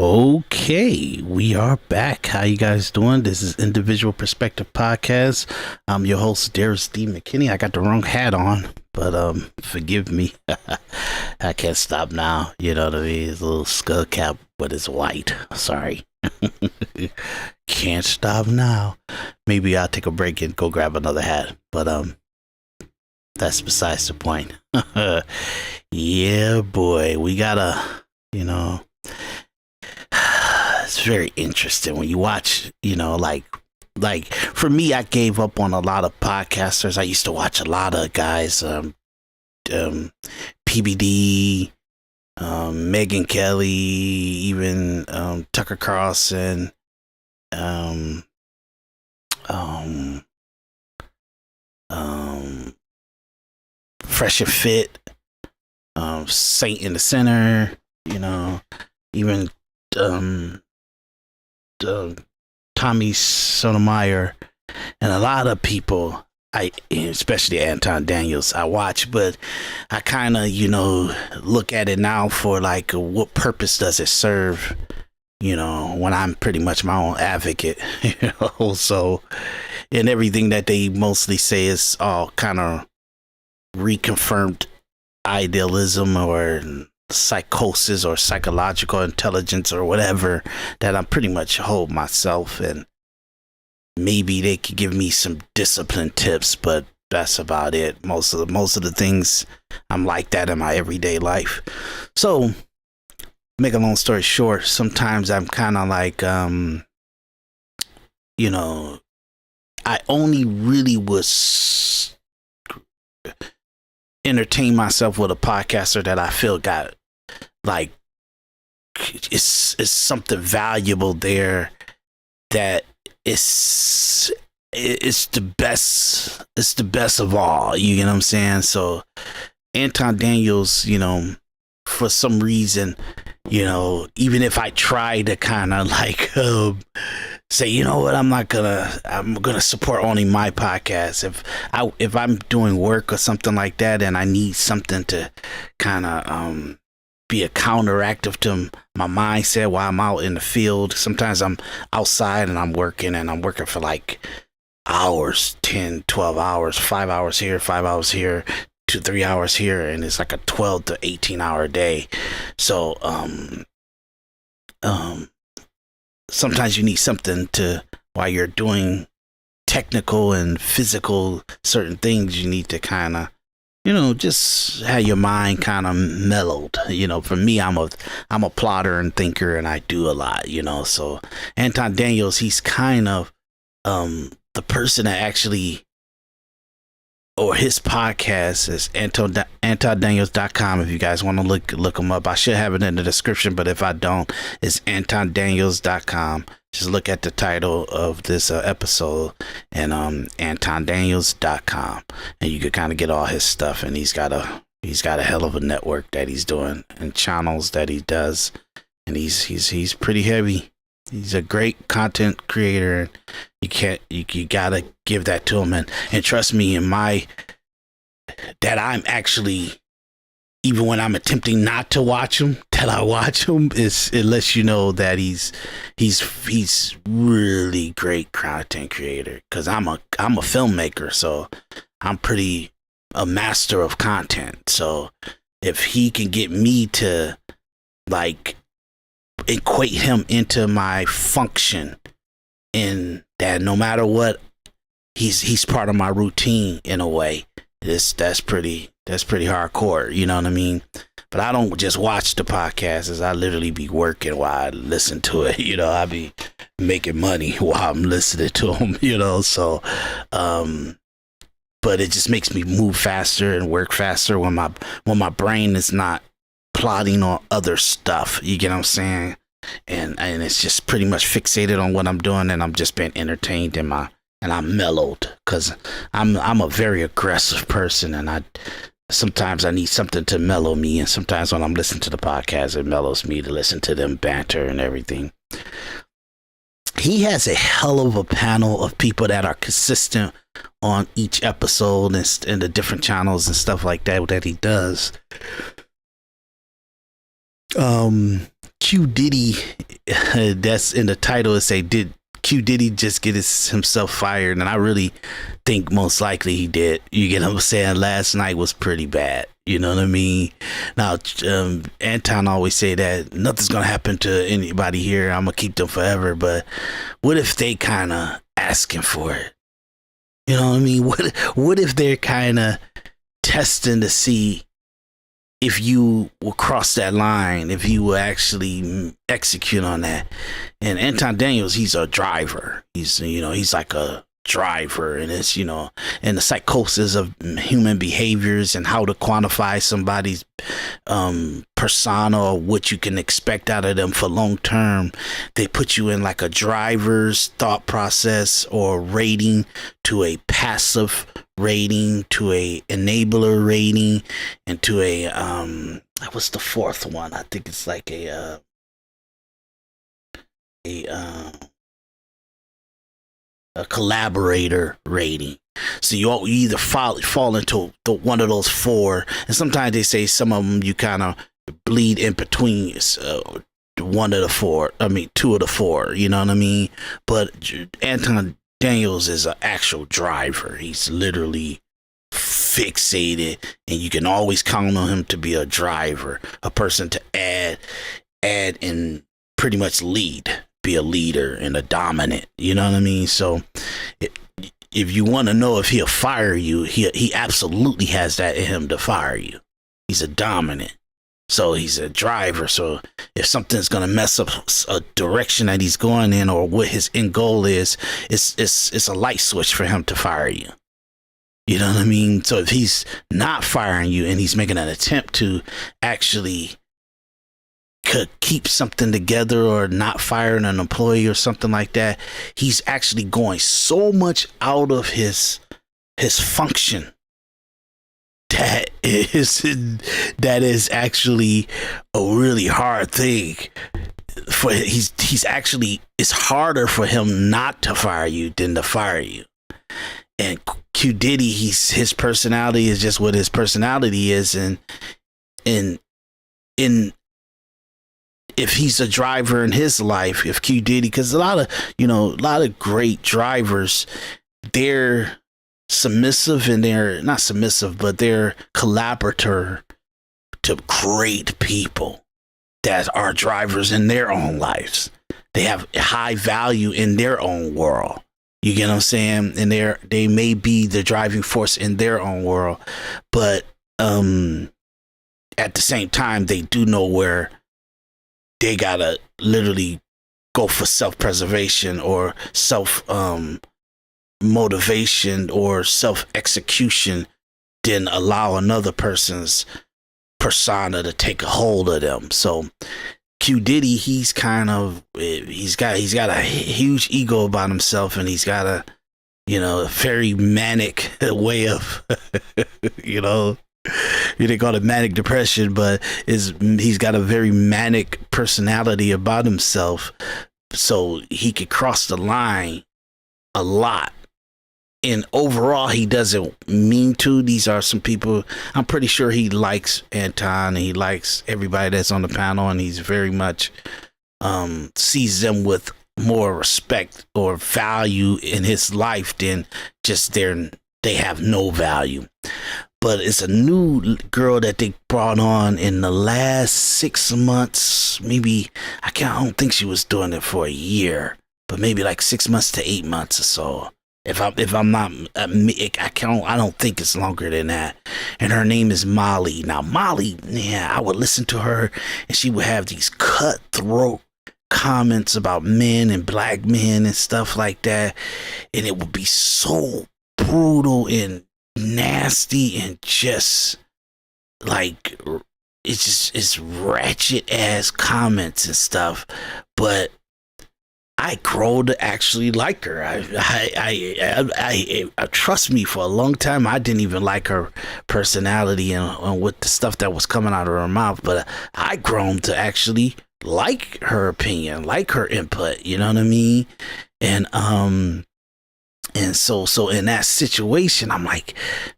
Okay, we are back. How you guys doing? This is Individual Perspective Podcast. I'm your host, Daris D. McKinney. I got the wrong hat on, but forgive me. I can't stop now. You know what I mean? It's a little skull cap, but it's white. Sorry. Can't stop now. Maybe I'll take a break and go grab another hat. But that's besides the point. Yeah, boy. We gotta, it's very interesting when you watch, like for me, I gave up on a lot of podcasters. I used to watch a lot of guys, PBD, Megan Kelly, even Tucker Carlson, um, um, Fresh and Fit, Saint in the Center, even Tommy Sotomayor, and a lot of people, especially Anton Daniels, I watch, but I kind of, look at it now for like, what purpose does it serve? When I'm pretty much my own advocate, so, and everything that they mostly say is all kind of reconfirmed idealism or psychosis or psychological intelligence or whatever that I pretty much hold myself, and maybe they could give me some discipline tips, but that's about it. Most of the things I'm like that in my everyday life. So make a long story short, sometimes I'm kind of like I only really was entertain myself with a podcaster that I feel got like it's something valuable there, that it's the best of all, you know what I'm saying? So Anton Daniels, for some reason, even if I try to kind of like say, you know what, I'm gonna support only my podcast. If I'm doing work or something like that, and I need something to kind of be a counteractive to my mindset while I'm out in the field. Sometimes I'm outside and I'm working for like hours, 10, 12 hours, 5 hours here, 5 hours here, 2-3 hours here, and it's like a 12 to 18 hour day. So sometimes you need something to, while you're doing technical and physical certain things, you need to kind of, just have your mind kind of mellowed. For me, I'm a plotter and thinker, and I do a lot, so Anton Daniels, he's kind of the person that actually, or his podcast is antondaniels.com. If you guys want to look him up, I should have it in the description, but if I don't, it's antondaniels.com. Just look at the title of this episode, and antondaniels.com, and you can kind of get all his stuff. And he's got a hell of a network that he's doing and channels that he does, and he's pretty heavy. He's a great content creator. You gotta give that to him, and trust me, that I'm actually, even when I'm attempting not to watch him, that I watch him, it lets you know that he's really great content creator. Cause I'm a filmmaker, so I'm pretty a master of content. So if he can get me to like equate him into my function, in that no matter what, he's part of my routine in a way, that's pretty hardcore, you know what I mean? But I don't just watch the podcasts, as I literally be working while I listen to it. I be making money while I'm listening to them, so but it just makes me move faster and work faster when my brain is not plotting on other stuff, you get what I'm saying? And it's just pretty much fixated on what I'm doing, and I'm just being entertained and I'm mellowed, because I'm a very aggressive person, and sometimes I need something to mellow me, and sometimes when I'm listening to the podcast, it mellows me to listen to them banter and everything. He has a hell of a panel of people that are consistent on each episode, and the different channels and stuff like that he does. Qdiddy, that's in the title. It say, did Qdiddy just get himself fired? And I really think most likely he did. You get what I'm saying? Last night was pretty bad. You know what I mean? Now, Anton always say that nothing's gonna happen to anybody here. I'm gonna keep them forever. But what if they kind of asking for it? You know what I mean? What if they're kind of testing to see if you will cross that line, if you will actually execute on that? And Anton Daniels, he's a driver. He's like a driver, and it's, and the psychosis of human behaviors and how to quantify somebody's persona or what you can expect out of them for long term. They put you in like a driver's thought process or rating, to a passive rating, to a enabler rating, and to a what's the fourth one? I think it's like a collaborator rating. So you either fall into one of those four, and sometimes they say some of them you kind of bleed in between one of the four. I mean, two of the four. You know what I mean? But Anton Daniels is an actual driver. He's literally fixated, and you can always count on him to be a driver, a person to add and pretty much lead, be a leader and a dominant. You know what I mean? So if you want to know if he'll fire you, he absolutely has that in him to fire you. He's a dominant. So he's a driver. So if something's going to mess up a direction that he's going in, or what his end goal is, it's a light switch for him to fire you. You know what I mean? So if he's not firing you and he's making an attempt to actually could keep something together, or not firing an employee or something like that, he's actually going so much out of his function that is actually a really hard thing for he's actually, it's harder for him not to fire you than to fire you. And Qdiddy, his personality is just what his personality is, and if he's a driver in his life, if Qdiddy, because a lot of great drivers, they're submissive, and they're not submissive, but they're collaborator to great people that are drivers in their own lives. They have high value in their own world. You get what I'm saying? And they may be the driving force in their own world, but at the same time, they do know where they gotta literally go for self-preservation, or self-motivation, or self-execution, then allow another person's persona to take a hold of them. So Qdiddy, he's got a huge ego about himself, and he's got a very manic way of you didn't call it manic depression, but he's got a very manic personality about himself, so he could cross the line a lot. And overall, he doesn't mean to. These are some people, I'm pretty sure he likes Anton, and he likes everybody that's on the panel, and he's very much sees them with more respect or value in his life than just they have no value. But it's a new girl that they brought on in the last 6 months. Maybe I don't think she was doing it for a year, but maybe like 6 months to 8 months or so. If I'm not, I don't think it's longer than that. And her name is Molly. Now Molly, I would listen to her, and she would have these cutthroat comments about men and black men and stuff like that, and it would be so brutal and nasty, and just like it's ratchet ass comments and stuff. But I grow to actually like her. I trust me, for a long time I didn't even like her personality and with the stuff that was coming out of her mouth, but I grown to actually like her opinion, like her input. You know what I mean? And so in that situation, I'm like,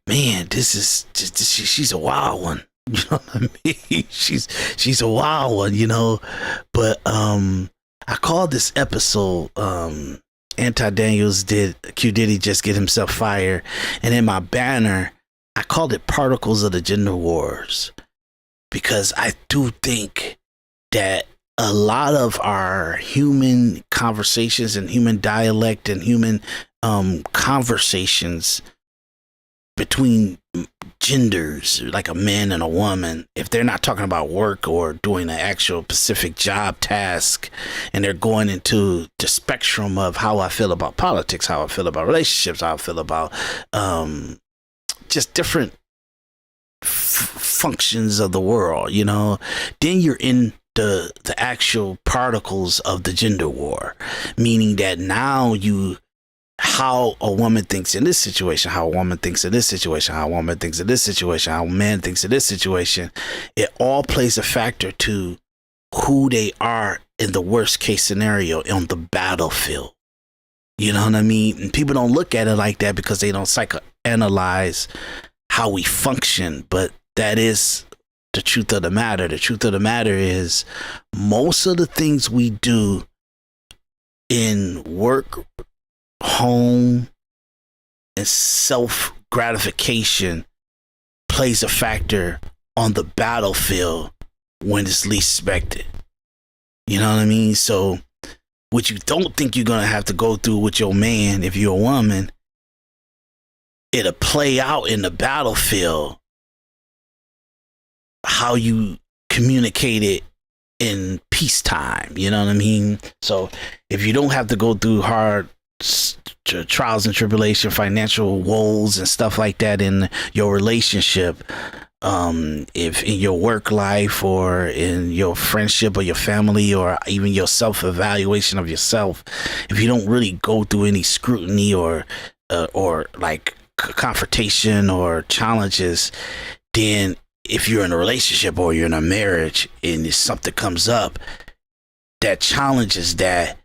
man, she's a wild one. You know what I mean? She's a wild one, you know. But I called this episode Anton Daniels did Qdiddy just get himself fired, and in my banner I called it Particles of the Gender Wars, because I do think that a lot of our human conversations and human dialect and human conversations between genders, like a man and a woman, if they're not talking about work or doing an actual specific job task, and they're going into the spectrum of how I feel about politics, how I feel about relationships, how I feel about just different functions of the world, you know, then you're in the actual particles of the gender war, meaning that now how a woman thinks in this situation, how a woman thinks in this situation, how a woman thinks in this situation, how a man thinks in this situation, it all plays a factor to who they are in the worst case scenario on the battlefield. You know what I mean? And people don't look at it like that because they don't psychoanalyze how we function, but that is the truth of the matter. The truth of the matter is most of the things we do in work, home, and self gratification plays a factor on the battlefield when it's least expected. You know what I mean? So what you don't think you're gonna have to go through with your man, if you're a woman, it'll play out in the battlefield how you communicate it in peacetime. You know what I mean? So if you don't have to go through hard trials and tribulation, financial woes and stuff like that in your relationship, if in your work life or in your friendship or your family or even your self-evaluation of yourself, if you don't really go through any scrutiny or like confrontation or challenges, then if you're in a relationship or you're in a marriage and something comes up that challenges that,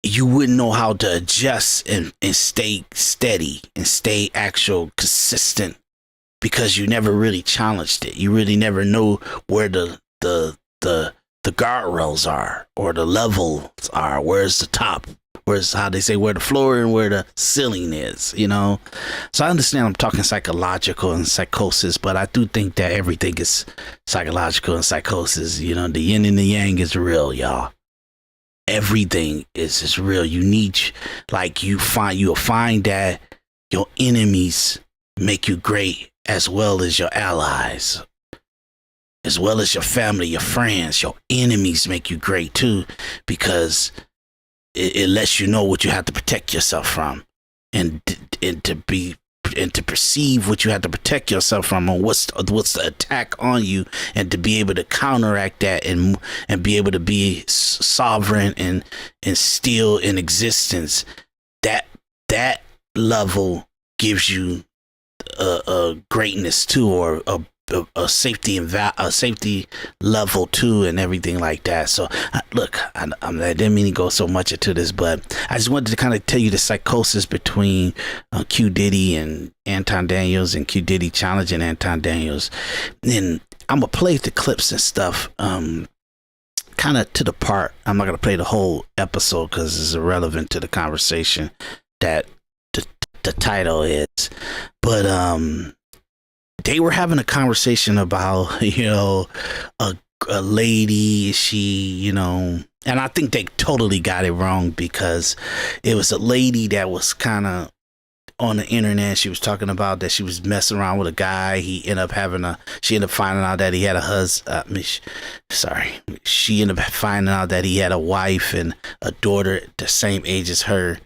you wouldn't know how to adjust and stay steady and stay actual consistent because you never really challenged it. You really never know where the guardrails are or the levels are. Where's the top? Where's, how they say, where the floor and where the ceiling is, you know? So I understand I'm talking psychological and psychosis, but I do think that everything is psychological and psychosis. You know, the yin and the yang is real, y'all. Everything is real. You need, like, you'll find that your enemies make you great as well as your allies, as well as your family, your friends. Your enemies make you great too, because it lets you know what you have to protect yourself from, and to perceive what you have to protect yourself from, and what's the attack on you, and to be able to counteract that and be able to be sovereign and still in existence. That level gives you a greatness too, or a safety and a safety level too, and everything like that. So look, I didn't mean to go so much into this, but I just wanted to kind of tell you the psychosis between Qdiddy and Anton Daniels, and Qdiddy challenging Anton Daniels. And I'm gonna play the clips and stuff kind of to the part. I'm not gonna play the whole episode because it's irrelevant to the conversation that the title is, but they were having a conversation about, you know, a lady, she, you know, and I think they totally got it wrong, because it was a lady that was kind of on the internet. She was talking about that she was messing around with a guy. She ended up finding out that he had a husband. She ended up finding out that he had a wife and a daughter the same age as her.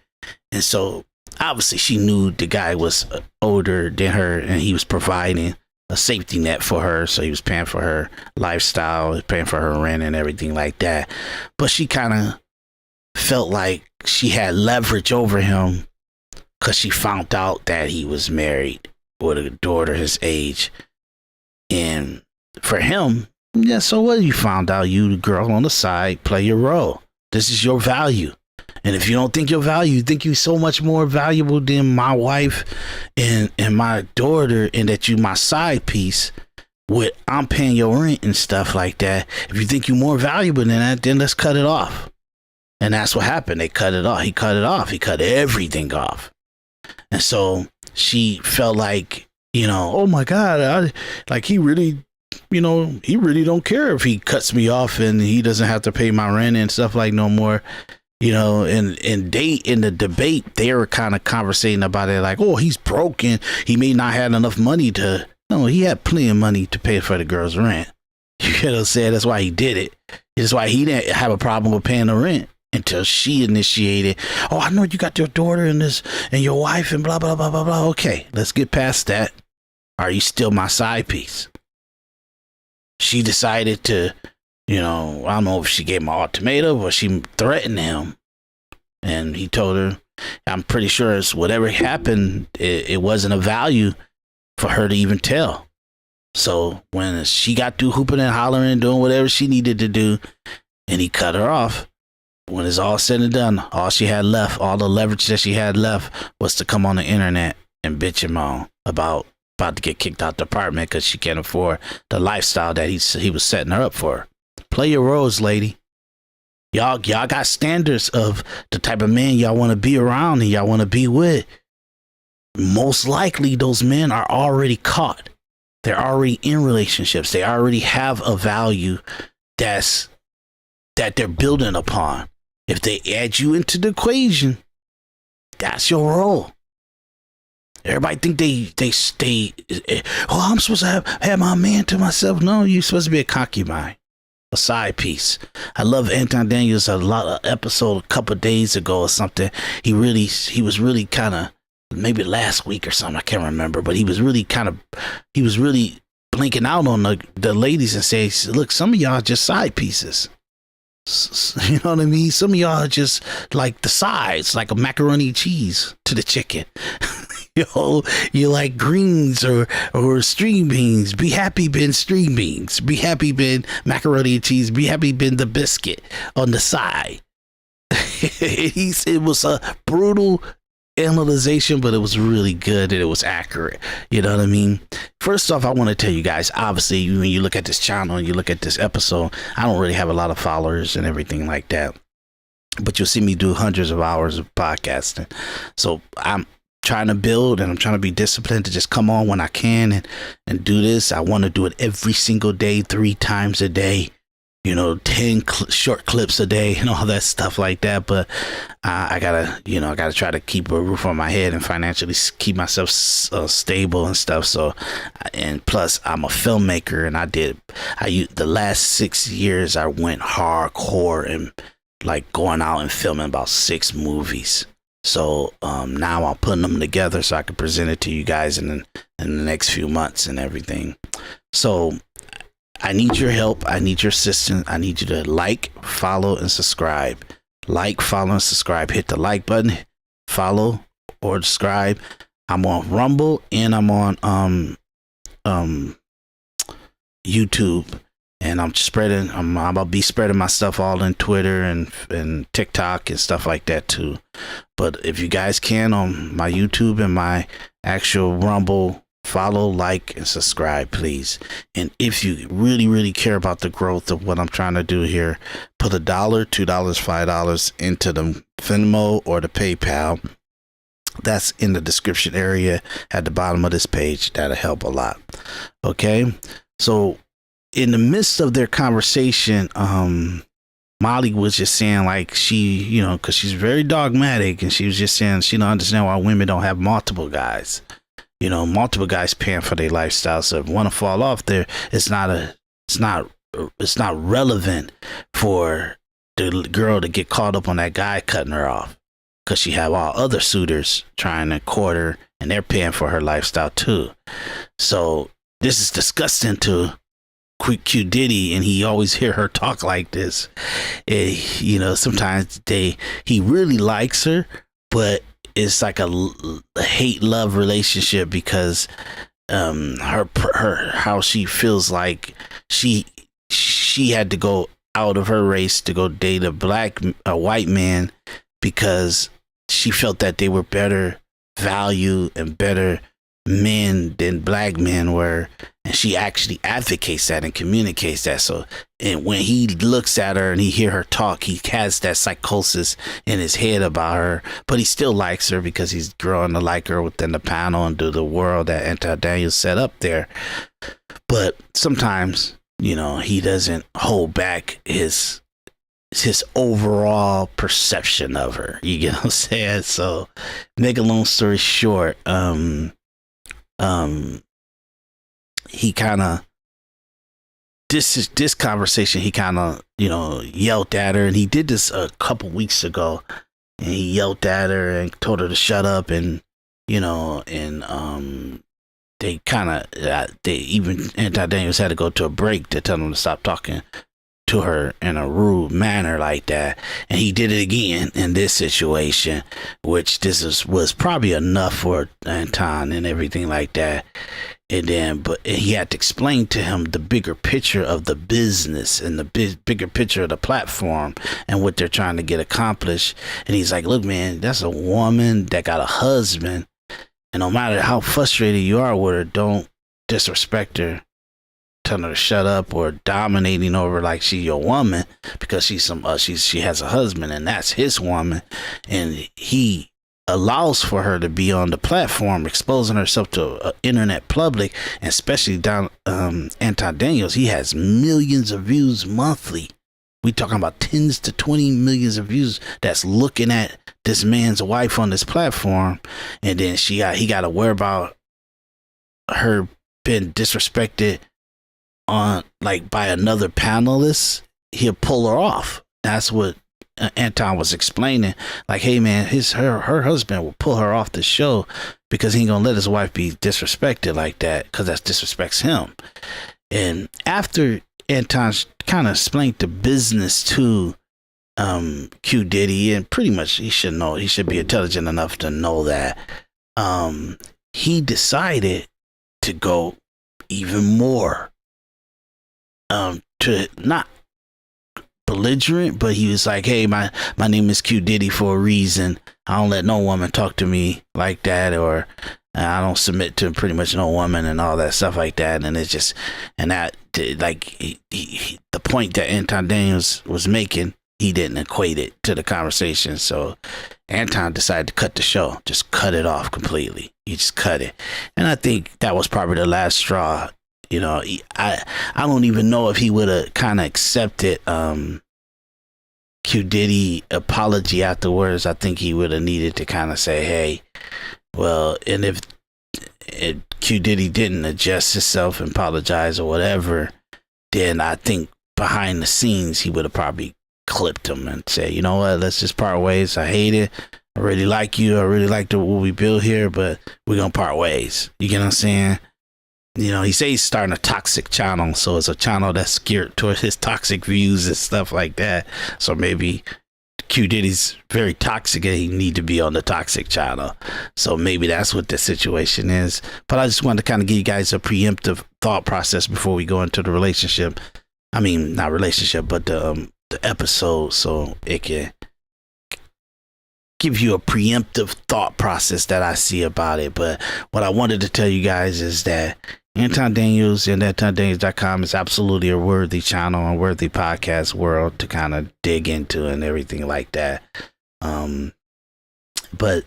And so obviously she knew the guy was older than her, and he was providing a safety net for her. So he was paying for her lifestyle, paying for her rent and everything like that. But she kind of felt like she had leverage over him because she found out that he was married with a daughter his age. And for him, yeah, so what? You found out, you, the girl on the side, play your role. This is your value. And if you don't think you're valuable, you think you're so much more valuable than my wife and my daughter, and that you my side piece, with I'm paying your rent and stuff like that. If you think you're more valuable than that, then let's cut it off. And that's what happened. They cut it off. He cut it off. He cut everything off. And so she felt like, oh my God, like he really don't care if he cuts me off and he doesn't have to pay my rent and stuff like no more. In the debate, they were kind of conversating about it like, oh, he's broken. He may not have enough money no, he had plenty of money to pay for the girl's rent. You know what I'm saying? That's why he did it. That's why he didn't have a problem with paying the rent until she initiated. Oh, I know you got your daughter and your wife and blah, blah, blah, blah, blah. Okay, let's get past that. Are you still my side piece? She decided to, I don't know if she gave him an ultimatum or she threatened him. And he told her, I'm pretty sure it's whatever happened, it wasn't of value for her to even tell. So when she got through hooping and hollering, doing whatever she needed to do, and he cut her off, when it's all said and done, all she had left, all the leverage that she had left, was to come on the internet and bitch him on about to get kicked out the apartment because she can't afford the lifestyle that he was setting her up for. Play your roles, lady. Y'all got standards of the type of man y'all want to be around and y'all want to be with. Most likely those men are already caught. They're already in relationships. They already have a value that they're building upon. If they add you into the equation, that's your role. Everybody think they stay. Oh, I'm supposed to have my man to myself. No, you're supposed to be a concubine, a side piece. I love Anton Daniels. Episode a couple of days ago or something. He was really kind of, maybe last week or something, I can't remember, but he was really blinking out on the ladies and saying, look, some of y'all are just side pieces. You know what I mean? Some of y'all are just like the sides, like a macaroni and cheese to the chicken. You like greens or string beans. Be happy been string beans. Be happy been macaroni and cheese. Be happy been the biscuit on the side. It was a brutal analyzation, but it was really good and it was accurate. You know what I mean? First off, I want to tell you guys, obviously, when you look at this channel and you look at this episode, I don't really have a lot of followers and everything like that, but you'll see me do hundreds of hours of podcasting. So I'm trying to build and I'm trying to be disciplined to just come on when I can and do this. I want to do it every single day, 3 times a day. 10 short clips a day and all that stuff like that. But I gotta try to keep a roof on my head and financially keep myself stable and stuff. So, and plus I'm a filmmaker and the last 6 years I went hardcore and like going out and filming about 6 movies. So now I'm putting them together so I can present it to you guys in the next few months and everything. So I need your help. I need your assistance. I need you to like, follow, and subscribe. Like, follow, and subscribe. Hit the like button, follow, or subscribe. I'm on Rumble and I'm on YouTube. And I'm about to be spreading my stuff all in Twitter and TikTok and stuff like that too. But if you guys can, on my YouTube and my actual Rumble, follow, like, and subscribe, please. And if you really, really care about the growth of what I'm trying to do here, put $1, $2, $5 into the Venmo or the PayPal. That's in the description area at the bottom of this page. That'll help a lot. Okay. So in the midst of their conversation, Molly was just saying like she, cause she's very dogmatic, and she was just saying she don't understand why women don't have multiple guys. Multiple guys paying for their lifestyle. So if one to fall off there, it's not relevant for the girl to get caught up on that guy cutting her off, because she have all other suitors trying to court her and they're paying for her lifestyle too. So this is disgusting to Qdiddy, and he always hear her talk like this. Sometimes he really likes her, but it's like a hate-love relationship, because her how she feels like she had to go out of her race to go date a white man because she felt that they were better value and better men than black men were, and she actually advocates that and communicates that. So, and when he looks at her and he hear her talk, he has that psychosis in his head about her, but he still likes her because he's growing to like her within the panel and the world that Anton Daniels set up there. But sometimes, you know, he doesn't hold back his overall perception of her. You get what I'm saying? So, make a long story short, he kind of this conversation, he kind of, you know, yelled at her, and he did this a couple weeks ago, and he yelled at her and told her to shut up, and you know, and they kind of they even Anton Daniels had to go to a break to tell him to stop talking to her in a rude manner like that, and he did it again in this situation, which was probably enough for Anton and everything like that. And then, but he had to explain to him the bigger picture of the business and the bigger picture of the platform and what they're trying to get accomplished. And he's like, look, man, that's a woman that got a husband, and no matter how frustrated you are with her, don't disrespect her, telling her to shut up or dominating over like she's your woman, because she has a husband and that's his woman, and he allows for her to be on the platform exposing herself to internet public, and especially Anton Daniels. He has millions of views monthly. We talking about 10 to 20 millions of views that's looking at this man's wife on this platform, and then he got to worry about her being disrespected on like by another panelist. He'll pull her off. That's what Anton was explaining. Like, hey man, her husband will pull her off the show because he ain't gonna let his wife be disrespected like that, because that disrespects him. And after Anton kind of explained the business to Qdiddy, and pretty much he should be intelligent enough to know that, he decided to go even more to not belligerent, but he was like, hey, my name is Qdiddy for a reason. I don't let no woman talk to me like that, or I don't submit to pretty much no woman and all that stuff like that. And it's just, and that, like, the point that Anton Daniels was making, he didn't equate it to the conversation. So Anton decided to cut the show, just cut it off completely. He just cut it. And I think that was probably the last straw. You know, I don't even know if he would have kind of accepted Qdiddy apology afterwards. I think he would have needed to kind of say, hey, well, and if Qdiddy didn't adjust himself and apologize or whatever, then I think behind the scenes he would have probably clipped him and say, you know what, let's just part ways. I hate it. I really like you. I really like what we build here, but we're going to part ways. You get what I'm saying? You know, he says he's starting a toxic channel, so it's a channel that's geared towards his toxic views and stuff like that. So maybe Qdiddy's very toxic and he need to be on the toxic channel. So maybe that's what the situation is. But I just wanted to kind of give you guys a preemptive thought process before we go into the relationship. I mean, not relationship, but the episode, so it can give you a preemptive thought process that I see about it. But what I wanted to tell you guys is that Anton Daniels and AntonDaniels.com is absolutely a worthy channel and worthy podcast world to kind of dig into and everything like that. But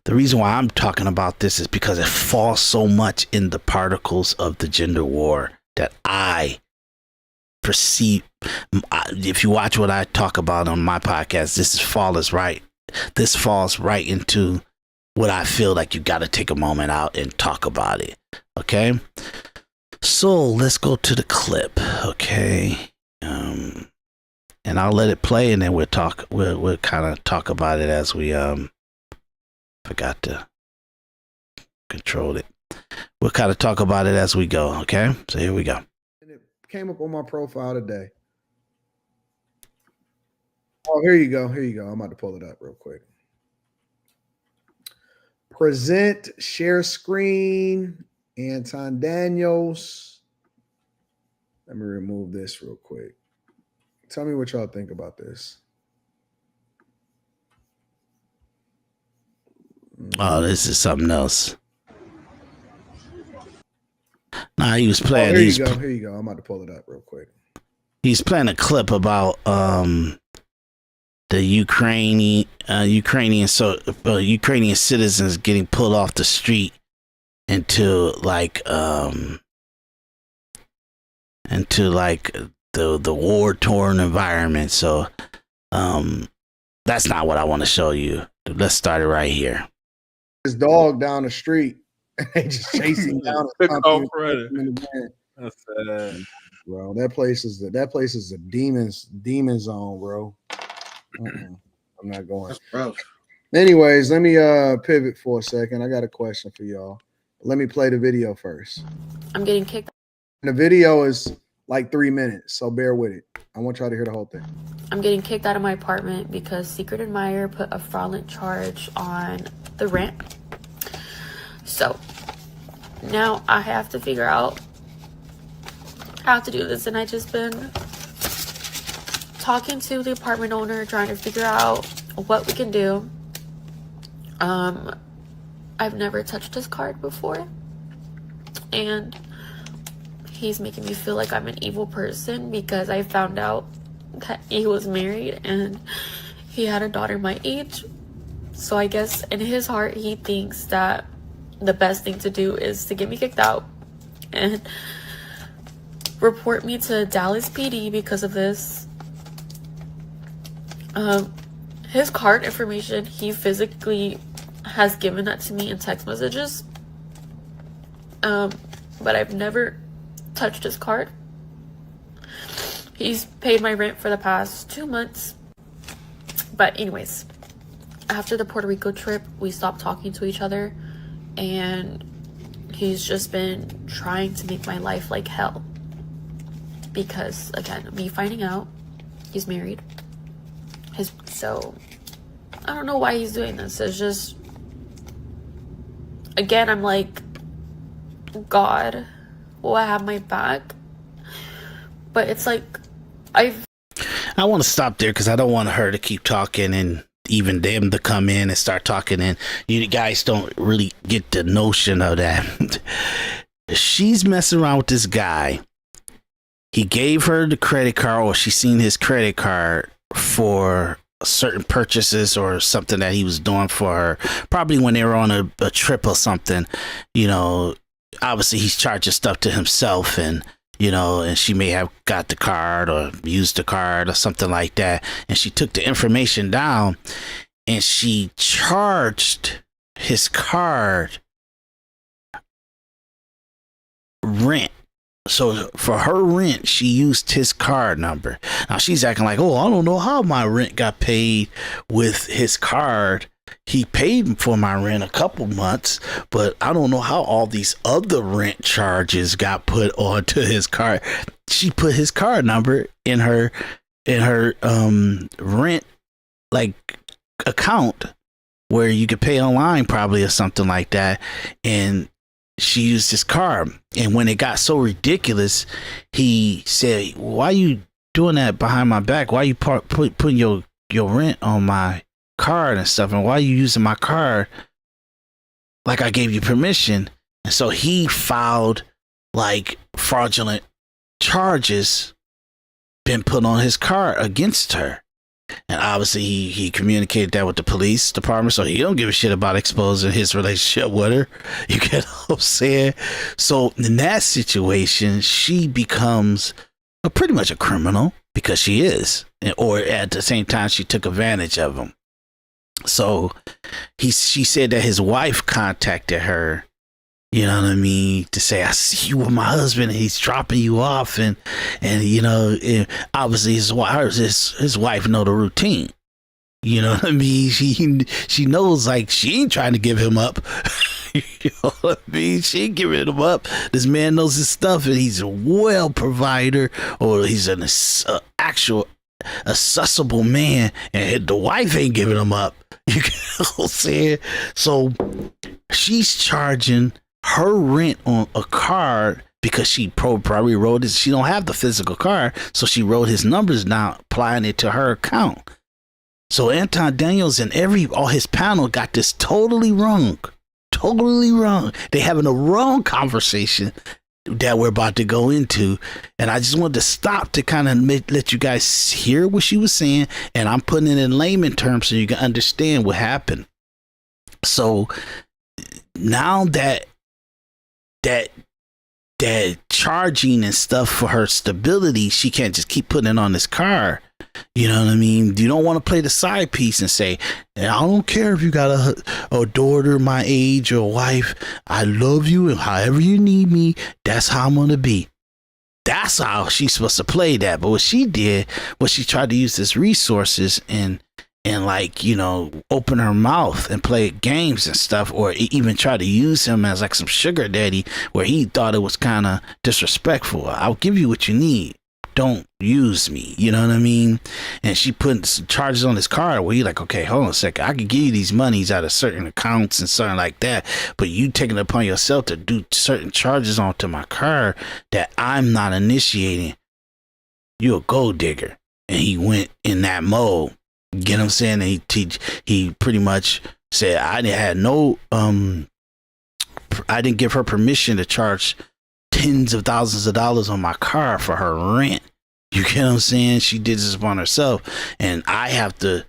the reason why I'm talking about this is because it falls so much in the particles of the gender war that I perceive. If you watch what I talk about on my podcast, this falls right into what I feel like you got to take a moment out and talk about it. Okay, so let's go to the clip. Okay, and I'll let it play, and then we'll kind of talk about it as we forgot to control it. We'll kind of talk about it as we go. Okay, so here we go. And it came up on my profile today. Oh, here you go. I'm about to pull it up real quick. Present, share screen, Anton Daniels. Let me remove this real quick. Tell me what y'all think about this. Oh, this is something else. Nah, he was Oh, playing. here you go. Here you go. I'm about to pull it up real quick. He's playing a clip about the Ukrainian citizens getting pulled off the street into the war torn environment. So that's not what I want to show you. Let's start it right here. His dog down the street. They just chasing down. That's sad. Bro, that place is a demon zone, bro. I'm not going. Bro. Anyways, let me pivot for a second. I got a question for y'all. Let me play the video first. I'm getting kicked. The video is like 3 minutes, so bear with it. I want y'all to hear the whole thing. I'm getting kicked out of my apartment because Secret Admirer put a fraudulent charge on the rent. So now I have to figure out how to do this, and I just been talking to the apartment owner, trying to figure out what we can do. I've never touched his card before, and he's making me feel like I'm an evil person because I found out that he was married and he had a daughter my age. So I guess in his heart he thinks that the best thing to do is to get me kicked out and report me to Dallas PD because of this. His card information, he physically has given that to me in text messages. But I've never touched his card. He's paid my rent for the past 2 months. But anyways, after the Puerto Rico trip, we stopped talking to each other, and he's just been trying to make my life like hell. Because again, me finding out he's married. So I don't know why he's doing this. It's just, again, I'm like, God will have my back. But it's like, I want to stop there because I don't want her to keep talking and even them to come in and start talking, and you guys don't really get the notion of that. She's messing around with this guy. He gave her the credit card, or she seen his credit card for certain purchases or something that he was doing for her, probably when they were on a trip or something. You know, obviously he's charging stuff to himself, and you know, and she may have got the card or used the card or something like that, and she took the information down and she charged his card rent. So for her rent, she used his card number. Now she's acting like, oh, I don't know how my rent got paid with his card. He paid for my rent a couple months, but I don't know how all these other rent charges got put onto his card. She put his card number in her rent like account where you could pay online probably or something like that, and she used his card. And when it got so ridiculous, he said, why you doing that behind my back? Why you putting your rent on my card and stuff? And why you using my card like I gave you permission? And so he filed like fraudulent charges been put on his card against her. And obviously he communicated that with the police department, so he don't give a shit about exposing his relationship with her. You get what I'm saying? So in that situation, she becomes pretty much a criminal because she is, or at the same time she took advantage of him. So she said that his wife contacted her, you know what I mean, to say, I see you with my husband and he's dropping you off, and you know, obviously his wife know the routine. You know what I mean? She knows, like, she ain't trying to give him up. You know what I mean? She ain't giving him up. This man knows his stuff, and he's a well provider, or he's an actual accessible man, and the wife ain't giving him up. You get what I'm saying? So she's charging her rent on a card because she probably wrote it. She don't have the physical card, so she wrote his numbers down, applying it to her account. So Anton Daniels and all his panel got this totally wrong. Totally wrong. They having a wrong conversation that we're about to go into. And I just wanted to stop to kind of let you guys hear what she was saying. And I'm putting it in layman terms so you can understand what happened. So now that charging and stuff for her stability, she can't just keep putting it on this car. You know what I mean? You don't want to play the side piece and say, I don't care if you got a daughter my age or a wife. I love you, and however you need me, that's how I'm going to be. That's how she's supposed to play that. But what she did was she tried to use his resources and like, you know, open her mouth and play games and stuff, or even try to use him as like some sugar daddy where he thought it was kind of disrespectful. I'll give you what you need. Don't use me. You know what I mean? And she put some charges on his card where you're like, okay, hold on a second. I can give you these monies out of certain accounts and something like that. But you taking it upon yourself to do certain charges onto my card that I'm not initiating. You're a gold digger. And he went in that mode. Get what I'm saying? And he pretty much said, I didn't give her permission to charge tens of thousands of dollars on my car for her rent. You get what I'm saying? She did this upon herself, and I have to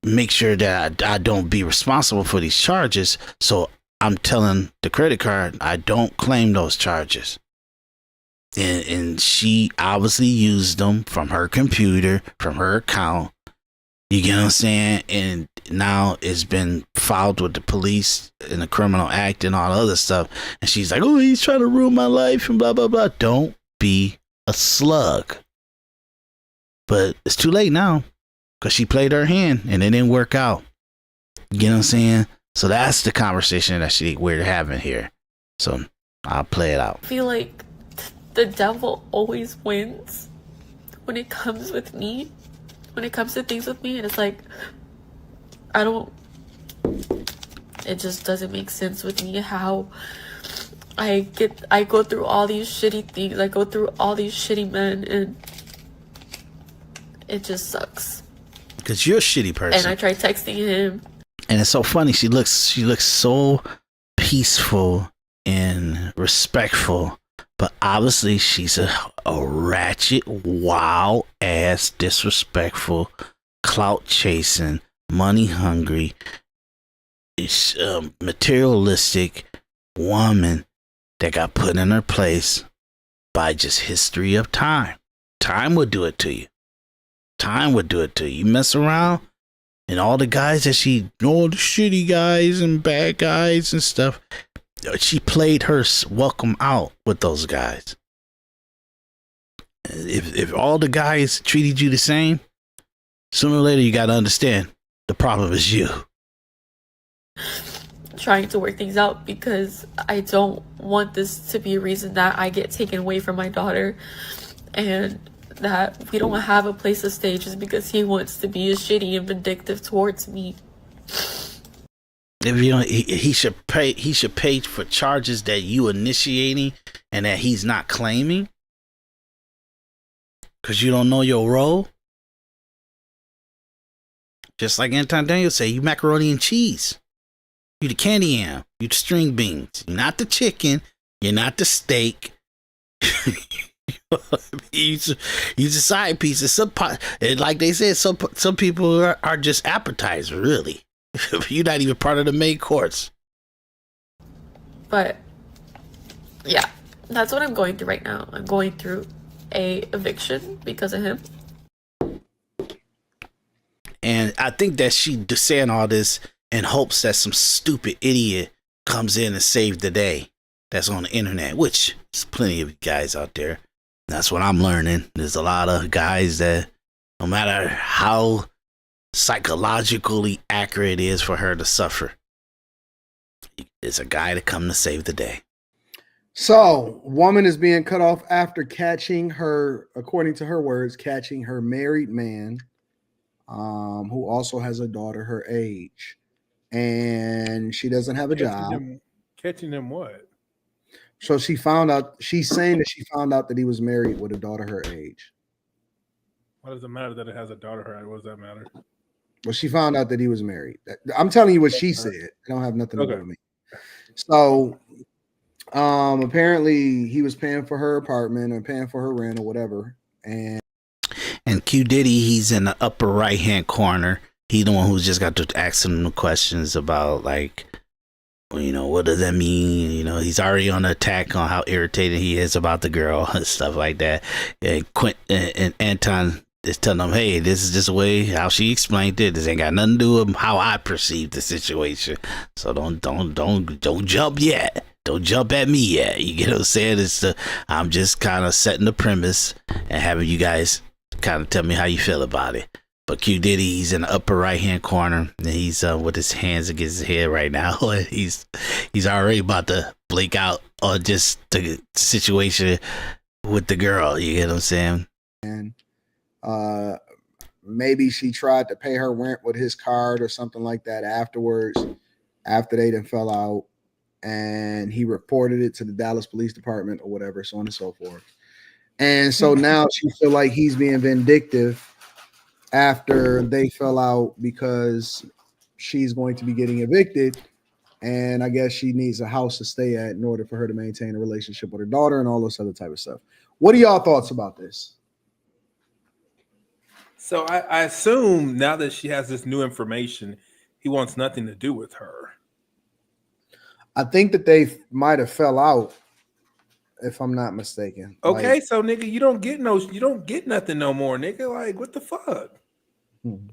make sure that I don't be responsible for these charges. So I'm telling the credit card I don't claim those charges. And she obviously used them from her computer, from her account. You get what I'm saying? And now it's been filed with the police in a criminal act and all the other stuff. And she's like, oh, he's trying to ruin my life and blah, blah, blah. Don't be a slug. But it's too late now because she played her hand and it didn't work out. You get what I'm saying? So that's the conversation that we're having here. So I'll play it out. I feel like the devil always wins when it comes with me. When it comes to things with me, and it's like, it just doesn't make sense with me how I go through all these shitty things, I go through all these shitty men, and it just sucks. Because you're a shitty person. And I tried texting him. And it's so funny, she looks so peaceful and respectful. But obviously, she's a ratchet, wild ass, disrespectful, clout chasing, money hungry, materialistic woman that got put in her place by just history of time. Time would do it to you. Time would do it to you. You mess around, and all the guys that all the shitty guys and bad guys and stuff. She played her welcome out with those guys. If all the guys treated you the same, sooner or later you got to understand the problem is you. Trying to work things out because I don't want this to be a reason that I get taken away from my daughter and that we don't have a place to stay just because he wants to be shitty and vindictive towards me. If you know, he should pay for charges that you initiating and that he's not claiming because you don't know your role. Just like Anton Daniels say, you macaroni and cheese. You the candy yam. You the string beans. You're not the chicken. You're not the steak. You a side piece. Like they said, some people are just appetizers, really. You're not even part of the main course. But yeah, that's what I'm going through right now. I'm going through a eviction because of him. And I think that she saying all this in hopes that some stupid idiot comes in and saves the day that's on the internet, which there's plenty of guys out there. That's what I'm learning. There's a lot of guys that no matter how psychologically accurate it is for her to suffer, it's a guy to come to save the day. So, woman is being cut off after catching her, according to her words, catching her married man, who also has a daughter her age, and she doesn't have a job. Catching him what? So she found out. She's saying that she found out that he was married with a daughter her age. What does it matter that it has a daughter her age? What does that matter? Well, she found out that he was married. I'm telling you what she said. It don't have nothing to do with me. So apparently he was paying for her apartment and paying for her rent or whatever. And Qdiddy, he's in the upper right hand corner. He's the one who's just got to asking him the questions about, like, you know, what does that mean? You know, he's already on the attack on how irritated he is about the girl and stuff like that. And and Anton is telling him, hey, this is just the way how she explained it. This ain't got nothing to do with how I perceive the situation. So don't jump yet. Don't jump at me yet. You get what I'm saying? I'm just kind of setting the premise and having you guys kind of tell me how you feel about it. But Qdiddy, he's in the upper right hand corner, and he's with his hands against his head right now. he's already about to blink out on just the situation with the girl. You get what I'm saying? And maybe she tried to pay her rent with his card or something like that afterwards, after they done fell out, and he reported it to the Dallas Police Department or whatever, so on and so forth. And so now she feel like he's being vindictive after they fell out because she's going to be getting evicted, and I guess she needs a house to stay at in order for her to maintain a relationship with her daughter and all this other type of stuff. What are y'all thoughts about this? So I assume now that she has this new information, he wants nothing to do with her. I think that they might have fell out, if I'm not mistaken. Okay, so nigga, you don't get nothing no more, nigga. Like, what the fuck?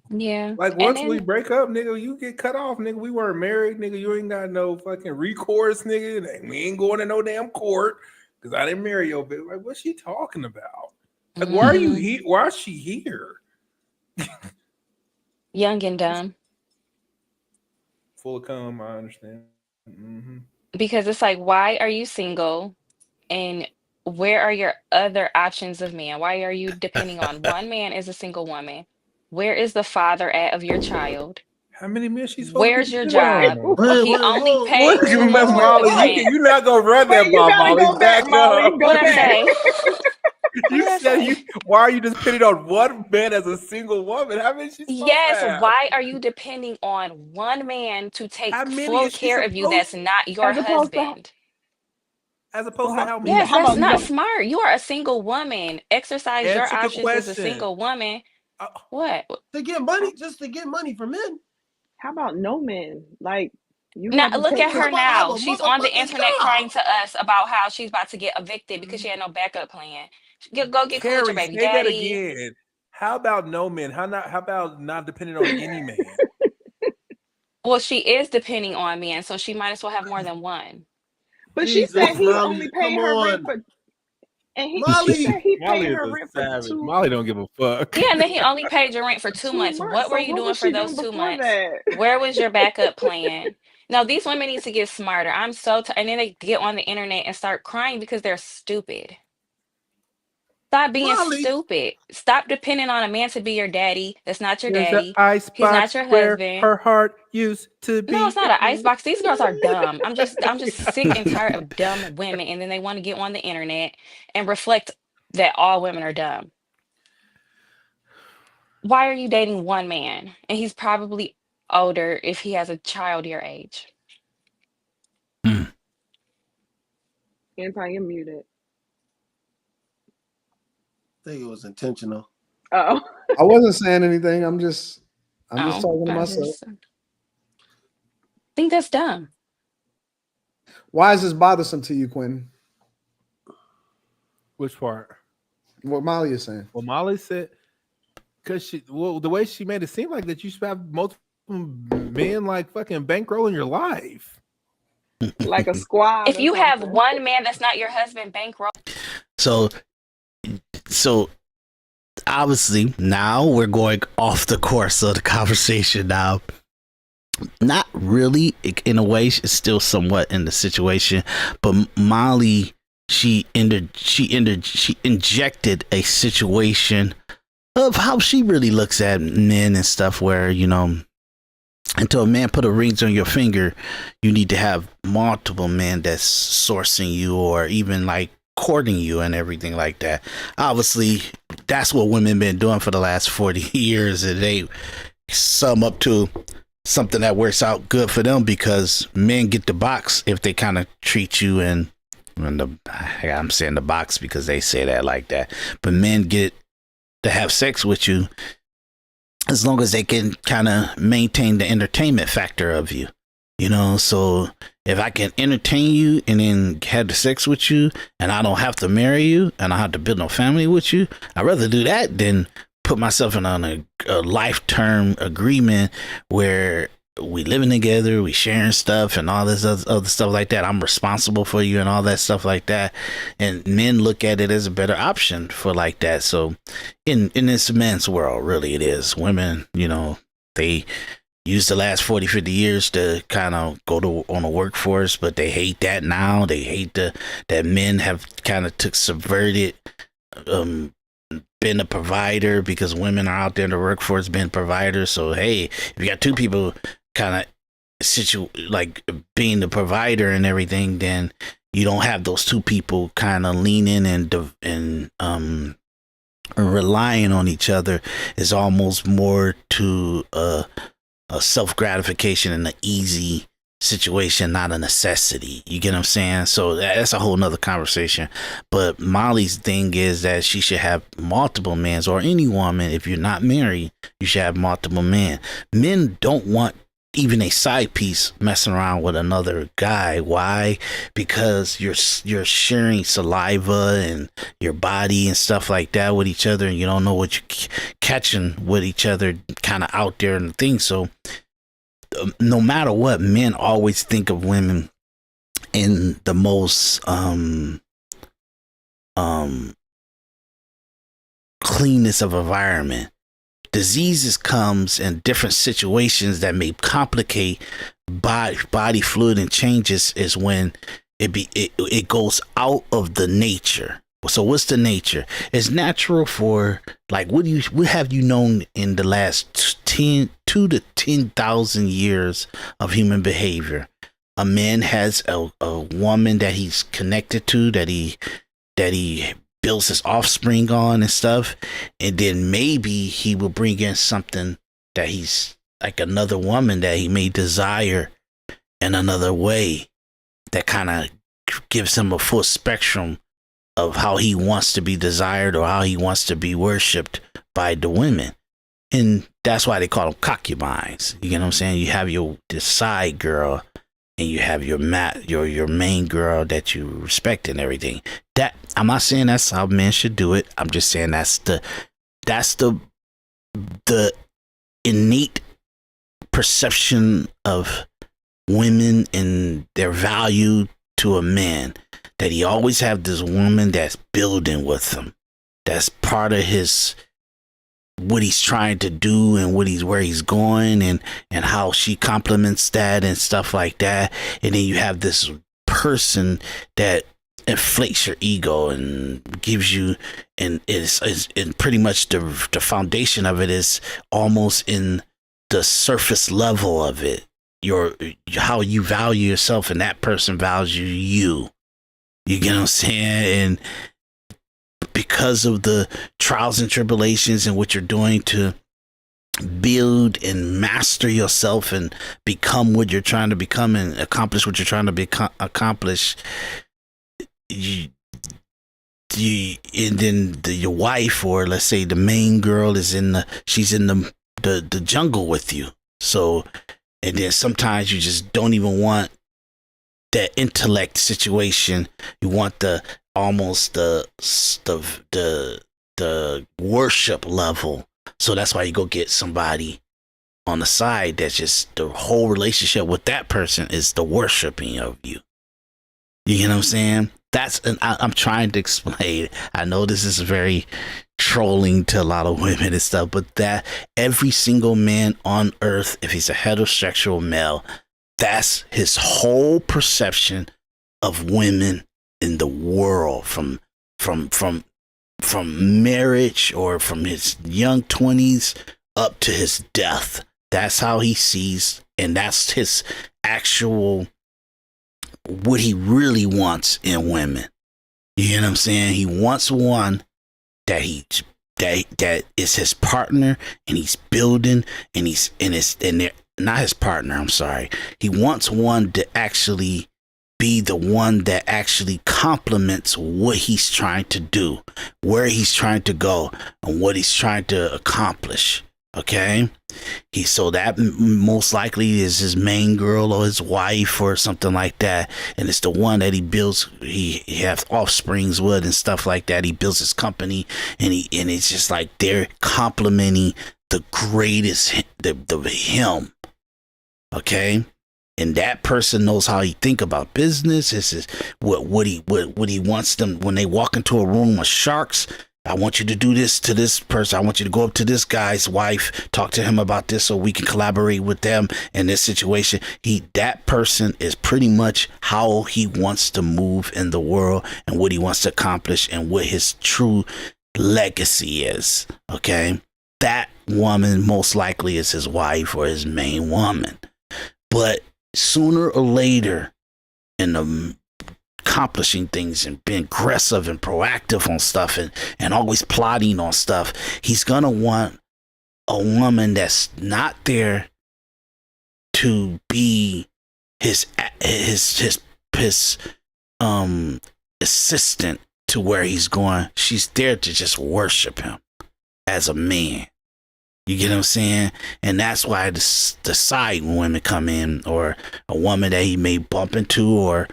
Yeah. Like, once we break up, nigga, you get cut off, nigga. We weren't married, nigga. You ain't got no fucking recourse, nigga. We ain't going to no damn court because I didn't marry your bitch. Like, what's she talking about? Like, why are you here? Why is she here? Young and dumb. Full of cum, I understand. Mm-hmm. Because it's like, why are you single? And where are your other options of man? Why are you depending on one man as a single woman? Where is the father of your child? How many men she's supposed Where's to your be job? He only pays you Molly, you're not gonna run that by Molly. Go back, Molly. What I say? You said why are you depending on one man as a single woman? How many she's supposed to have? Why are you depending on one man to take full care of you that's not your As opposed to- husband? As opposed to how many? Yes, How that's about not you? smart. You are a single woman. Exercise your Answer the options as a question. single woman. What? To get money, just to get money from men. How about no men? Like, you Now have to look take at care- her now. I'm a She's on the motherfucking internet job. crying to us about how she's about to get evicted because she had no backup plan. Go get cool with Carrie, your baby say that daddy. again. How about no men? How about not depending on any man? Well, she is depending on men, so she might as well have more than one. But she Jesus, said he Molly, only paid come her rent on. for, and Molly. she said he Molly paid is her a rent for savage. 2 Molly don't give a fuck. Yeah, and then he only paid your rent for 2 months. months. What were So you what doing was for she those doing 2 before months? that? Where was your backup plan? No, these women need to get smarter. I'm so and then they get on the internet and start crying because they're stupid. Stop being Molly. stupid. Stop depending on a man to be your daddy. That's not your There's daddy. an ice He's not box your where husband. her heart used to be. No, it's not an icebox. These girls are dumb. I'm just sick and tired of dumb women, and then they want to get on the internet and reflect that all women are dumb. Why are you dating one man? And he's probably older if he has a child your age. Anton, you're muted. I think it was intentional. Oh. I wasn't saying anything. I'm just talking to I myself. think that's dumb. Why is this bothersome to you, Quentin? Which part? What Molly is saying. Well, Molly said because the way she made it seem like that you should have multiple men like fucking bankrolling your life. Like a squad. If you have one man that's not your husband, bankroll. So obviously now we're going off the course of the conversation now. Not really, in a way, it's still somewhat in the situation, but Molly, she injected a situation of how she really looks at men and stuff, where, you know, until a man put a ring on your finger, you need to have multiple men that's sourcing you or even like courting you and everything like that. Obviously, that's what women been doing for the last 40 years, and they sum up to something that works out good for them, because men get the box if they kind of treat you in I'm saying the box because they say that like that, but men get to have sex with you as long as they can kind of maintain the entertainment factor of you, you know. So if I can entertain you and then have the sex with you and I don't have to marry you and I have to build no family with you, I'd rather do that than put myself in on a life-term agreement where we living together, we sharing stuff and all this other stuff like that. I'm responsible for you and all that stuff like that. And men look at it as a better option for like that. So in this men's world, really it is. Women, you know, they use the last 40, 50 years to kind of on the workforce, but they hate that now. They hate that men have kind of subverted, been a provider, because women are out there in the workforce being providers. So hey, if you got two people kind of like being the provider and everything, then you don't have those two people kind of leaning and relying on each other. Is almost more to a self-gratification and an easy situation, not a necessity. You get what I'm saying? So that's a whole nother conversation. But Molly's thing is that she should have multiple men, or any woman, if you're not married, you should have multiple men. Men don't want even a side piece messing around with another guy. Why? Because you're sharing saliva and your body and stuff like that with each other, and you don't know what you're catching with each other kind of out there and things. So no matter what, men always think of women in the most cleanness of environment. Diseases comes in different situations that may complicate body fluid and changes is when it goes out of the nature. So what's the nature? It's natural for, like, what have you known in the last 2 to 10,000 years of human behavior? A man has a woman that he's connected to, that he builds his offspring on and stuff, and then maybe he will bring in something that he's like another woman that he may desire in another way, that kind of gives him a full spectrum of how he wants to be desired or how he wants to be worshipped by the women. And that's why they call them concubines. You get what I'm saying? You have this side girl, and you have your main girl that you respect and everything. That, I'm not saying that's how men should do it. I'm just saying that's the innate perception of women and their value to a man, that he always have this woman that's building with him, that's part of his what he's trying to do and where he's going, and how she complements that and stuff like that. And then you have this person that inflates your ego and gives you, and is pretty much the foundation of it is almost in the surface level of it. How you value yourself, and that person values you. You get what I'm saying? And because of the trials and tribulations and what you're doing to build and master yourself and become what you're trying to become and accomplish what you're trying to accomplish, and then your wife, or let's say the main girl, she's in the jungle with you. So, and then sometimes you just don't even want that intellect situation. You want the worship level. So that's why you go get somebody on the side that's just, the whole relationship with that person is the worshiping of you. You get what I'm saying? I'm trying to explain. I know this is very trolling to a lot of women and stuff, but that every single man on earth, if he's a heterosexual male, that's his whole perception of women in the world, from marriage or from his young 20s up to his death. That's how he sees, and that's his actual, what he really wants in women. You know what I'm saying? He wants one that that is his partner, and he's building, and they're not his partner. I'm sorry. He wants one to actually be the one that actually complements what he's trying to do, where he's trying to go, and what he's trying to accomplish. Okay, so that most likely is his main girl or his wife or something like that, and it's the one that he builds. He has offsprings with and stuff like that. He builds his company, and it's just like they're complementing the greatest, the him. Okay, and that person knows how he think about business. This is what he wants them when they walk into a room with sharks. I want you to do this to this person. I want you to go up to this guy's wife, talk to him about this so we can collaborate with them in this situation. That person is pretty much how he wants to move in the world and what he wants to accomplish and what his true legacy is. Okay. That woman most likely is his wife or his main woman. But sooner or later in the accomplishing things and being aggressive and proactive on stuff and always plotting on stuff, he's gonna want a woman that's not there to be his assistant to where he's going. She's there to just worship him as a man. You get what I'm saying? And that's why the side women come in, or a woman that he may bump into or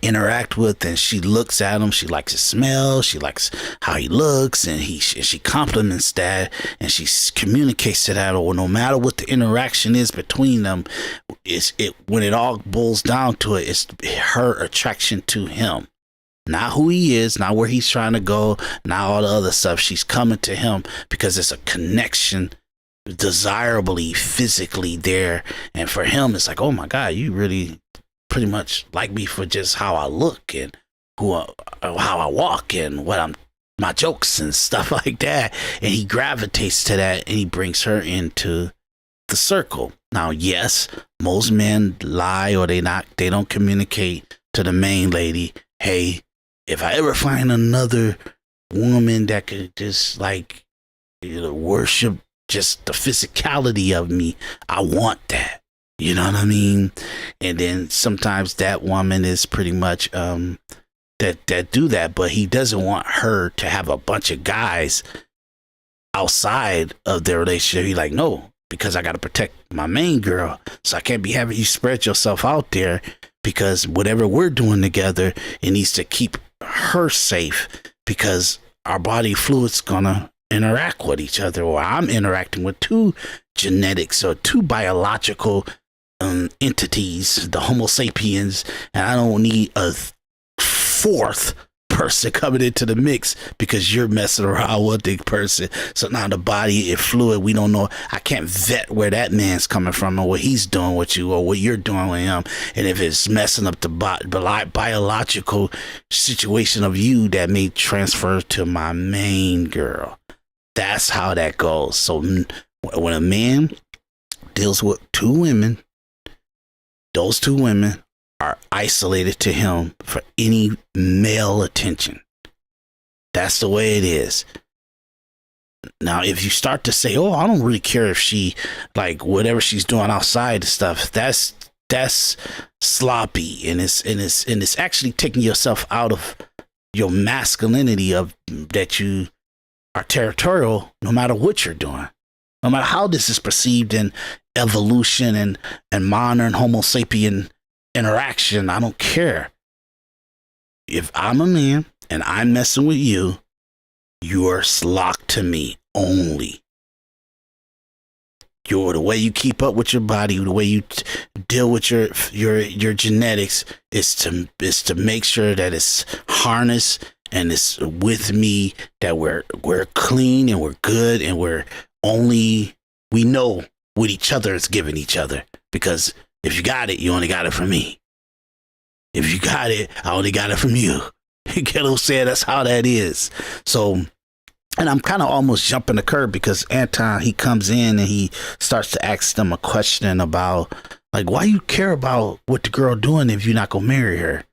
interact with, and she looks at him, she likes his smell, she likes how he looks, and she compliments that, and she communicates to that, or no matter what the interaction is between them, when it all boils down to it, it's her attraction to him, not who he is, not where he's trying to go, not all the other stuff. She's coming to him because it's a connection, desirably, physically there, and for him it's like, oh my God, you really pretty much like me for just how I look and how I walk and my jokes and stuff like that. And he gravitates to that, and he brings her into the circle. Now, yes, most men lie, or they don't communicate to the main lady, hey, if I ever find another woman that could just worship just the physicality of me, I want that. You know what I mean? And then sometimes that woman is pretty much that do that, but he doesn't want her to have a bunch of guys outside of their relationship. He's like, no, because I got to protect my main girl. So I can't be having you spread yourself out there, because whatever we're doing together, it needs to keep her safe, because our body fluid's gonna interact with each other, or I'm interacting with two genetics or two biological entities, the Homo sapiens, and I don't need a fourth person coming into the mix because you're messing around with the person. So now the body is fluid. We don't know. I can't vet where that man's coming from or what he's doing with you or what you're doing with him. And if it's messing up the biological situation of you, that may transfer to my main girl. That's how that goes. So when a man deals with two women, those two women are isolated to him for any male attention. That's the way it is. Now, if you start to say, oh, I don't really care if she, whatever she's doing outside of stuff, that's sloppy, and it's actually taking yourself out of your masculinity, of that you are territorial no matter what you're doing. No matter how this is perceived in evolution and modern Homo sapien interaction, I don't care. If I'm a man and I'm messing with you, you're locked to me only. The way you keep up with your body, the way you deal with your genetics is to make sure that it's harnessed and it's with me, that we're clean and we're good, and we know what each other is giving each other. Because if you got it, you only got it from me. If you got it, I only got it from you. You get what I'm saying? That's how that is. So, and I'm kind of almost jumping the curve, because Anton, he comes in and he starts to ask them a question about, why you care about what the girl doing if you're not going to marry her?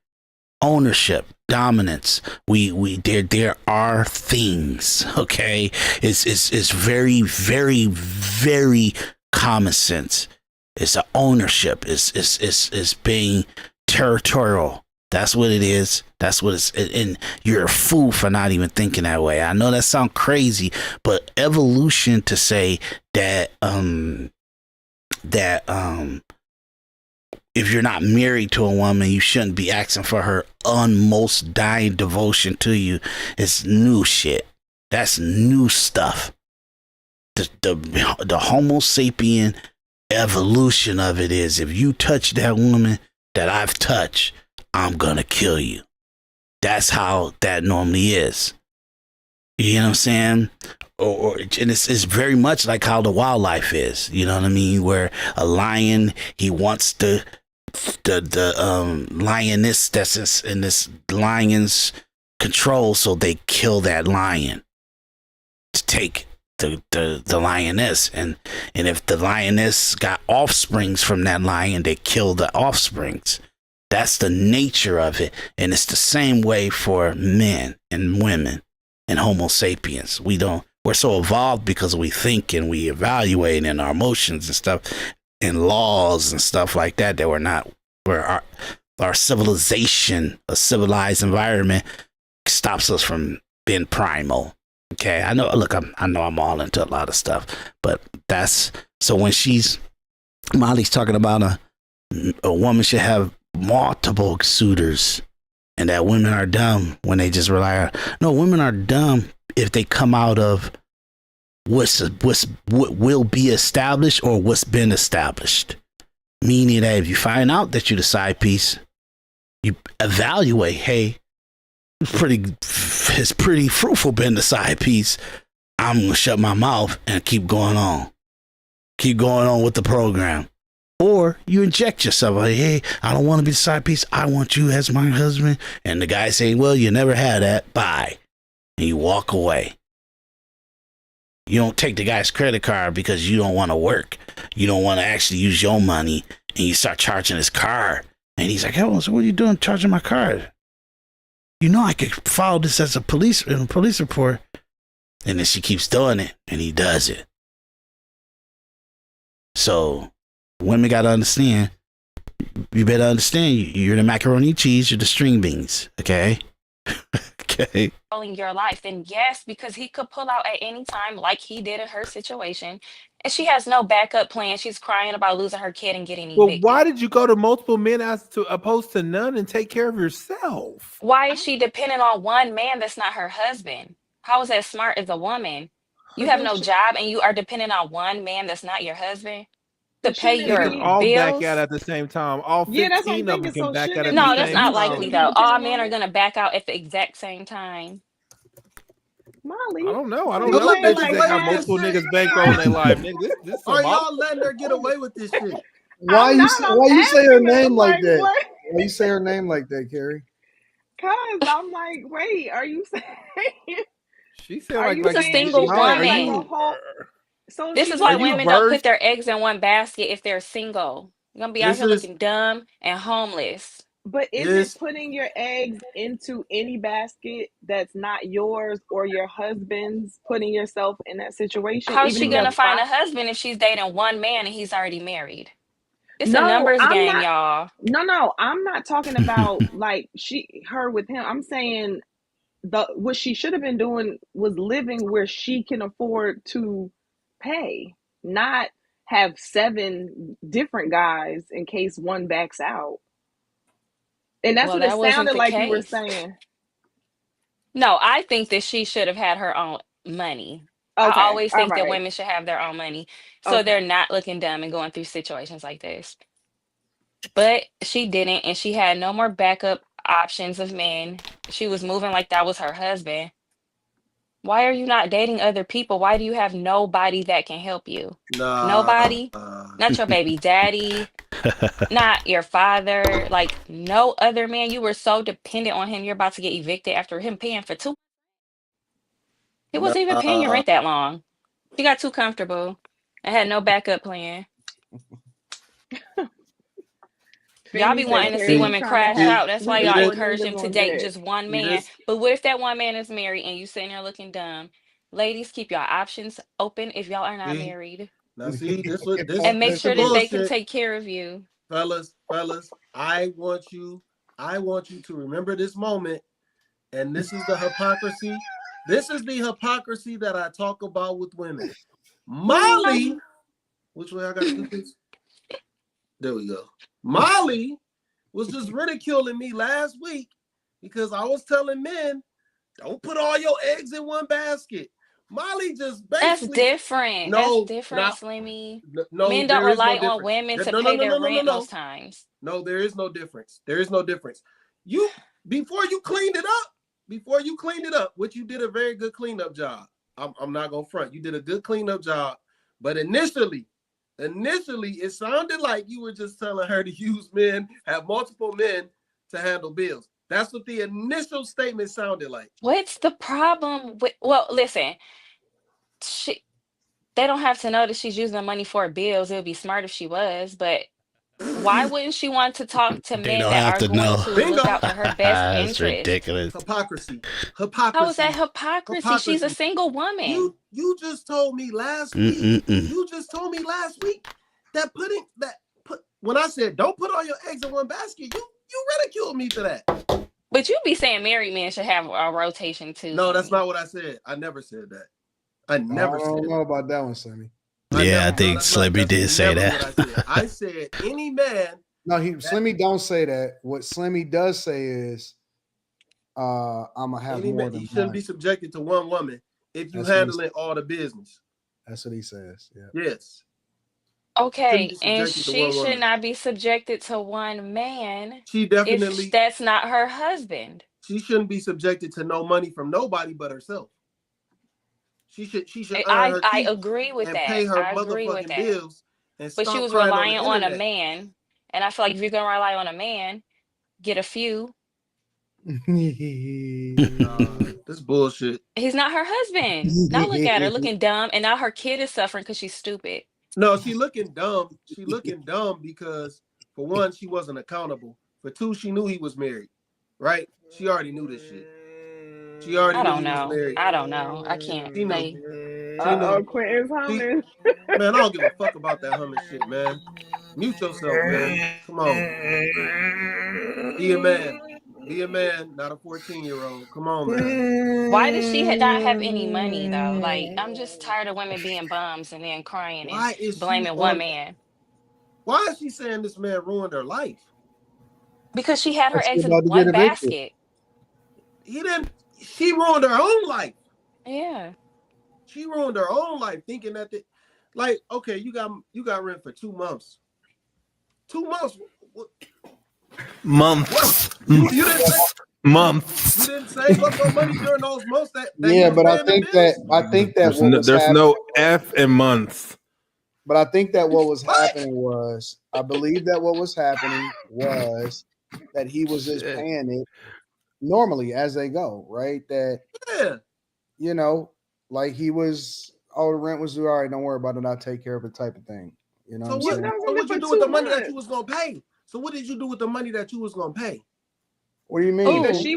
Ownership. dominance. There are things, okay? It's very, very, very common sense. It's an ownership. It's being territorial. That's what it is. That's what it's, and you're a fool for not even thinking that way. I know that sounds crazy, but evolution to say that if you're not married to a woman, you shouldn't be asking for her utmost dying devotion to you. It's new shit. That's new stuff. The Homo sapien evolution of it is, if you touch that woman that I've touched, I'm gonna kill you. That's how that normally is. You know what I'm saying? And it's very much like how the wildlife is. You know what I mean? Where a lion, he wants the lioness that's in this lion's control, so they kill that lion to take the lioness, and if the lioness got offsprings from that lion, they kill the offsprings. That's the nature of it, and it's the same way for men and women and Homo sapiens. We're so evolved because we think and we evaluate in our emotions and stuff and laws and stuff like that where our civilization, a civilized environment, stops us from being primal. Okay, I know. Look, I know I'm all into a lot of stuff, but that's so when Molly's talking about a woman should have multiple suitors, and that women are dumb when they just rely on. No, women are dumb if they come out of what will be established or what's been established. Meaning that if you find out that you're the side piece, you evaluate. Hey, it's pretty fruitful being the side piece. I'm gonna shut my mouth and keep going on with the program. Or you inject yourself, like, hey, I don't want to be the side piece, I want you as my husband. And the guy saying, well, you never had that, bye. And you walk away. You don't take the guy's credit card because you don't want to work. You don't want to actually use your money, and you start charging his card. And he's like, hey, so what are you doing charging my card? You know I could file this as a police report. And then she keeps doing it, and he does it. So women got to understand, you better understand, you're the macaroni cheese, you're the string beans, okay? Okay. Your life, then yes, because he could pull out at any time like he did in her situation. And she has no backup plan. She's crying about losing her kid and getting evicted. Well, why did you go to multiple men as opposed to none and take care of yourself? Why is she dependent on one man that's not her husband? How is that smart as a woman? You have no job and you are dependent on one man that's not your husband to pay They your can all bills. back out at the same time. All 15 of them can back out at the same time. No, that's not likely though. All men are gonna back out at the exact same time. Molly, I don't know. I don't Go know ahead, bitches like that got that. multiple niggas bankroll in their life. Nigga, this Are y'all letting her get away with this shit? Why you say her name like that? What? Why you say her name like that, Carrie? Cause I'm like, wait, are you saying? She said Are like, you She's a saying single she got, like, woman. a whole- So This she is why Are you women don't versed? put their eggs in one basket if they're single. You're gonna be out This here is- looking dumb and homeless. But is This- it putting your eggs into any basket that's not yours or your husband's, putting yourself in that situation? How's even she if you gonna have find a husband if she's dating one man and he's already married? It's a No, numbers I'm game, not- y'all. No, I'm not talking about like her with him. I'm saying what she should have been doing was living where she can afford to pay, not have 7 different guys in case one backs out. And that's Well, what it that wasn't sounded the like you were case. saying. No, I think that she should have had her own money. Okay, I always think that alright. women should have their own money so Okay. they're not looking dumb and going through situations like this. But she didn't, and she had no more backup options of men. She was moving like that was her husband. Why are you not dating other people? Why do you have nobody that can help you? Nah. Nobody? Not your baby daddy, not your father, like no other man. You were so dependent on him. You're about to get evicted after him paying for 2. He wasn't even paying your rent that long. She got too comfortable and had no backup plan. Y'all be Femi said wanting to see Carrie See, was women trying to crash have out. That's why three or y'all see, four encourage them niggas to on date deck. just one See man. this? But what if that one man is married and you sitting there looking dumb? Ladies, keep your options open if y'all are not See? married. Now see, And make this the sure that they can bullshit. take care of you. Fellas, I want you to remember this moment. And this is the hypocrisy. This is the hypocrisy that I talk about with women. Molly, which way I gotta do this? There we go. Molly was just ridiculing me last week because I was telling men, don't put all your eggs in one basket. Molly just That's basically different. That's different, Slimmy. no, Men don't there is no rely on difference. women to No, pay their rent most times. No, there is no difference. There is no difference. You before you cleaned it up, which you did a very good cleanup job. I'm not gonna front. You did a good cleanup job, but initially, it sounded like you were just telling her to use men, have multiple men to handle bills. That's what the initial statement sounded like. What's the problem with? Well, listen, they don't have to know that she's using the money for bills. It would be smart if she was, but why wouldn't she want to talk to They men don't that have are to going know. to Bingo. look out for her best That's interest? ridiculous. Hypocrisy. How is that hypocrisy? She's a single woman. You just told me last week. You just told me last week that when I said don't put all your eggs in one basket, you ridiculed me for that. But you be saying married men should have a rotation too. No, that's not what I said. I never said that. I don't know about that one, Sammy. Yeah, I think Slimmy did say that. I said any man. No, Slimmy don't say that. What Slimmy does say is, I'm gonna have more than you shouldn't be subjected to one woman if you handling all the business. That's what he says. Yeah. Yes. Okay, and she should not be subjected to one man. She definitely. If that's not her husband. She shouldn't be subjected to no money from nobody but herself. She should I agree with that. Pay her I agree with motherfucking that. bills and but she was relying on a man, and I feel like if you're gonna rely on a man, get a few. This bullshit. He's not her husband. Now look at her looking dumb, and now her kid is suffering because she's stupid. No, she looking dumb. She looking dumb because for one, she wasn't accountable. For two, she knew he was married. Right? She already knew this shit. She already knew he was married. I don't know. I can't say. Quentin's humming. Man, I don't give a fuck about that humming shit, man. Mute yourself, man. Come on. Be a man. Be a man, not a 14-year-old. Come on, man. Why does she not have any money, though? Like, I'm just tired of women being bums and then crying and blaming one man. Why is she saying this man ruined her life? Because she had her eggs in one basket. He didn't. She ruined her own life. Yeah. She ruined her own life thinking that okay, you got rent for 2 months. 2 months. Months. You didn't say months. You didn't save up no money during those months. Yeah, but I think that there's no F in months. But I think that what was happening was, I believe that what was happening was that he was just paying it normally as they go, right? That like he was, the rent was due. All right, don't worry about it. I'll take care of it, type of thing. You know. So what did you do with the money that you was gonna pay? So what did you do with the money that you was gonna pay? What do you mean? Either she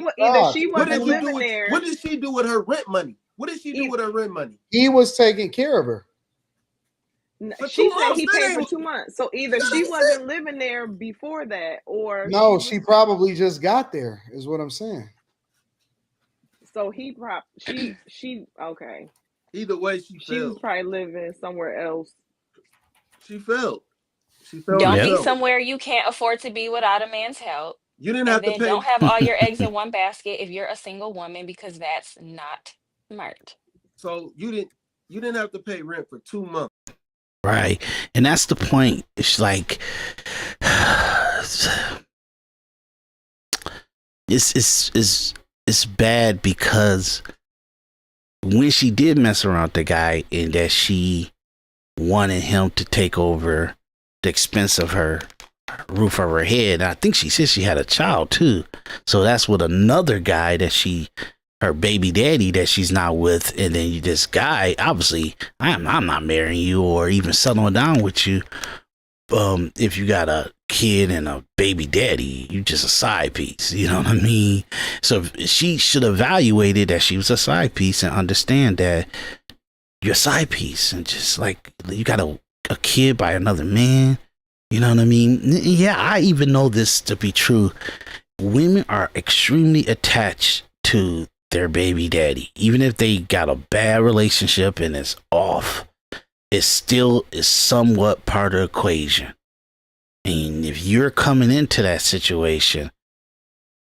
wasn't living there. What did she do with her rent money? What did she do with her rent money? He was taking care of her. She said he paid for 2 months. So either she wasn't living there before that, or no, she probably just got there. Is what I'm saying. So she okay. Either way, she was probably living somewhere else. She failed. Don't be somewhere you can't afford to be without a man's help. You didn't have to pay. Don't have all your eggs in one basket if you're a single woman, because that's not smart. So you didn't have to pay rent for 2 months. Right. And that's the point. It's like it's bad because when she did mess around with the guy and that she wanted him to take over the expense of her roof over her head. And I think she said she had a child too. So that's with another guy that her baby daddy that she's not with. And then this guy, obviously, I'm not marrying you or even settling down with you. If you got a kid and a baby daddy. You just a side piece. You know what I mean? So she should evaluate it that she was a side piece and understand that you're a side piece, and just like you got a kid by another man. You know what I mean? Yeah, I even know this to be true. Women are extremely attached to their baby daddy. Even if they got a bad relationship and it's off, it still is somewhat part of the equation. And if you're coming into that situation,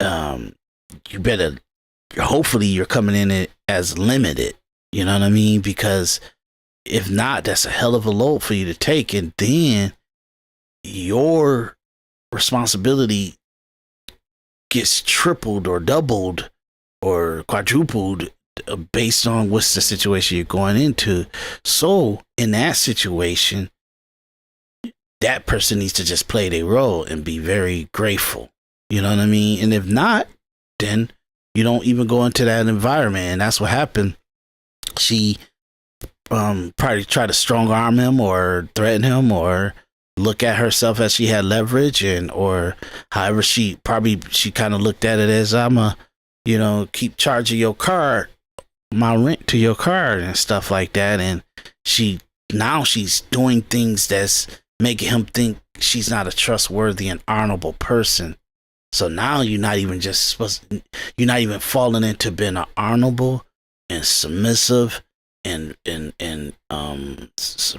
you better, hopefully you're coming in it as limited. You know what I mean? Because if not, that's a hell of a load for you to take. And then your responsibility gets tripled or doubled or quadrupled based on what's the situation you're going into. So in that situation, that person needs to just play their role and be very grateful. You know what I mean? And if not, then you don't even go into that environment. And that's what happened. She probably tried to strong arm him or threaten him or look at herself as she had leverage, and or however she kind of looked at it as, I'm a, keep charging your card, my rent to your card and stuff like that. And she's doing things that's making him think she's not a trustworthy and honorable person. So now you're not even falling into being an honorable and submissive and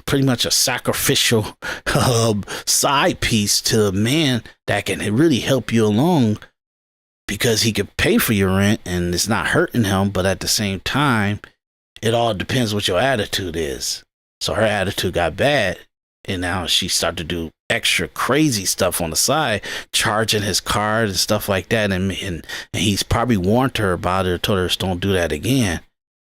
pretty much a sacrificial side piece to a man that can really help you along, because he could pay for your rent and it's not hurting him. But at the same time, it all depends what your attitude is. So her attitude got bad, and now she started to do extra crazy stuff on the side, charging his card and stuff like that. And he's probably warned her about it, told her, don't do that again.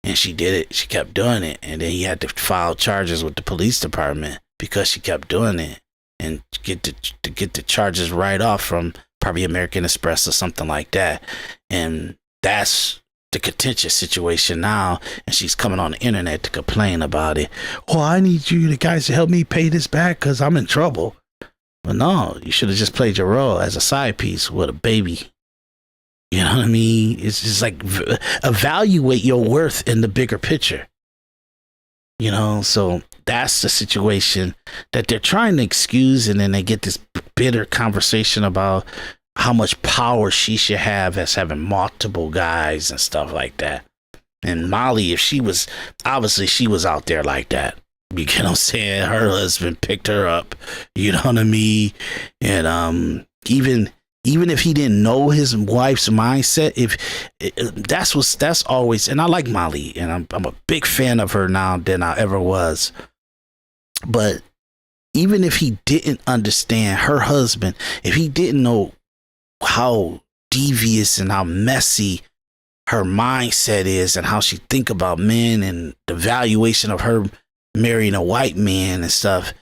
And she did it. She kept doing it. And then he had to file charges with the police department because she kept doing it, and get the charges right off from probably American Express or something like that. And that's the contentious situation now. And she's coming on the internet to complain about it. Oh, I need you guys to help me pay this back because I'm in trouble. But no, you should have just played your role as a side piece with a baby. You know what I mean? It's just like evaluate your worth in the bigger picture. So that's the situation that they're trying to excuse. And then they get this bitter conversation about how much power she should have as having multiple guys and stuff like that. And Molly, if she was out there like that. You know what I'm saying? Her husband picked her up. You know what I mean? And even if he didn't know his wife's mindset, that's always, and I like Molly, and I'm a big fan of her now than I ever was. But even if he didn't understand her husband, if he didn't know how devious and how messy her mindset is and how she think about men and the valuation of her marrying a white man and stuff,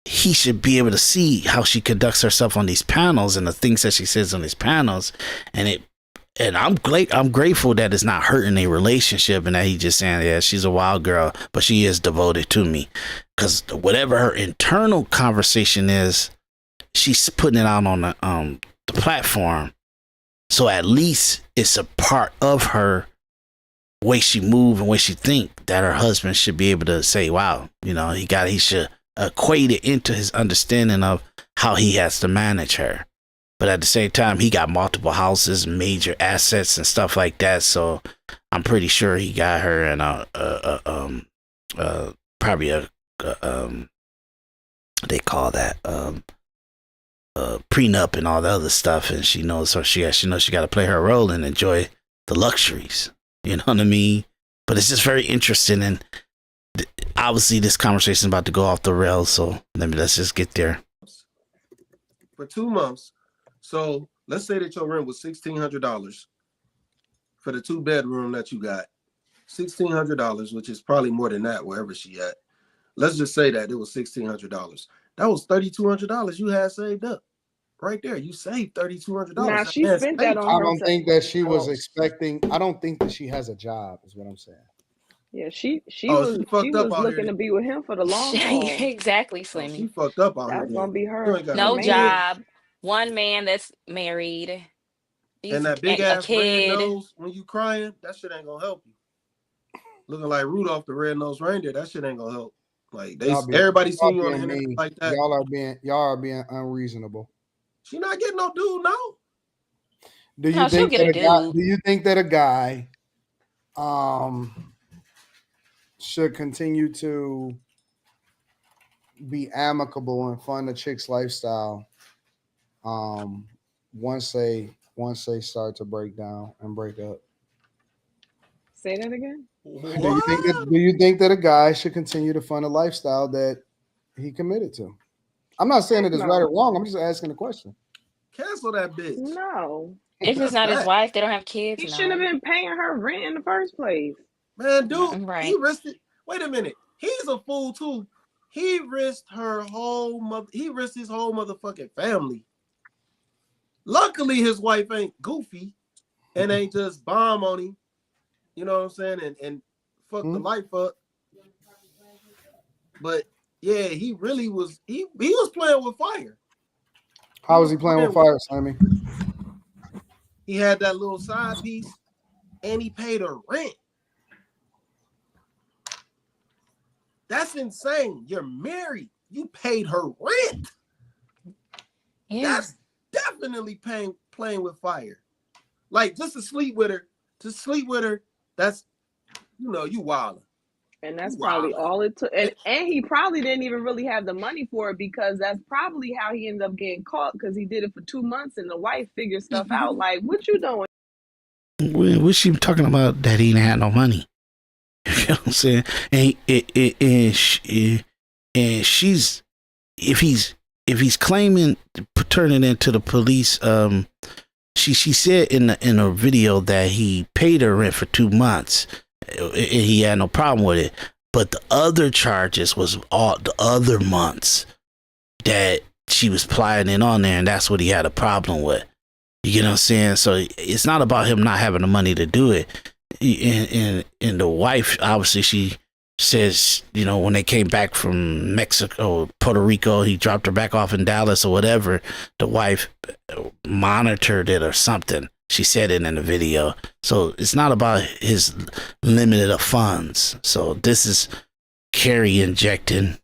he should be able to see how she conducts herself on these panels and the things that she says on these panels. And I'm grateful that it's not hurting a relationship, and that he just saying, yeah, she's a wild girl, but she is devoted to me. Because whatever her internal conversation is, she's putting it out on the platform. So at least it's a part of her way she move and way she think that her husband should be able to say, wow, he should equate it into his understanding of how he has to manage her. But at the same time, he got multiple houses, major assets and stuff like that. So I'm pretty sure he got her in probably they call that prenup and all the other stuff. And she knows, so she knows she got to play her role and enjoy the luxuries. You know what I mean? But it's just very interesting, and obviously this conversation is about to go off the rails. So let's just get there. For 2 months. So let's say that your rent was $1,600 for the 2-bedroom that you got. $1,600, which is probably more than that wherever she at. Let's just say that it was $1,600. That was $3,200 you had saved up. Right there, you saved $3,200. Now she spent that on I don't herself. think that she was expecting. I don't think that she has a job, is what I'm saying. Yeah, she She fucked up was out looking here. to be with him for the long haul. Exactly, Oh, she Slimmy. fucked up out here. That's gonna Then. be You her ain't got her no No kids. man. job, one man that's married, And that big a ass red kid. nose when you crying, that shit ain't gonna help you. Looking like Rudolph the red-nosed reindeer, that shit ain't gonna help. Like everybody seen you on the internet mean. like that. Y'all are being unreasonable. She not getting no dude, no. Do you No, she'll think get that a a guy? dude. Do you think that a guy, should continue to be amicable and fund a chick's lifestyle, once they start to break down and break up? Say that again. What? Do you think that a guy should continue to fund a lifestyle that he committed to? I'm not saying it is right or wrong. I'm just asking a question. Cancel that bitch. No. If it's not his wife, they don't have kids. He No. shouldn't have been paying her rent in the first place. Man, dude, Right. he risked it. Wait a minute. He's a fool too. He risked her whole he risked his whole motherfucking family. Luckily, his wife ain't goofy and ain't just bomb on him. You know what I'm saying? And fuck the life up. But yeah, he really was he was playing with fire. How was he playing with fire, Sammy? He had that little side piece and he paid her rent. That's insane. You're married. You paid her rent. Yeah. That's definitely playing with fire. Like just to sleep with her, that's you wildin'. And that's probably all it took. And he probably didn't even really have the money for it, because that's probably how he ended up getting caught, because he did it for 2 months and the wife figured stuff out. Like, what you doing? Was she talking about that he didn't have no money? You know what I'm saying? And she's if he's claiming turning into the police, she said in a video that he paid her rent for 2 months and he had no problem with it, but the other charges was all the other months that she was plying in on there, and that's what he had a problem with. You know what I'm saying? So it's not about him not having the money to do it. And the wife, obviously, she says, when they came back from Mexico, Puerto Rico, he dropped her back off in Dallas or whatever. The wife monitored it or something. She said it in the video. So it's not about his limited of funds. So this is Carrie injecting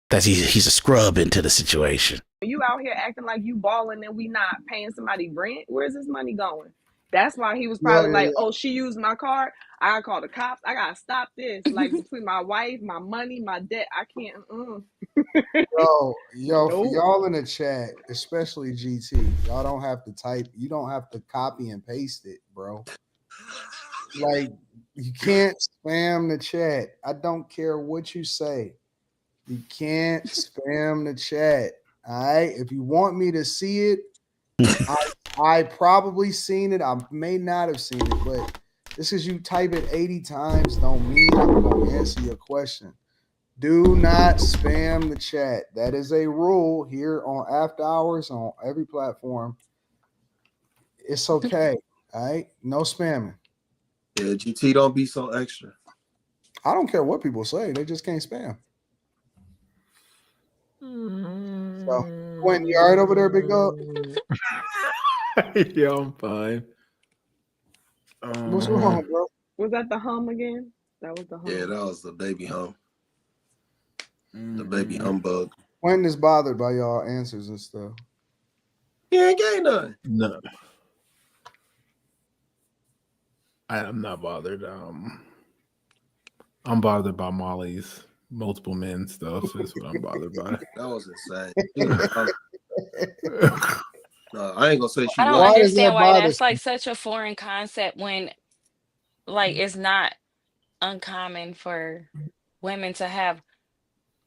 that he's a scrub into the situation. You out here acting like you balling and we not paying somebody rent. Where's this money going? That's why he was probably oh, she used my card. I gotta call the cops. I gotta stop this. Like, between my wife, my money, my debt, I can't. Yo, y'all in the chat, especially GT, y'all don't have to type. You don't have to copy and paste it, bro. Like, you can't spam the chat. I don't care what you say. You can't spam the chat. All right. If you want me to see it, I probably seen it. I may not have seen it, but just because you type it 80 times don't mean I'm going to answer your question. Do not spam the chat. That is a rule here on After Hours on every platform. It's okay. All right. No spamming. Yeah, GT, don't be so extra. I don't care what people say. They just can't spam. So, Quentin, you all right over there, big dog? Yeah, I'm fine. What's wrong, bro? Was that the hum again? That was the hum. Yeah, that was the baby hum. The baby humbug. Quentin is bothered by y'all answers and stuff. He ain't gay none. No. I'm not bothered. I'm bothered by Molly's multiple men stuff. That's what I'm bothered by. That was insane. No, I ain't gonna say she. I don't understand why that's like such a foreign concept when, like, it's not uncommon for women to have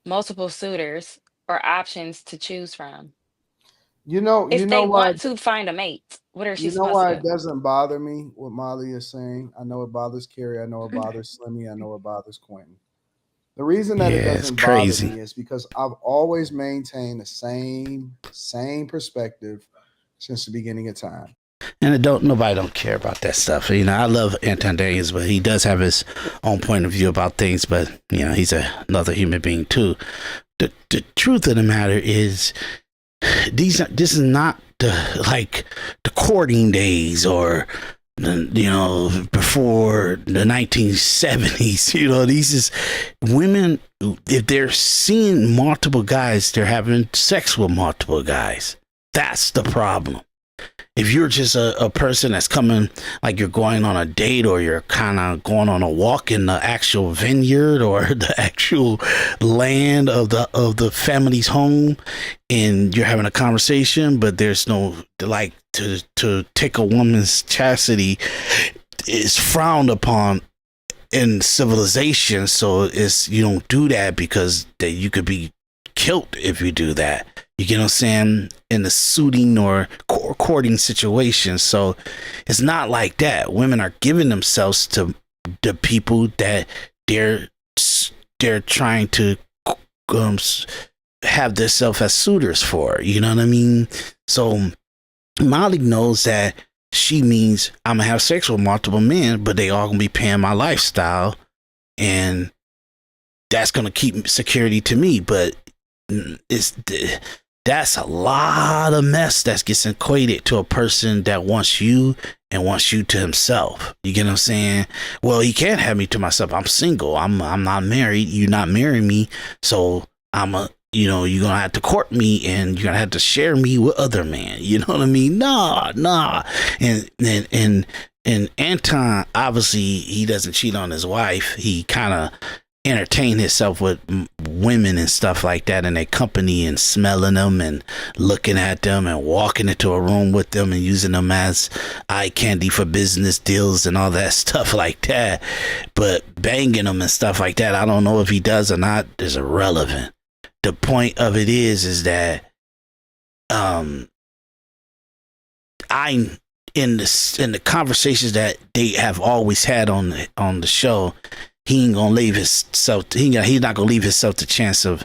multiple suitors or options to choose from. If they want to find a mate, what are she supposed to do? You know why it doesn't bother me what Molly is saying? I know it bothers Carrie. I know it bothers Slimmy. I know it bothers Quentin. The reason that it doesn't bother me is because I've always maintained the same perspective since the beginning of time. And nobody don't care about that stuff. You know, I love Anton Daniels, but he does have his own point of view about things. But you know, he's another human being too. The truth of the matter is, this is not the courting days or before the 1970s. You know, these is women. If they're seeing multiple guys, they're having sex with multiple guys. That's the problem. If you're just a person that's coming, like you're going on a date or you're kind of going on a walk in the actual vineyard or the actual land of the family's home, and you're having a conversation, but there's no, like, to take a woman's chastity is frowned upon in civilization. So you don't do that because you could be killed if you do that. You get what I'm saying? In the suiting or courting situation. So it's not like that. Women are giving themselves to the people that they're trying to have themselves as suitors for. You know what I mean? So Molly knows that she means I'm gonna have sex with multiple men, but they all gonna be paying my lifestyle, and that's gonna keep security to me. But that's a lot of mess that gets equated to a person that wants you and wants you to himself. You get what I'm saying? Well, he can't have me to myself. I'm single. I'm not married. You're not marrying me. So you're gonna have to court me and you're gonna have to share me with other men. You know what I mean? Nah. And Anton, obviously, he doesn't cheat on his wife. He kind of entertain himself with women and stuff like that in their company and smelling them and looking at them and walking into a room with them and using them as eye candy for business deals and all that stuff like that. But banging them and stuff like that, I don't know if he does or not, is irrelevant. The point of it is that in the conversations that they have always had on the show, he ain't gonna leave himself. He's not gonna leave himself the chance of,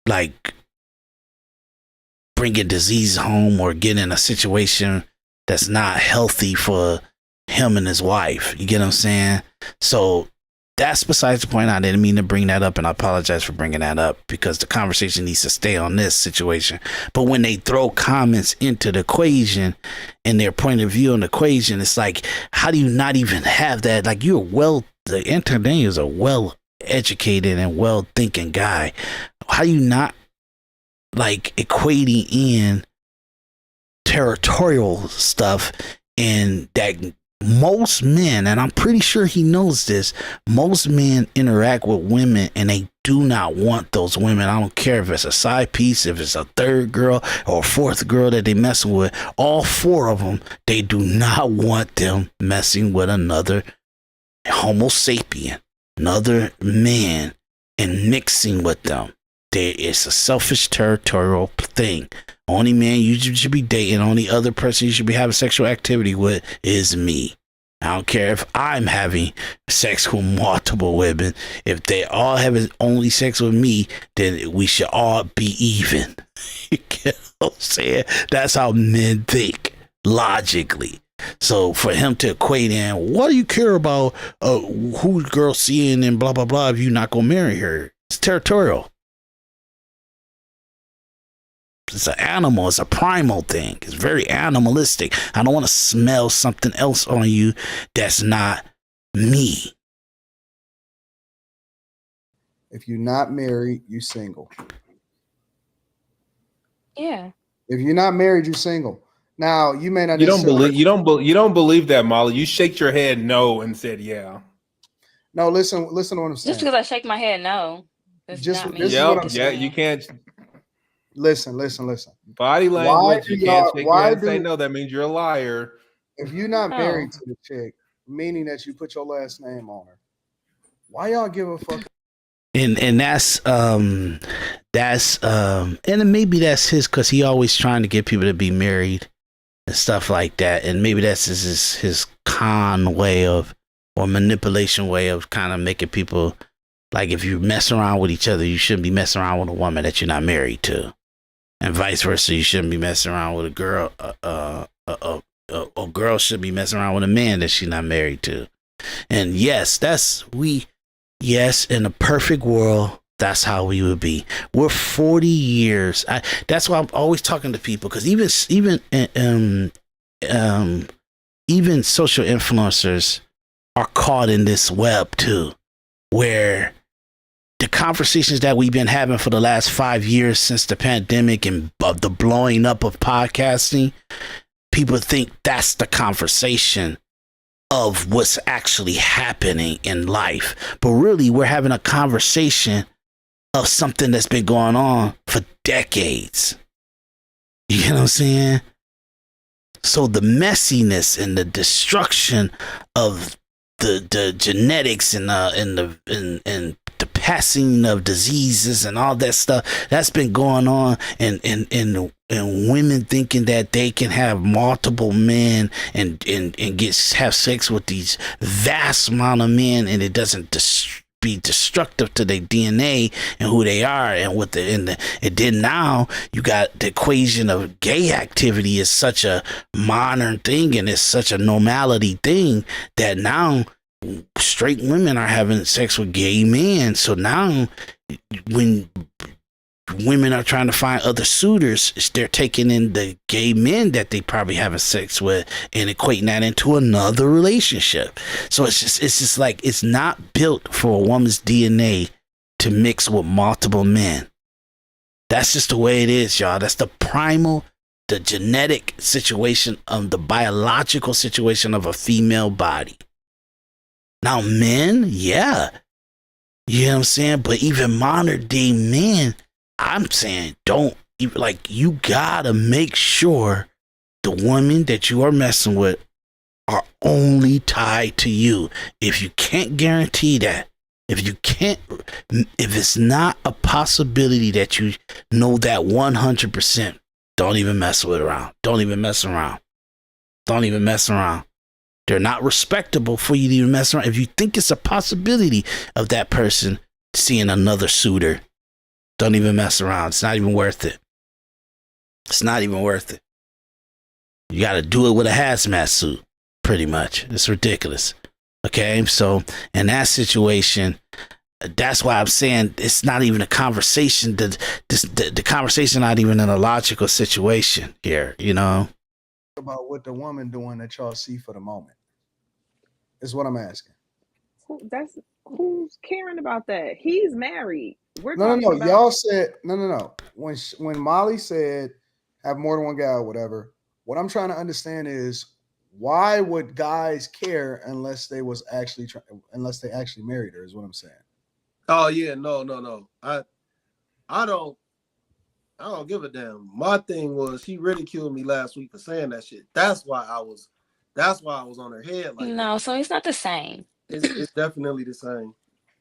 like, bringing disease home or getting in a situation that's not healthy for him and his wife. You get what I'm saying? So that's besides the point. I didn't mean to bring that up, and I apologize for bringing that up because the conversation needs to stay on this situation. But when they throw comments into the equation and their point of view on the equation, it's like, how do you not even have that? Like, the Anton Daniels is a well-educated and well-thinking guy. How do you not, like, equating in territorial stuff, and that most men, and I'm pretty sure he knows this, most men interact with women and they do not want those women. I don't care if it's a side piece, if it's a third girl or a fourth girl that they messing with, all four of them, they do not want them messing with another Homo sapien, another man, and mixing with them. It's a selfish territorial thing. Only man you should be dating, only other person you should be having sexual activity with is me. I don't care if I'm having sex with multiple women. If they all having only sex with me, then we should all be even. You get what I'm saying? That's how men think, logically. So for him to equate in, what do you care about who's girl seeing and blah, blah, blah, if you're not going to marry her? It's territorial. It's an animal. It's a primal thing. It's very animalistic. I don't want to smell something else on you that's not me. If you're not married, you single. Yeah. If you're not married, you're single. Now, you may not. You don't believe that, Molly. You shake your head no and said yeah. No, listen to what I'm saying. Just because I shake my head no, that's not me. You can't. Listen. Body language. You can't shake your head and say no. That means you're a liar. If you're not married to the chick, meaning that you put your last name on her, why y'all give a fuck? And that's and maybe that's his, because he always trying to get people to be married and stuff like that, and maybe that's his con way of, or manipulation way of kind of making people, like, if you mess around with each other, you shouldn't be messing around with a woman that you're not married to, and vice versa. You shouldn't be messing around with a girl, a girl should be messing around with a man that she's not married to. And yes, yes, in a perfect world, that's how we would be. We're 40 years. That's why I'm always talking to people, because even social influencers are caught in this web too, where the conversations that we've been having for the last 5 years since the pandemic and the blowing up of podcasting, people think that's the conversation of what's actually happening in life. But really, we're having a conversation of something that's been going on for decades. You know what I'm saying? So the messiness and the destruction of the genetics and the passing of diseases and all that stuff that's been going on, and women thinking that they can have multiple men and have sex with these vast amount of men, and it doesn't be destructive to their DNA and who they are, and then now you got the equation of gay activity is such a modern thing, and it's such a normality thing that now straight women are having sex with gay men. So now when women are trying to find other suitors, they're taking in the gay men that they probably having sex with and equating that into another relationship. So it's just like, it's not built for a woman's DNA to mix with multiple men. That's just the way it is, y'all. That's the genetic situation of the biological situation of a female body. Now, men, yeah. You know what I'm saying? But even modern day men, I'm saying, you gotta make sure the women that you are messing with are only tied to you. If you can't guarantee that, if it's not a possibility that you know that 100%, don't even mess around. Don't even mess around. Don't even mess around. They're not respectable for you to even mess around. If you think it's a possibility of that person seeing another suitor, don't even mess around. It's not even worth it. It's not even worth it. You got to do it with a hazmat suit, pretty much. It's ridiculous. Okay, so in that situation, that's why I'm saying it's not even a conversation. The conversation not even in a logical situation here, you know? About what the woman doing that y'all see for the moment is what I'm asking. Who's caring about that? He's married. We're No. about... Y'all said no. When Molly said have more than one guy or whatever, what I'm trying to understand is why would guys care unless they actually married her? Is what I'm saying. Oh yeah, no. I don't give a damn. My thing was she ridiculed me last week for saying that shit. That's why I was on her head. Like, no, so it's not the same. It's definitely the same.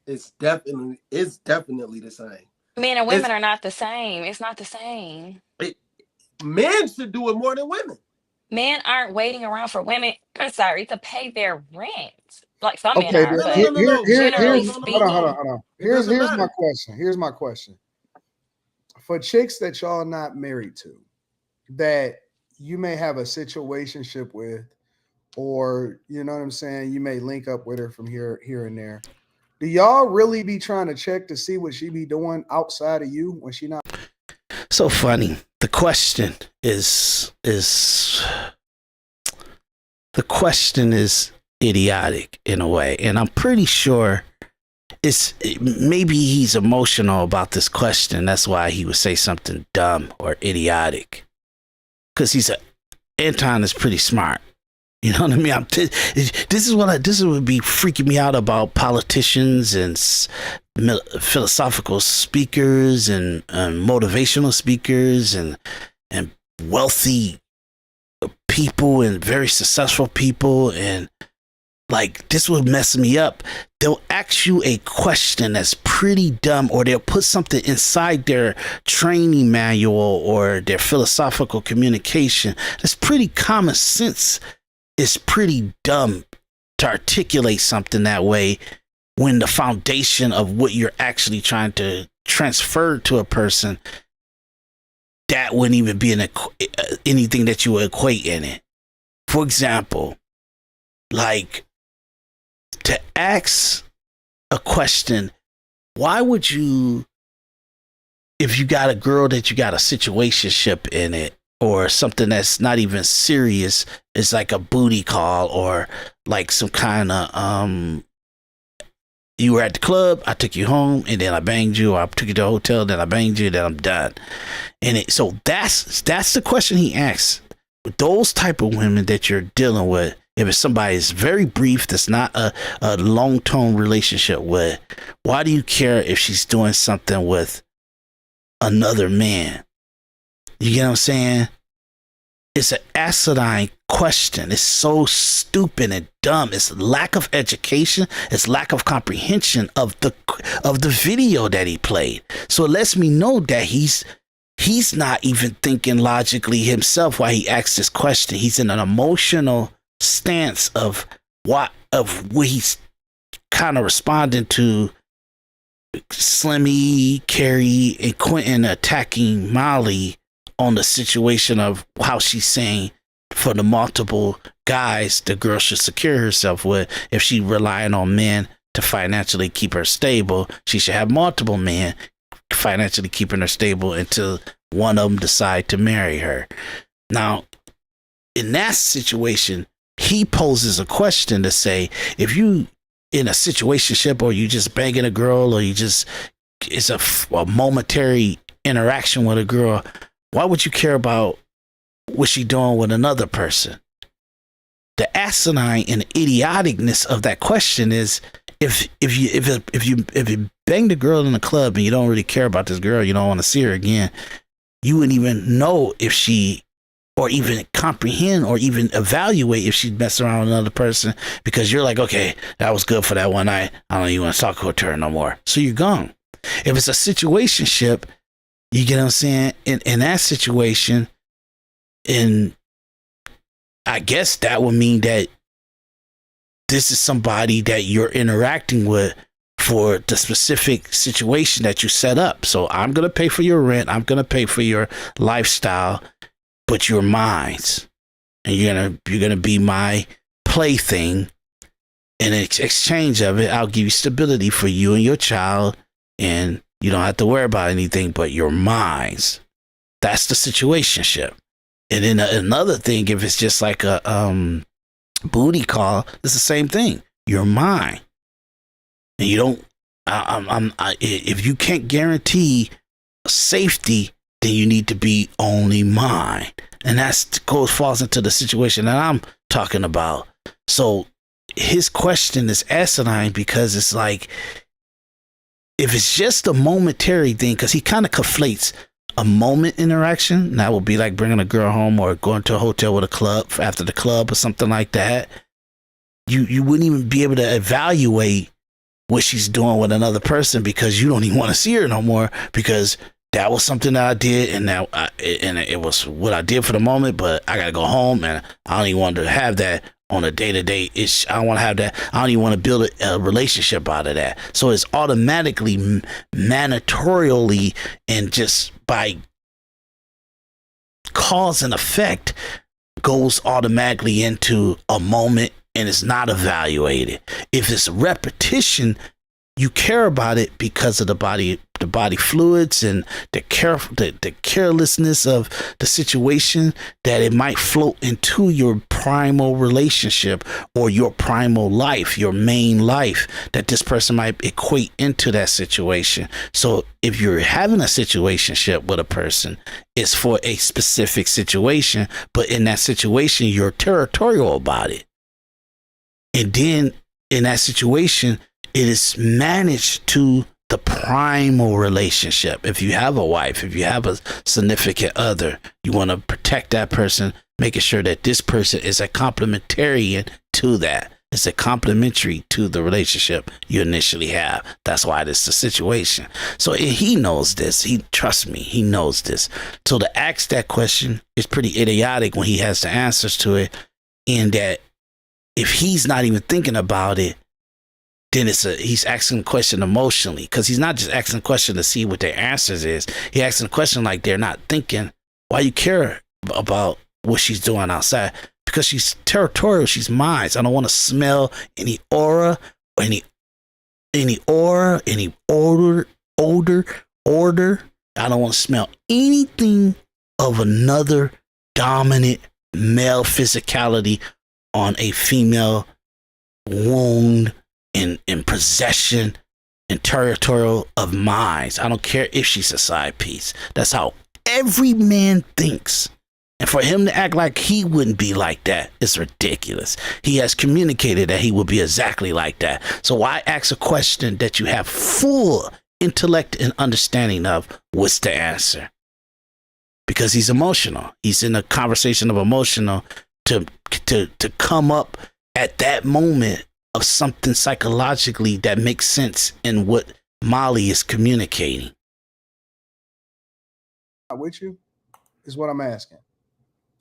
It's definitely the same. Men and women are not the same. It's not the same. Men should do it more than women. Men aren't waiting around for women, to pay their rent. Like some men Okay, are, but generally speaking. Hold on. Here's my question. Here's my question. For chicks that y'all not married to, that you may have a situationship with, or you know what I'm saying, you may link up with her from here and there. Do y'all really be trying to check to see what she be doing outside of you when she not? So funny. The question is idiotic in a way, and I'm pretty sure maybe he's emotional about this question. That's why he would say something dumb or idiotic, because Anton is pretty smart. You know what I mean? This is what would be freaking me out about politicians and philosophical speakers and motivational speakers and wealthy people and very successful people, and like this would mess me up. They'll ask you a question that's pretty dumb, or they'll put something inside their training manual or their philosophical communication that's pretty common sense. It's pretty dumb to articulate something that way when the foundation of what you're actually trying to transfer to a person, that wouldn't even be anything that you would equate in it. for example, like to ask a question, why would you, if you got a girl that you got a situationship in it, or something that's not even serious, it's like a booty call, or like some kind of you were at the club, I took you home, and then I banged you, or I took you to a hotel, then I banged you, then I'm done. And so that's the question he asks. With those type of women that you're dealing with, if it's somebody that's very brief, that's not a long-term relationship with, why do you care if she's doing something with another man? You get what I'm saying? It's an asinine question. It's so stupid and dumb. It's lack of education. It's lack of comprehension of the video that he played. So it lets me know that he's not even thinking logically himself while he asks this question. He's in an emotional stance of what he's kind of responding to Slimmy, Carrie, and Quentin attacking Molly on the situation of how she's saying for the multiple guys the girl should secure herself with. If she's relying on men to financially keep her stable, she should have multiple men financially keeping her stable until one of them decide to marry her. Now, in that situation, he poses a question to say, if you in a situationship, or you just banging a girl, or you just, it's a momentary interaction with a girl, why would you care about what she doing with another person? The asinine and idioticness of that question is, if you bang the girl in the club and you don't really care about this girl, you don't want to see her again, you wouldn't even know if she, or even comprehend or even evaluate if she's messing around with another person, because you're like, okay, that was good for that one night, I don't even want to talk to her no more. So you're gone. If it's a situationship, you get what I'm saying? In that situation, and I guess that would mean that this is somebody that you're interacting with for the specific situation that you set up. So I'm going to pay for your rent. I'm going to pay for your lifestyle, but you're mine. And you're going to be my plaything. In exchange of it, I'll give you stability for you and your child, and you don't have to worry about anything, but you're mine. That's the situationship. And then another thing, if it's just like a booty call, it's the same thing. You're mine, and you don't. If you can't guarantee safety, then you need to be only mine, and falls into the situation that I'm talking about. So his question is asinine, because it's like, if it's just a momentary thing, because he kind of conflates a moment interaction, and that would be like bringing a girl home or going to a hotel with a club after the club or something like that. You wouldn't even be able to evaluate what she's doing with another person, because you don't even want to see her no more, because that was something that I did, and it was what I did for the moment, but I gotta go home, and I don't even want to have that on a day-to-day ish. I don't want to have that. I don't even want to build a relationship out of that. So it's automatically, mandatorily, and just by cause and effect, goes automatically into a moment, and it's not evaluated. If it's repetition, you care about it because of the body fluids and the carelessness of the situation, that it might float into your primal relationship or your primal life, your main life, that this person might equate into that situation. So if you're having a situationship with a person, it's for a specific situation, but in that situation, you're territorial about it. And then in that situation, it is managed to the primal relationship. If you have a wife, if you have a significant other, you want to protect that person, making sure that this person is a complementarian to that. It's a complementary to the relationship you initially have. That's why this is a situation. So he knows this. Trust me, he knows this. So to ask that question is pretty idiotic when he has the answers to it, in that if he's not even thinking about it, then he's asking the question emotionally, because he's not just asking the question to see what their answers is. He asking the question like they're not thinking. Why you care about what she's doing outside? because she's territorial. She's mine. I don't want to smell any aura or any order. I don't want to smell anything of another dominant male physicality on a female wound in possession and territorial of minds. I don't care if she's a side piece. That's how every man thinks. And for him to act like he wouldn't be like that is ridiculous. He has communicated that he will be exactly like that. So why ask a question that you have full intellect and understanding of? What's the answer? Because he's emotional. He's in a conversation of emotional to come up at that moment of something psychologically that makes sense in what Molly is communicating. With you is what I'm asking.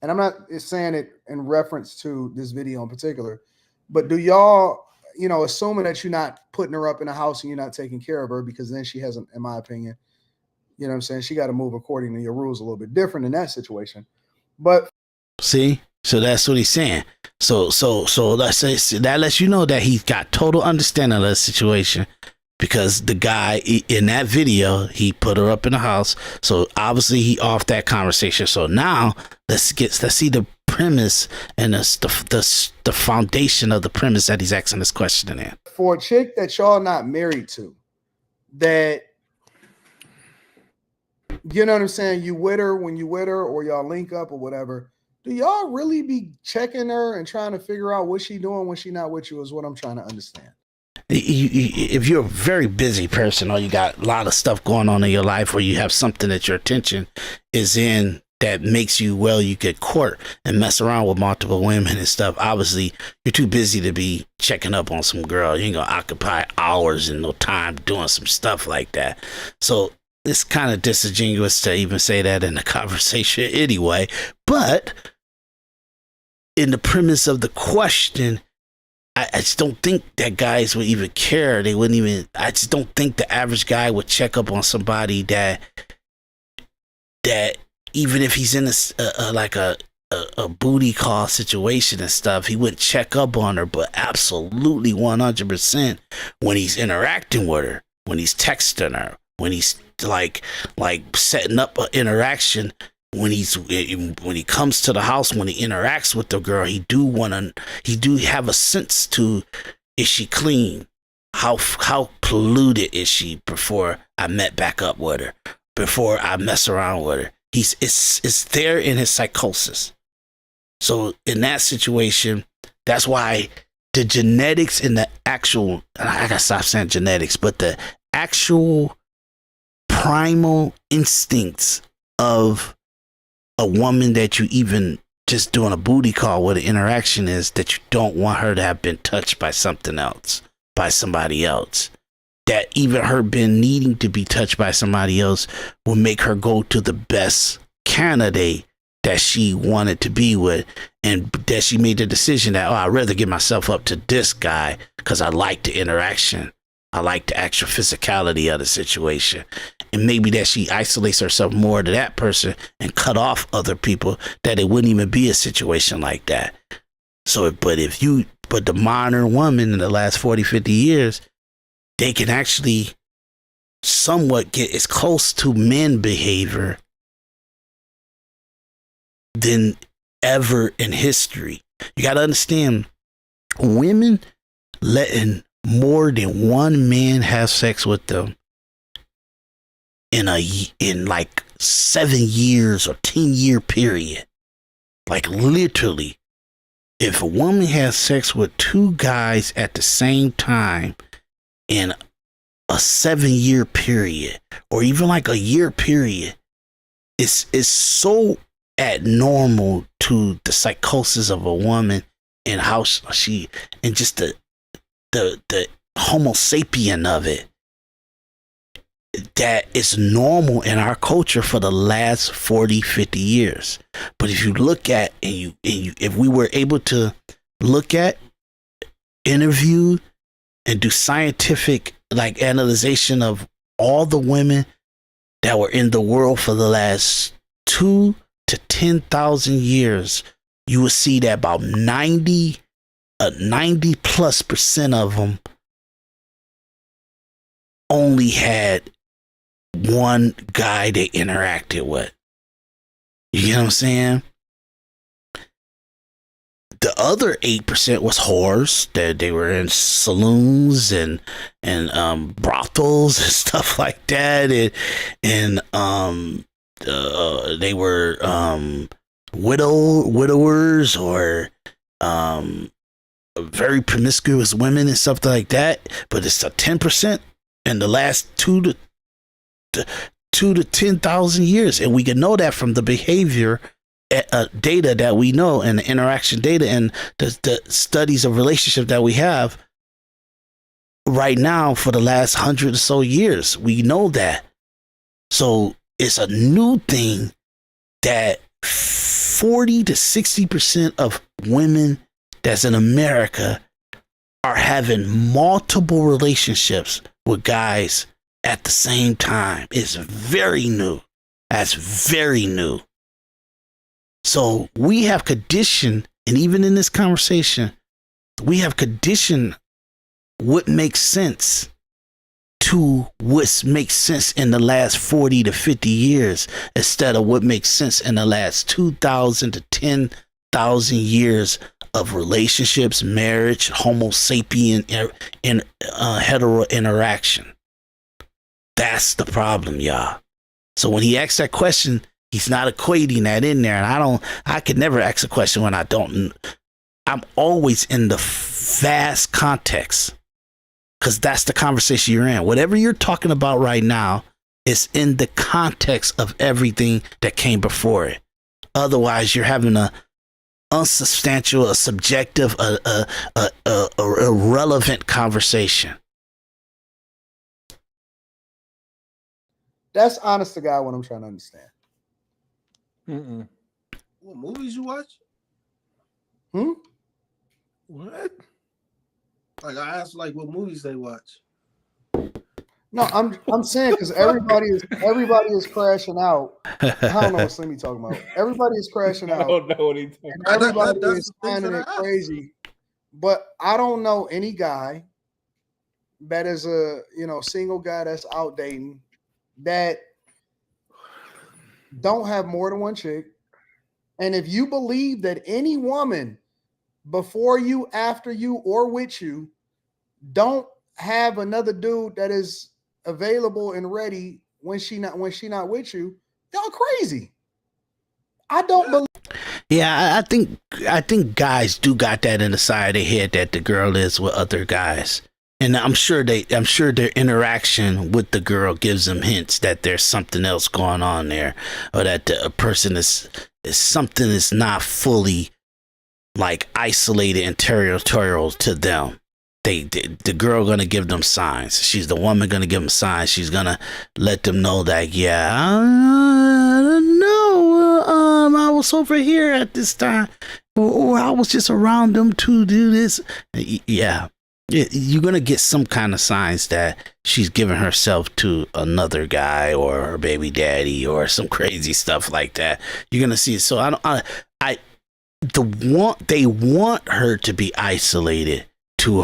And I'm not saying it in reference to this video in particular, but do y'all, assuming that you're not putting her up in a house and you're not taking care of her, because then she hasn't, in my opinion, you know what I'm saying, she got to move according to your rules a little bit different in that situation. But see, so that's what he's saying. So let's say that lets you know that he's got total understanding of the situation, because the guy in that video, he put her up in the house. So obviously he off that conversation. So now let's see the premise and the foundation of the premise that he's asking this question in. For a chick that y'all not married to, that, you know what I'm saying, you with her when you with her, or y'all link up or whatever, do y'all really be checking her and trying to figure out what she doing when she not with you, is what I'm trying to understand. If you're a very busy person, or you got a lot of stuff going on in your life, or you have something that your attention is in that makes you, you get court and mess around with multiple women and stuff, obviously you're too busy to be checking up on some girl. You ain't gonna occupy hours and no time doing some stuff like that. So it's kind of disingenuous to even say that in the conversation anyway. But in the premise of the question, I just don't think that guys would even care. They wouldn't even. I just don't think the average guy would check up on somebody that even if he's in a booty call situation and stuff, he wouldn't check up on her. But absolutely 100% when he's interacting with her, when he's texting her, when he's like setting up an interaction, when he comes to the house, when he interacts with the girl, he do have a sense to, is she clean? How polluted is she before I met back up with her, before I mess around with her? It's there in his psychosis. So in that situation, that's why the genetics and the actual, I gotta stop saying genetics, but the actual primal instincts of a woman that you even just doing a booty call with an interaction is that you don't want her to have been touched by something else, by somebody else. That even her been needing to be touched by somebody else will make her go to the best candidate that she wanted to be with, and that she made the decision that, I'd rather give myself up to this guy because I like the interaction. I like the actual physicality of the situation. And maybe that she isolates herself more to that person and cut off other people, that it wouldn't even be a situation like that. So, but the modern woman in the last 40, 50 years, they can actually somewhat get as close to men behavior than ever in history. You got to understand, women letting more than one man have sex with them in like 7 years or 10-year period. Like literally, if a woman has sex with two guys at the same time in a 7-year period, or even like a year period, it's so abnormal to the psychosis of a woman and how she, and just the homo sapien of it, that is normal in our culture for the last 40, 50 years. But if you look at, if we were able to look at, interview, and do scientific analyzation of all the women that were in the world for the last 2 to 10,000 years you will see that about 90 plus percent of them only had one guy they interacted with. You get what I'm saying? The other 8% was whores, that they were in saloons and brothels and stuff like that, and they were widowers or very promiscuous women and stuff like that. But it's a 10% in the last 2 to 10,000 years, and we can know that from the behavior data that we know, and the interaction data, and the studies of relationship that we have right now for the last 100 or so years. We know that. So it's a new thing that 40 to 60% of women that's in America are having multiple relationships with guys at the same time. It's very new. That's very new. So we have conditioned, and even in this conversation, we have conditioned what makes sense to what makes sense in the last 40 to 50 years instead of what makes sense in the last 2,000 to 10,000 years of relationships, marriage, Homo sapien, and hetero interaction. That's the problem, y'all. So when he asks that question, he's not equating that in there. And I could never ask a question when I'm always in the vast context, because that's the conversation you're in. Whatever you're talking about right now is in the context of everything that came before it. Otherwise, you're having a unsubstantial, a subjective, a irrelevant conversation. That's honest to God what I'm trying to understand. What movies you watch? What? Like I asked, like what movies they watch. No, I'm saying because everybody is crashing out. I don't know what Slimmy talking about. Everybody is crashing out. I don't know what he's talking And about. everybody That's is the things finding that it I asked. crazy. But I don't know any guy that is a single guy that's out dating that don't have more than one chick. And if you believe that any woman before you, after you, or with you don't have another dude that is available and ready when she not with you, y'all crazy. I don't believe. Yeah, I think guys do got that in the side of their head that the girl is with other guys. And I'm sure their interaction with the girl gives them hints that there's something else going on there, or that a person is something is not fully like isolated and territorial to them. The girl gonna give them signs. She's the woman gonna give them signs. She's gonna let them know that I was over here at this time, or I was just around them to do this. Yeah. You're going to get some kind of signs that she's giving herself to another guy or her baby daddy or some crazy stuff like that. You're going to see it. So they want her to be isolated to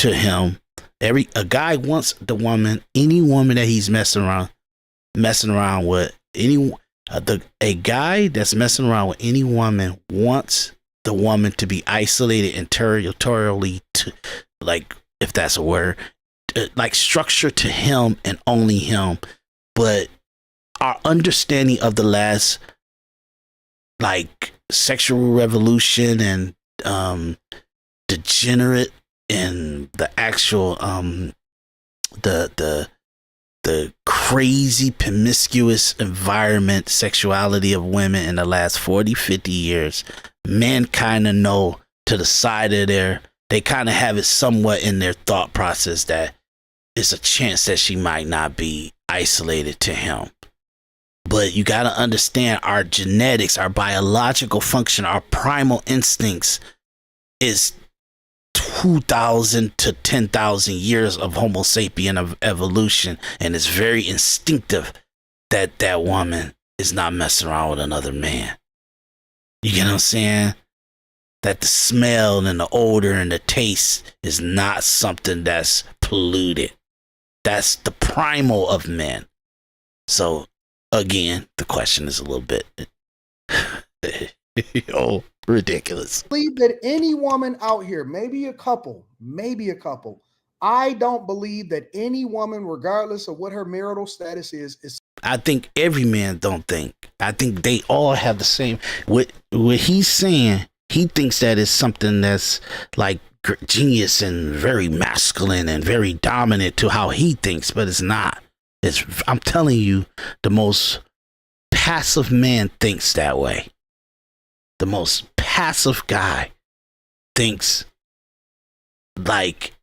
him. A guy wants the woman, any woman that he's messing around with, a guy that's messing around with any woman wants the woman to be isolated and territorially to, like, if that's a word, like structure to him and only him. But our understanding of the last, like, sexual revolution and degenerate and the actual the crazy promiscuous environment sexuality of women in the last 40, 50 years, men kind of know to the side of they kind of have it somewhat in their thought process that it's a chance that she might not be isolated to him. But you got to understand, our genetics, our biological function, our primal instincts is 2,000 to 10,000 years of Homo sapien of evolution, and it's very instinctive that that woman is not messing around with another man. You get what I'm saying? That the smell and the odor and the taste is not something that's polluted. That's the primal of men. So again, the question is a little bit ridiculous. Believe that any woman out here, maybe a couple, I don't believe that any woman, regardless of what her marital status is. I think every man don't think. I think they all have the same. What he's saying, he thinks that is something that's like genius and very masculine and very dominant to how he thinks, but it's not. I'm telling you, the most passive man thinks that way. The most passive guy thinks like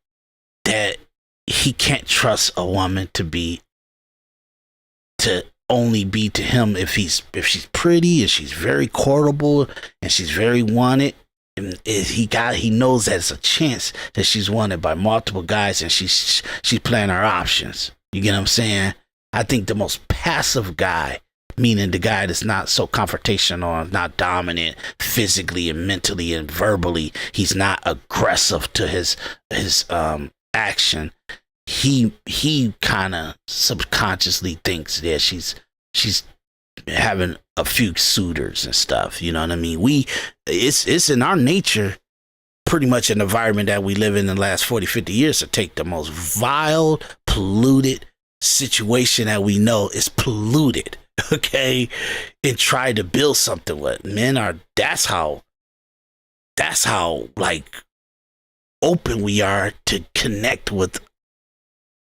that he can't trust a woman to only be to him if she's pretty and she's very courtable and she's very wanted. And he knows that it's a chance that she's wanted by multiple guys and she's playing her options. You get what I'm saying? I think the most passive guy, meaning the guy that's not so confrontational, not dominant physically and mentally and verbally, he's not aggressive to his action. He kind of subconsciously thinks that she's having a few suitors and stuff. You know what I mean? It's in our nature, pretty much an environment that we live in the last 40, 50 years, to take the most vile, polluted situation that we know is polluted, okay, and try to build something with. Men are, that's how like open we are to connect with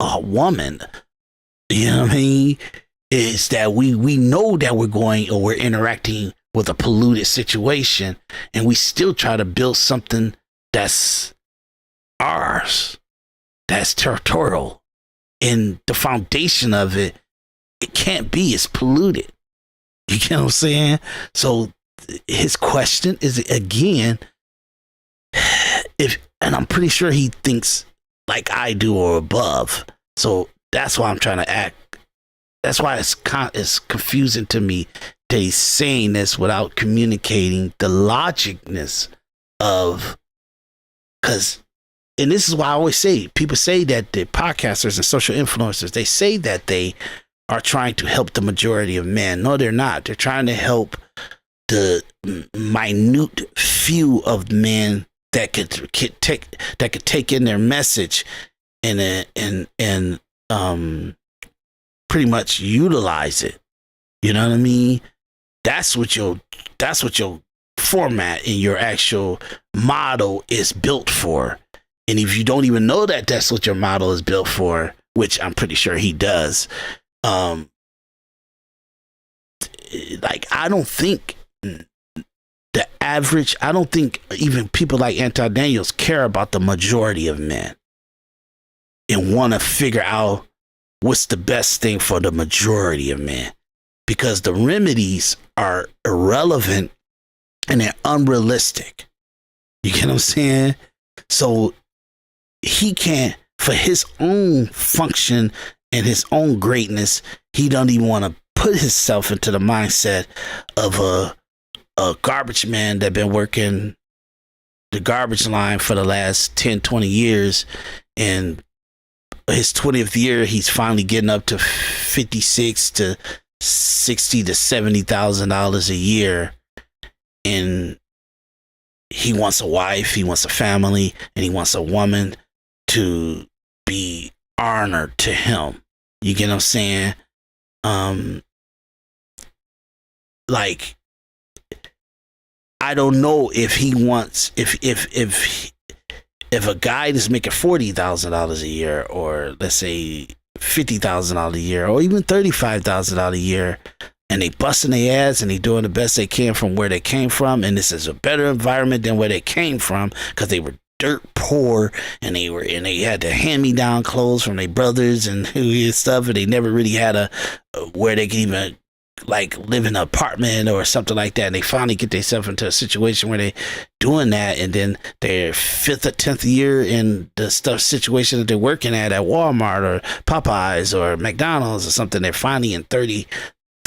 a woman. You know what I mean? Is that we know that we're interacting with a polluted situation, and we still try to build something that's ours, that's territorial, and the foundation of it can't be, it's polluted. You get what I'm saying? So his question is, again, and I'm pretty sure he thinks like I do or above. So that's why I'm trying to act. That's why it's confusing to me that he's saying this without communicating the logicness of, because, and this is why I always say, people say that the podcasters and social influencers, they say that they are trying to help the majority of men. No, they're not. They're trying to help the minute few of men that could take in their message and pretty much utilize it. You know what I mean? That's what your format and your actual model is built for. And if you don't even know that that's what your model is built for, which I'm pretty sure he does, like, I don't think even people like Anton Daniels care about the majority of men and want to figure out what's the best thing for the majority of men, because the remedies are irrelevant and they're unrealistic. You get what I'm saying? So he can't, for his own function and his own greatness, he don't even want to put himself into the mindset of a garbage man that been working the garbage line for the last 10, 20 years. And his 20th year, he's finally getting up to $56 to $60 to $70,000 a year. And he wants a wife, he wants a family, and he wants a woman to be honored to him. You get what I'm saying? Like, I don't know if he wants, if a guy is making $40,000 a year, or let's say $50,000 a year, or even $35,000 a year, and they busting their ass and they doing the best they can from where they came from, and this is a better environment than where they came from, because they were dirt poor and they had the hand-me-down clothes from their brothers and stuff, and they never really had a where they could even like live in an apartment or something like that. And they finally get themselves into a situation where they doing that, and then their 5th or 10th year in the stuff situation that they're working at Walmart or Popeyes or McDonald's or something, they're finally in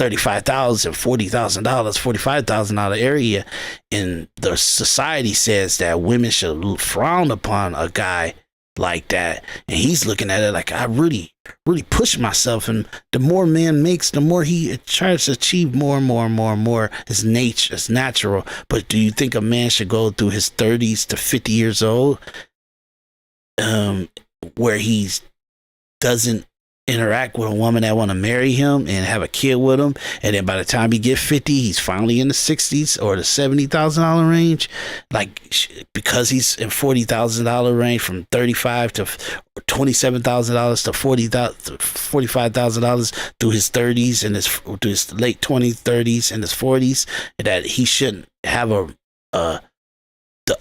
$35,000, $40,000, $45,000 area, and the society says that women should frown upon a guy like that, and he's looking at it like, I really push myself, and the more man makes, the more he tries to achieve more and more and more and more. His nature is natural. But do you think a man should go through his 30s to 50 years old, where he doesn't interact with a woman that want to marry him and have a kid with him, and then by the time he get 50, he's finally in the 60s or the $70,000 range, like, because he's in $40,000 range, from 35 to $27,000 to $45,000 through his 30s and through his late 20s, 30s, and his 40s, that he shouldn't have the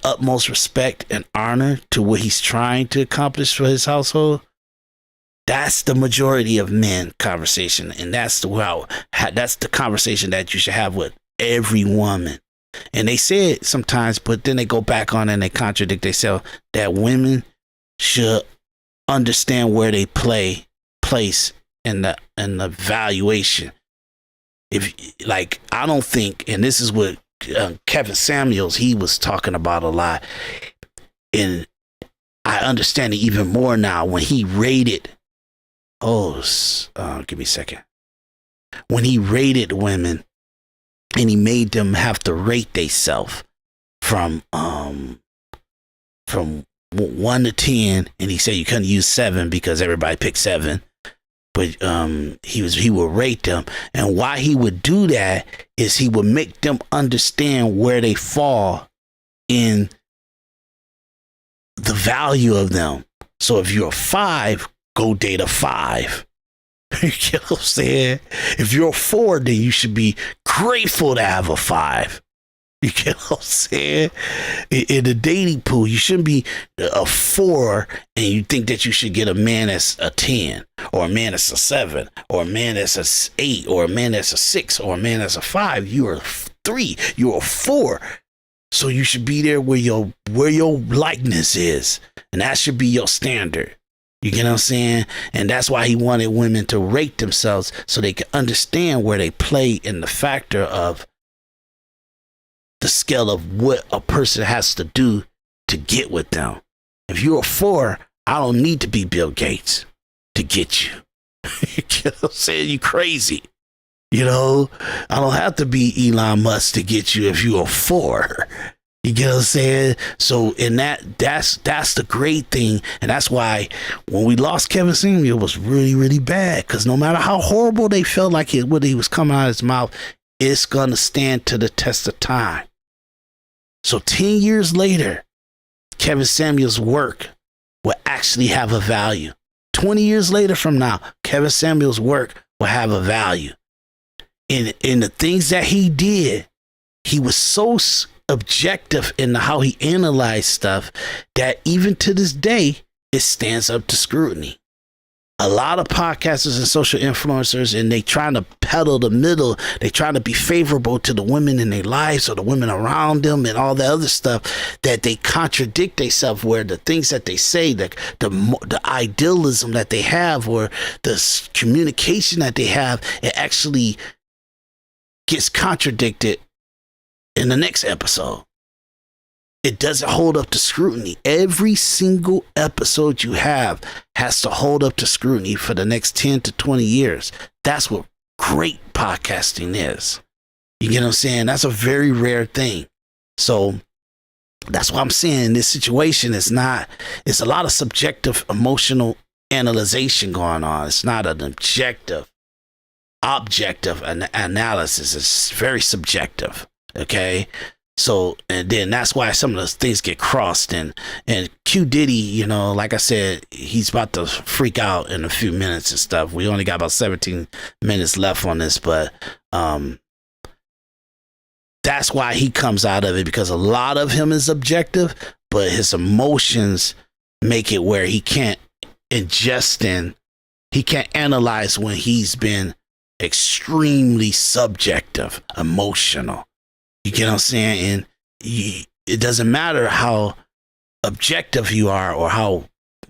utmost respect and honor to what he's trying to accomplish for his household. That's the majority of men conversation, and that's the conversation that you should have with every woman. And they say it sometimes, but then they go back on and they contradict themselves, that women should understand where they place in the valuation. If, like, I don't think, and this is what Kevin Samuels, he was talking about a lot, and I understand it even more now when he rated. Give me a second. When he rated women, and he made them have to rate themselves from 1 to 10, and he said you couldn't use 7 because everybody picked 7. But he would rate them, and why he would do that is he would make them understand where they fall in the value of them. So if you're a 5, go date a 5. You get what I'm saying? If you're a 4, then you should be grateful to have a 5. You get what I'm saying? In the dating pool, you shouldn't be a 4 and you think that you should get a man that's a 10, or a man that's a 7, or a man that's a 8, or a man that's a 6, or a man that's a 5. You're a 3. You're a 4. So you should be there where your likeness is, and that should be your standard. You get what I'm saying? And that's why he wanted women to rate themselves so they could understand where they play in the factor of the scale of what a person has to do to get with them. If you're a 4, I don't need to be Bill Gates to get you. You get what I'm saying? You crazy. You know, I don't have to be Elon Musk to get you if you're a 4. You get what I'm saying? So in that's the great thing. And that's why when we lost Kevin Samuel, it was really, really bad. Because no matter how horrible they felt like what he was coming out of his mouth, it's going to stand to the test of time. So 10 years later, Kevin Samuel's work will actually have a value. 20 years later from now, Kevin Samuel's work will have a value. In the things that he did, he was so objective in how he analyzed stuff that even to this day, it stands up to scrutiny. A lot of podcasters and social influencers, and they trying to peddle the middle. They trying to be favorable to the women in their lives or the women around them and all the other stuff, that they contradict themselves, where the things that they say, the idealism that they have, or the communication that they have, it actually gets contradicted in the next episode. It doesn't hold up to scrutiny. Every single episode you have has to hold up to scrutiny for the next 10 to 20 years. That's what great podcasting is. You get what I'm saying? That's a very rare thing. So that's why I'm saying in this situation, it's a lot of subjective emotional analyzation going on. It's not an objective analysis. It's very subjective. Okay. So, and then that's why some of those things get crossed. And Qdiddy, you know, like I said, he's about to freak out in a few minutes and stuff. We only got about 17 minutes left on this, but that's why he comes out of it, because a lot of him is objective, but his emotions make it where he can't he can't analyze when he's been extremely subjective, emotional. You get what I'm saying? And it doesn't matter how objective you are or how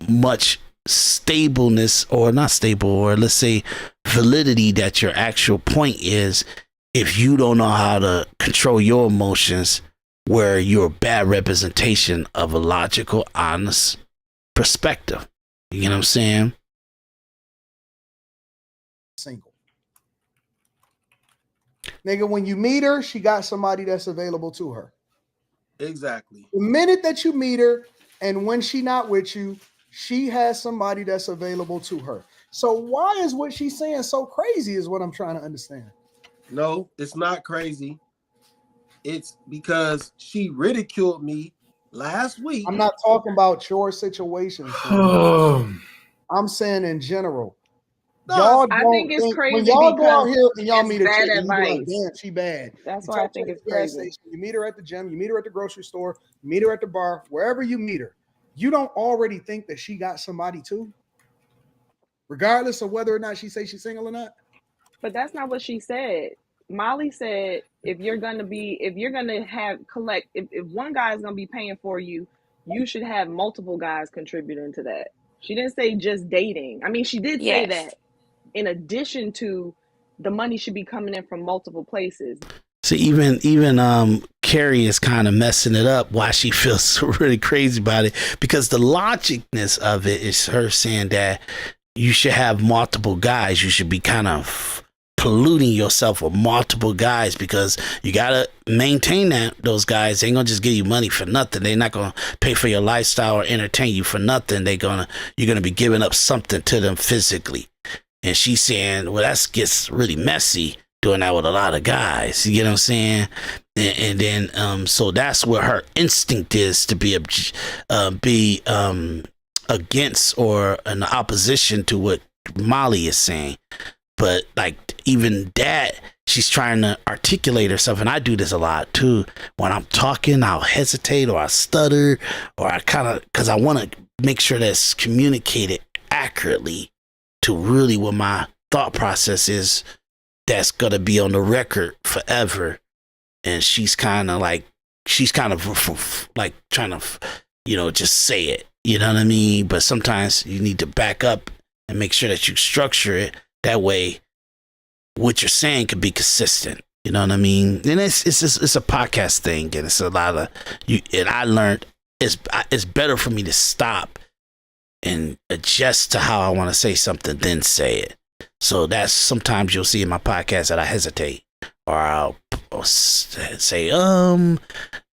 much stableness, or not stable, or let's say validity that your actual point is, if you don't know how to control your emotions, where you're a bad representation of a logical, honest perspective. You know what I'm saying? Single. Nigga, when you meet her, she got somebody that's available to her. Exactly. The minute that you meet her and when she not with you, she has somebody that's available to her. So why is what she's saying so crazy is what I'm trying to understand. No, it's not crazy. It's because she ridiculed me last week. I'm not talking about your situation. I'm saying in general. No, Y'all I don't think it's crazy when y'all go out because here and y'all it's meet a bad chick and you be like, advice. damn, she bad. That's You why I talk to think her it's at the gas crazy. station, you meet her at the gym, you meet her at the grocery store, you meet her at the bar, wherever you meet her. You don't already think that she got somebody too, regardless of whether or not she say she's single or not. But that's not what she said. Molly said if you're gonna if one guy is gonna be paying for you, you should have multiple guys contributing to that. She didn't say just dating. I mean, she did say Yes. that in addition to the money should be coming in from multiple places. So even Carrie is kind of messing it up why she feels so really crazy about it, because the logicness of it is her saying that you should have multiple guys. You should be kind of polluting yourself with multiple guys because you gotta maintain those guys ain't gonna just give you money for nothing. They're not gonna pay for your lifestyle or entertain you for nothing. You're gonna be giving up something to them physically. And she's saying, well, that gets really messy doing that with a lot of guys. You get what I'm saying? And then so that's where her instinct is to be against or in opposition to what Molly is saying. But like even that, she's trying to articulate herself, and I do this a lot too. When I'm talking, I'll hesitate or I stutter, or I kind of, because I want to make sure that's communicated accurately to really what my thought process is, that's gonna be on the record forever. And she's kind of like trying to, just say it. You know what I mean? But sometimes you need to back up and make sure that you structure it. That way, what you're saying could be consistent. You know what I mean? And it's a podcast thing, and it's a lot of you. And I learned it's better for me to stop and adjust to how I want to say something than say it. So that's sometimes you'll see in my podcast that I hesitate, or I'll say, how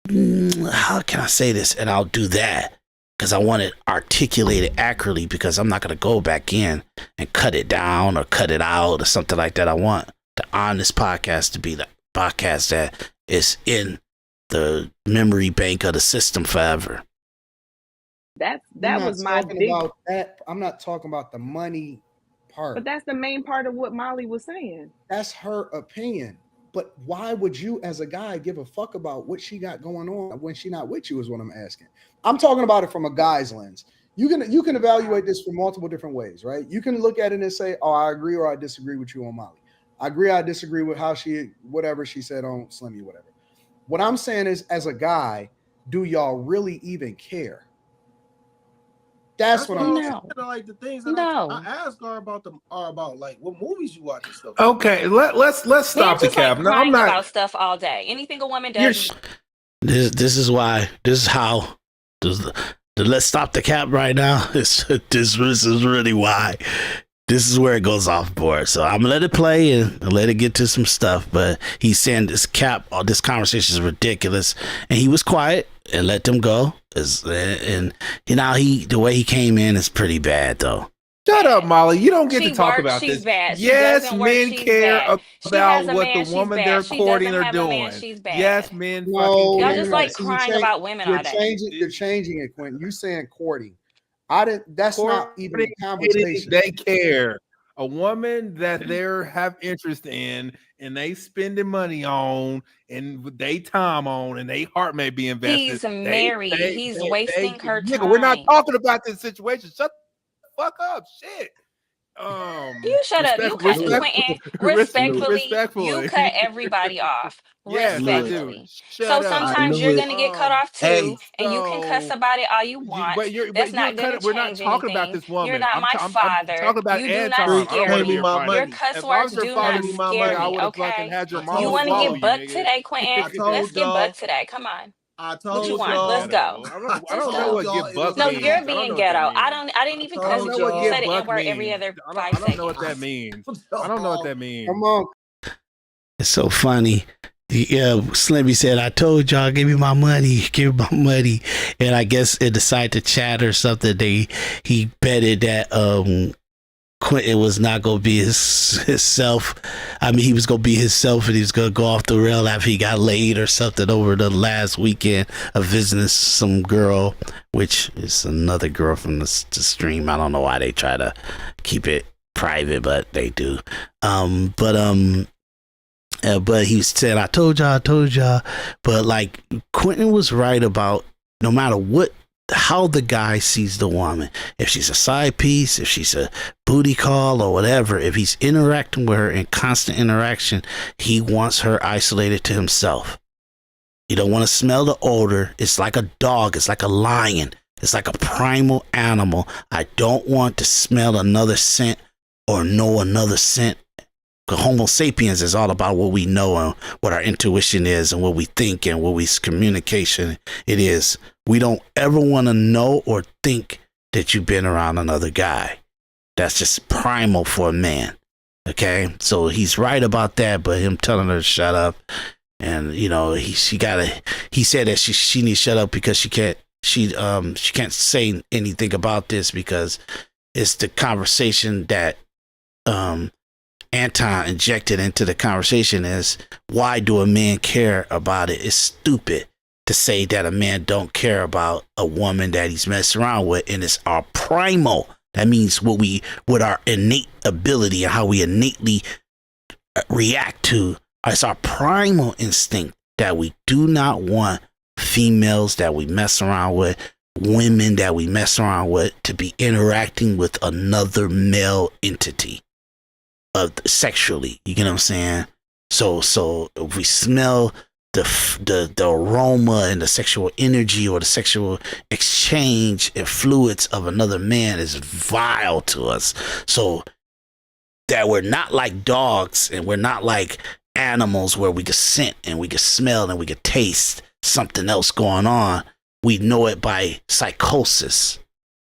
can I say this? And I'll do that because I want it articulated accurately, because I'm not going to go back in and cut it down or cut it out or something like that. I want the honest podcast to be the podcast that is in the memory bank of the system forever. That was my big. About that. I'm not talking about the money part. But that's the main part of what Molly was saying. That's her opinion. But why would you, as a guy, give a fuck about what she got going on when she not with you? Is what I'm asking. I'm talking about it from a guy's lens. You can evaluate this from multiple different ways, right? You can look at it and say, "Oh, I agree or I disagree with you on Molly. I agree, I disagree with how whatever she said on Slimmy, whatever." What I'm saying is, as a guy, do y'all really even care? That's what I'm saying. Like the things that I ask are about like what movies you watch and stuff. Okay, let's stop the cap. No, I'm not about stuff all day. Anything a woman does. This is how let's stop the cap right now. This is really why. This is where it goes off board. So I'm gonna let it play and let it get to some stuff. But he's saying this conversation is ridiculous, and he was quiet and let them go. The way he came in is pretty bad though. Shut up, Molly. You don't get to talk about this. Bad. Yes, men care about what the woman they're courting are doing. Yes, men fucking Y'all care. just like crying about women all day. You're changing it, Quentin. You saying courting. That's not even a conversation. They care. A woman that they have interest in and they spending money on and they time on and they heart may be invested. He's married. He's wasting her time. We're not talking about this situation. Shut the fuck up. Shit. You shut up. You cut Quentin. Respectfully, you respectfully. cut everybody off. Yes, I do. Respectfully. Shut So up. sometimes knew you're it. gonna get cut off too, Hey. and you can cuss about it all you want. That's not gonna We're not change talking about anything. this woman. You're not my I'm father. talking about You do Anton. not I don't scare want to Pay be me a my fighter. Your money. cuss If I was words your do father, not me my scare money. I me. would have fucking Okay. had your I mama You told want to swallow get you, buck nigga. today, Quentin? I told Let's get y'all. buck today. Come on. I What told you want? y'all. Let's go. I don't know what y'all get it was buck No, means. you're I don't being know what that ghetto. means. I didn't even cuss I don't know you. what You get said an buck N-word every means. other I 5 don't know what seconds. that means. I don't know what that means. Come on. It's so funny. Yeah, Slimmy said, I told y'all, give me my money, give me my money. And I guess it decided to chat or something. He betted that Quentin was not going to be his self. I mean, he was going to be himself and he was going to go off the rail after he got laid or something over the last weekend of visiting some girl, which is another girl from the stream. I don't know why they try to keep it private, but they do. But he said, I told y'all. But like Quentin was right about no matter how the guy sees the woman, if she's a side piece, if she's a booty call or whatever, if he's interacting with her in constant interaction, he wants her isolated to himself. You don't want to smell the odor. It's like a dog. It's like a lion. It's like a primal animal. I don't want to smell another scent or know another scent. Homo sapiens is all about what we know and what our intuition is and what we think and what we communication it is. We don't ever want to know or think that you've been around another guy. That's just primal for a man. Okay, so he's right about that, but him telling her to shut up, and you know he said that she needs to shut up because she can't say anything about this because it's the conversation that Anton injected into the conversation is, why do a man care about it? It's stupid to say that a man don't care about a woman that he's messing around with, and it's our primal. That means what our innate ability and how we innately react to. It's our primal instinct that we do not want females that we mess around with, women that we mess around with, to be interacting with another male entity. Sexually, you get what I'm saying? So if we smell the aroma and the sexual energy or the sexual exchange and fluids of another man is vile to us. So that we're not like dogs and we're not like animals where we can scent and we can smell and we can taste something else going on. We know it by psychosis.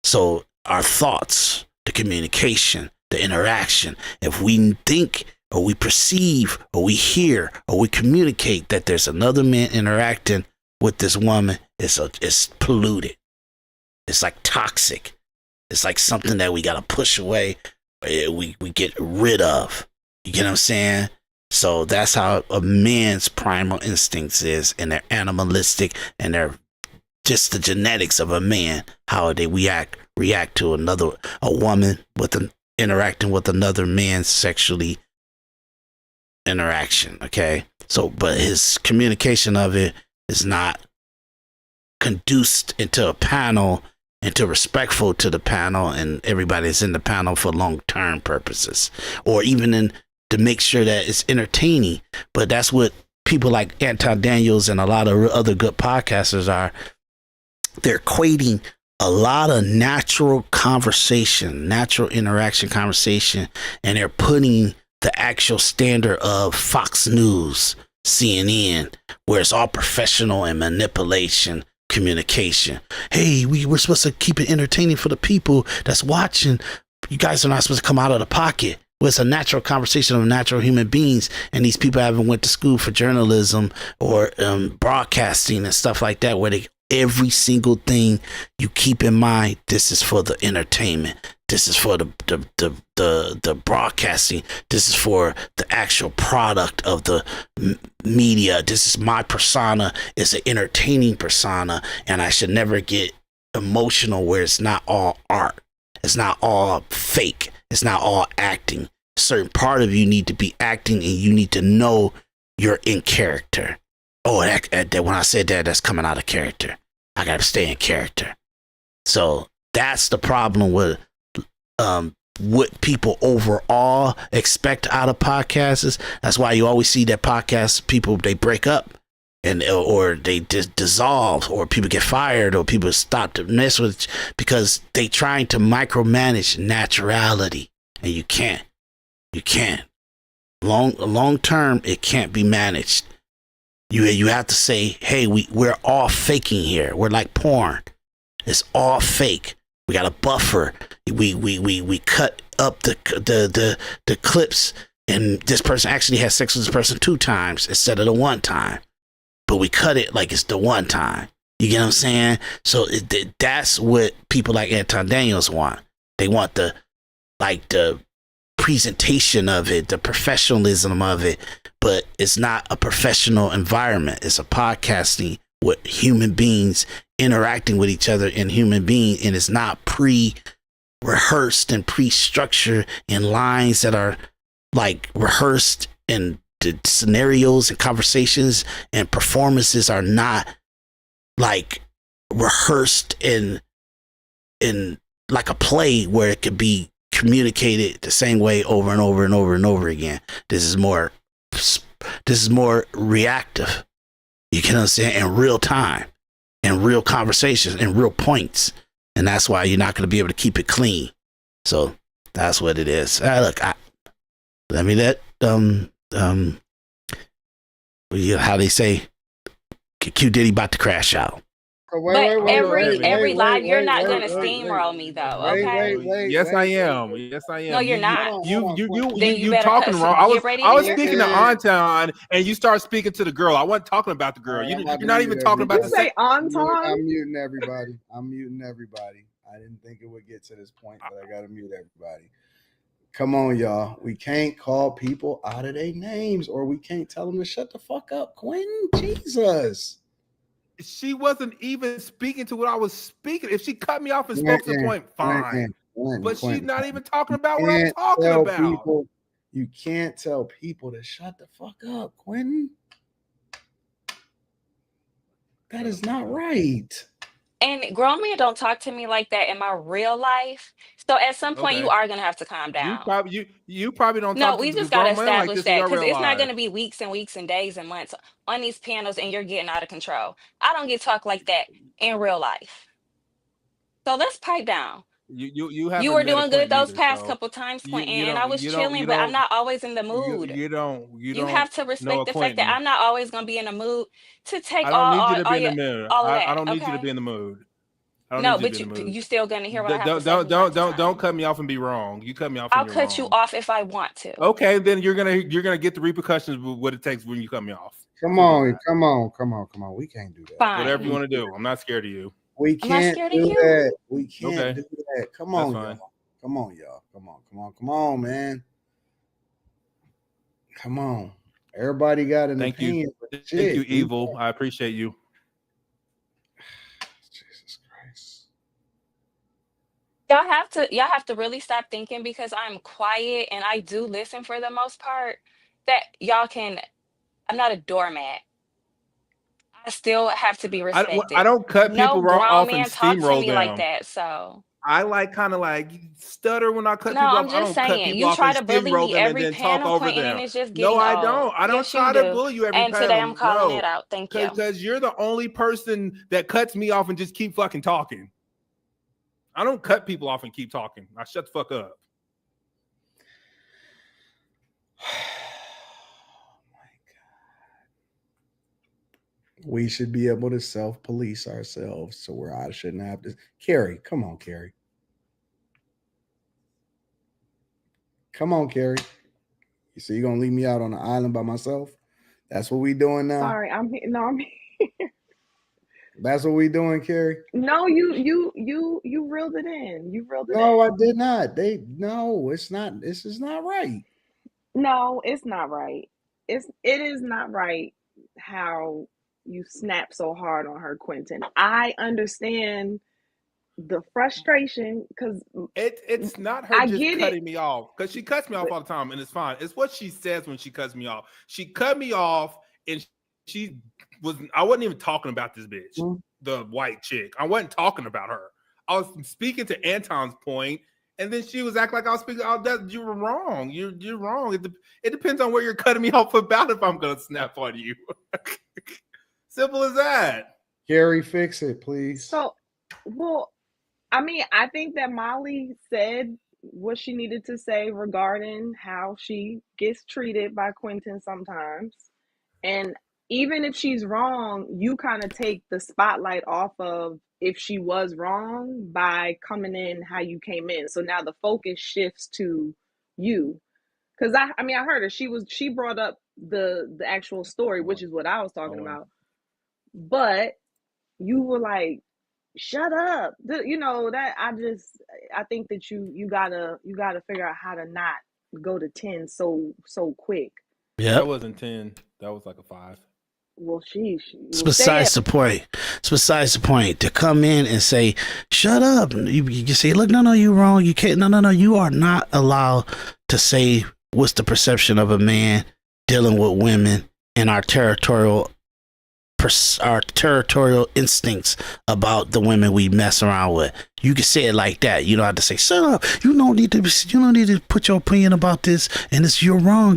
So our thoughts, the communication, the interaction, if we think or we perceive or we hear or we communicate that there's another man interacting with this woman, it's polluted. It's like toxic. It's like something that we gotta push away. We get rid of. You get what I'm saying? So that's how a man's primal instincts is, and they're animalistic, and they're just the genetics of a man. How they react to a woman interacting with another man sexually interaction. Okay, so but his communication of it is not conduced into a panel, into respectful to the panel and everybody that's in the panel for long-term purposes, or even to make sure that it's entertaining. But that's what people like Anton Daniels and a lot of other good podcasters are. They're equating a lot of natural conversation, natural interaction conversation, and they're putting the actual standard of Fox News, CNN, where it's all professional and manipulation communication. Hey, we're supposed to keep it entertaining for the people that's watching. You guys are not supposed to come out of the pocket. Well, it's a natural conversation of natural human beings, and these people haven't went to school for journalism or broadcasting and stuff like that, where every single thing you keep in mind, this is for the entertainment, this is for the broadcasting, this is for the actual product of the media. This is my persona. It's an entertaining persona, and I should never get emotional where it's not all art, it's not all fake, it's not all acting. A certain part of you need to be acting, and you need to know you're in character. Oh, that when I said that, that's coming out of character. I gotta stay in character. So that's the problem with what people overall expect out of podcasts. That's why you always see that podcast people, they break up and or they dissolve, or people get fired, or people stop to mess with, because they trying to micromanage naturality, and you can't. Long term, it can't be managed. You have to say, hey, we're all faking here. We're like porn. It's all fake. We got a buffer. We cut up the clips, and this person actually has sex with this person 2 times instead of the 1 time. But we cut it like it's the 1 time. You get what I'm saying? So that's what people like Anton Daniels want. They want the presentation of it, the professionalism of it, but it's not a professional environment. It's a podcasting with human beings interacting with each other in human being, and it's not pre-rehearsed and pre-structured in lines that are like rehearsed, and the scenarios and conversations and performances are not like rehearsed in like a play where it could be communicated the same way over and over and over and over again. This is more reactive. You can understand, in real time, in real conversations, in real points, and that's why you're not going to be able to keep it clean. So that's what it is. Look, how they say, Qdiddy about to crash out. Every live, you're not gonna steamroll me though, okay? Yes, I am. No, you're not. You talking wrong. I was speaking to Anton, and you start speaking to the girl. I wasn't talking about the girl. You're not even talking about the say Anton. I'm muting everybody. I didn't think it would get to this point, but I gotta mute everybody. Come on, y'all. We can't call people out of their names, or we can't tell them to shut the fuck up. Quentin, Jesus. She wasn't even speaking to what I was speaking. If she cut me off and spoke to the point, fine. But she's not even talking about what I'm talking about. You can't tell people to shut the fuck up, Quentin. That is not right. And grown men don't talk to me like that in my real life. So at some point, you are gonna have to calm down. You probably don't. No, we just gotta establish that, because it's not gonna be weeks and weeks and days and months on these panels, and you're getting out of control. I don't get talked like that in real life. So let's pipe down. You were doing good those past couple times, Quentin, and I was chilling, but I'm not always in the mood. You have to respect the fact that I'm not always gonna be in the mood to take all of that. I don't need you to be in the mood. No, but you still gonna hear what I have to say. Don't cut me off and be wrong. You cut me off. I'll cut you off if I want to. Okay, then you're gonna get the repercussions of what it takes when you cut me off. Come on. We can't do that. Fine. Whatever you want to do. I'm not scared of you. We can't do that. We can't do that. Come on, y'all. Come on, man. Come on. Everybody got an opinion. Thank you, Evil. I appreciate you. Jesus Christ. Y'all have to really stop thinking, because I'm quiet and I do listen for the most part, that I'm not a doormat. I still have to be respected. I don't cut people off and steamroll them like that. So I kind of stutter when I cut people off. I'm just saying, you try to bully me every panel, and it's just getting I don't. I don't try to bully you every panel. And today I'm calling it out. Thank you. Because you're the only person that cuts me off and just keep fucking talking. I don't cut people off and keep talking. I shut the fuck up. We should be able to self-police ourselves, so where I shouldn't have to. Carrie, come on, Carrie. Come on, Carrie. You see, you're gonna leave me out on the island by myself? That's what we doing now. Sorry, I'm here. No, I'm here. That's what we doing, Carrie. No, you reeled it in. You reeled it in. No, I did not. No, it's not. This is not right. No, it's not right. It is not right how you snap so hard on her, Quentin. I understand the frustration, because it's not her just cutting me off, because she cuts me off all the time, and it's fine. It's what she says when she cuts me off. She cut me off, and I wasn't even talking about this bitch, the white chick. I wasn't talking about her. I was speaking to Anton's point, And then she was acting like I was speaking out that you were wrong. You're wrong. It depends on where you're cutting me off about if I'm gonna snap on you. Simple as that. Gary, fix it, please. So, well, I mean, I think that Molly said what she needed to say regarding how she gets treated by Quentin sometimes. And even if she's wrong, you kind of take the spotlight off of if she was wrong by coming in how you came in. So now the focus shifts to you. Because I mean, I heard her. She brought up the actual story, which is what I was talking about. But you were like, shut up. You know, that I think that you gotta figure out how to not go to 10 so quick. Yeah, that wasn't 10. That was like a 5. Well, she it's besides the point. It's besides the point to come in and say, shut up. You say, look, no, you're wrong. You can't. No. You are not allowed to say what's the perception of a man dealing with women and our territorial instincts about the women we mess around with. You can say it like that. You don't have to say, shut up. You don't need to put your opinion about this and it's you're wrong.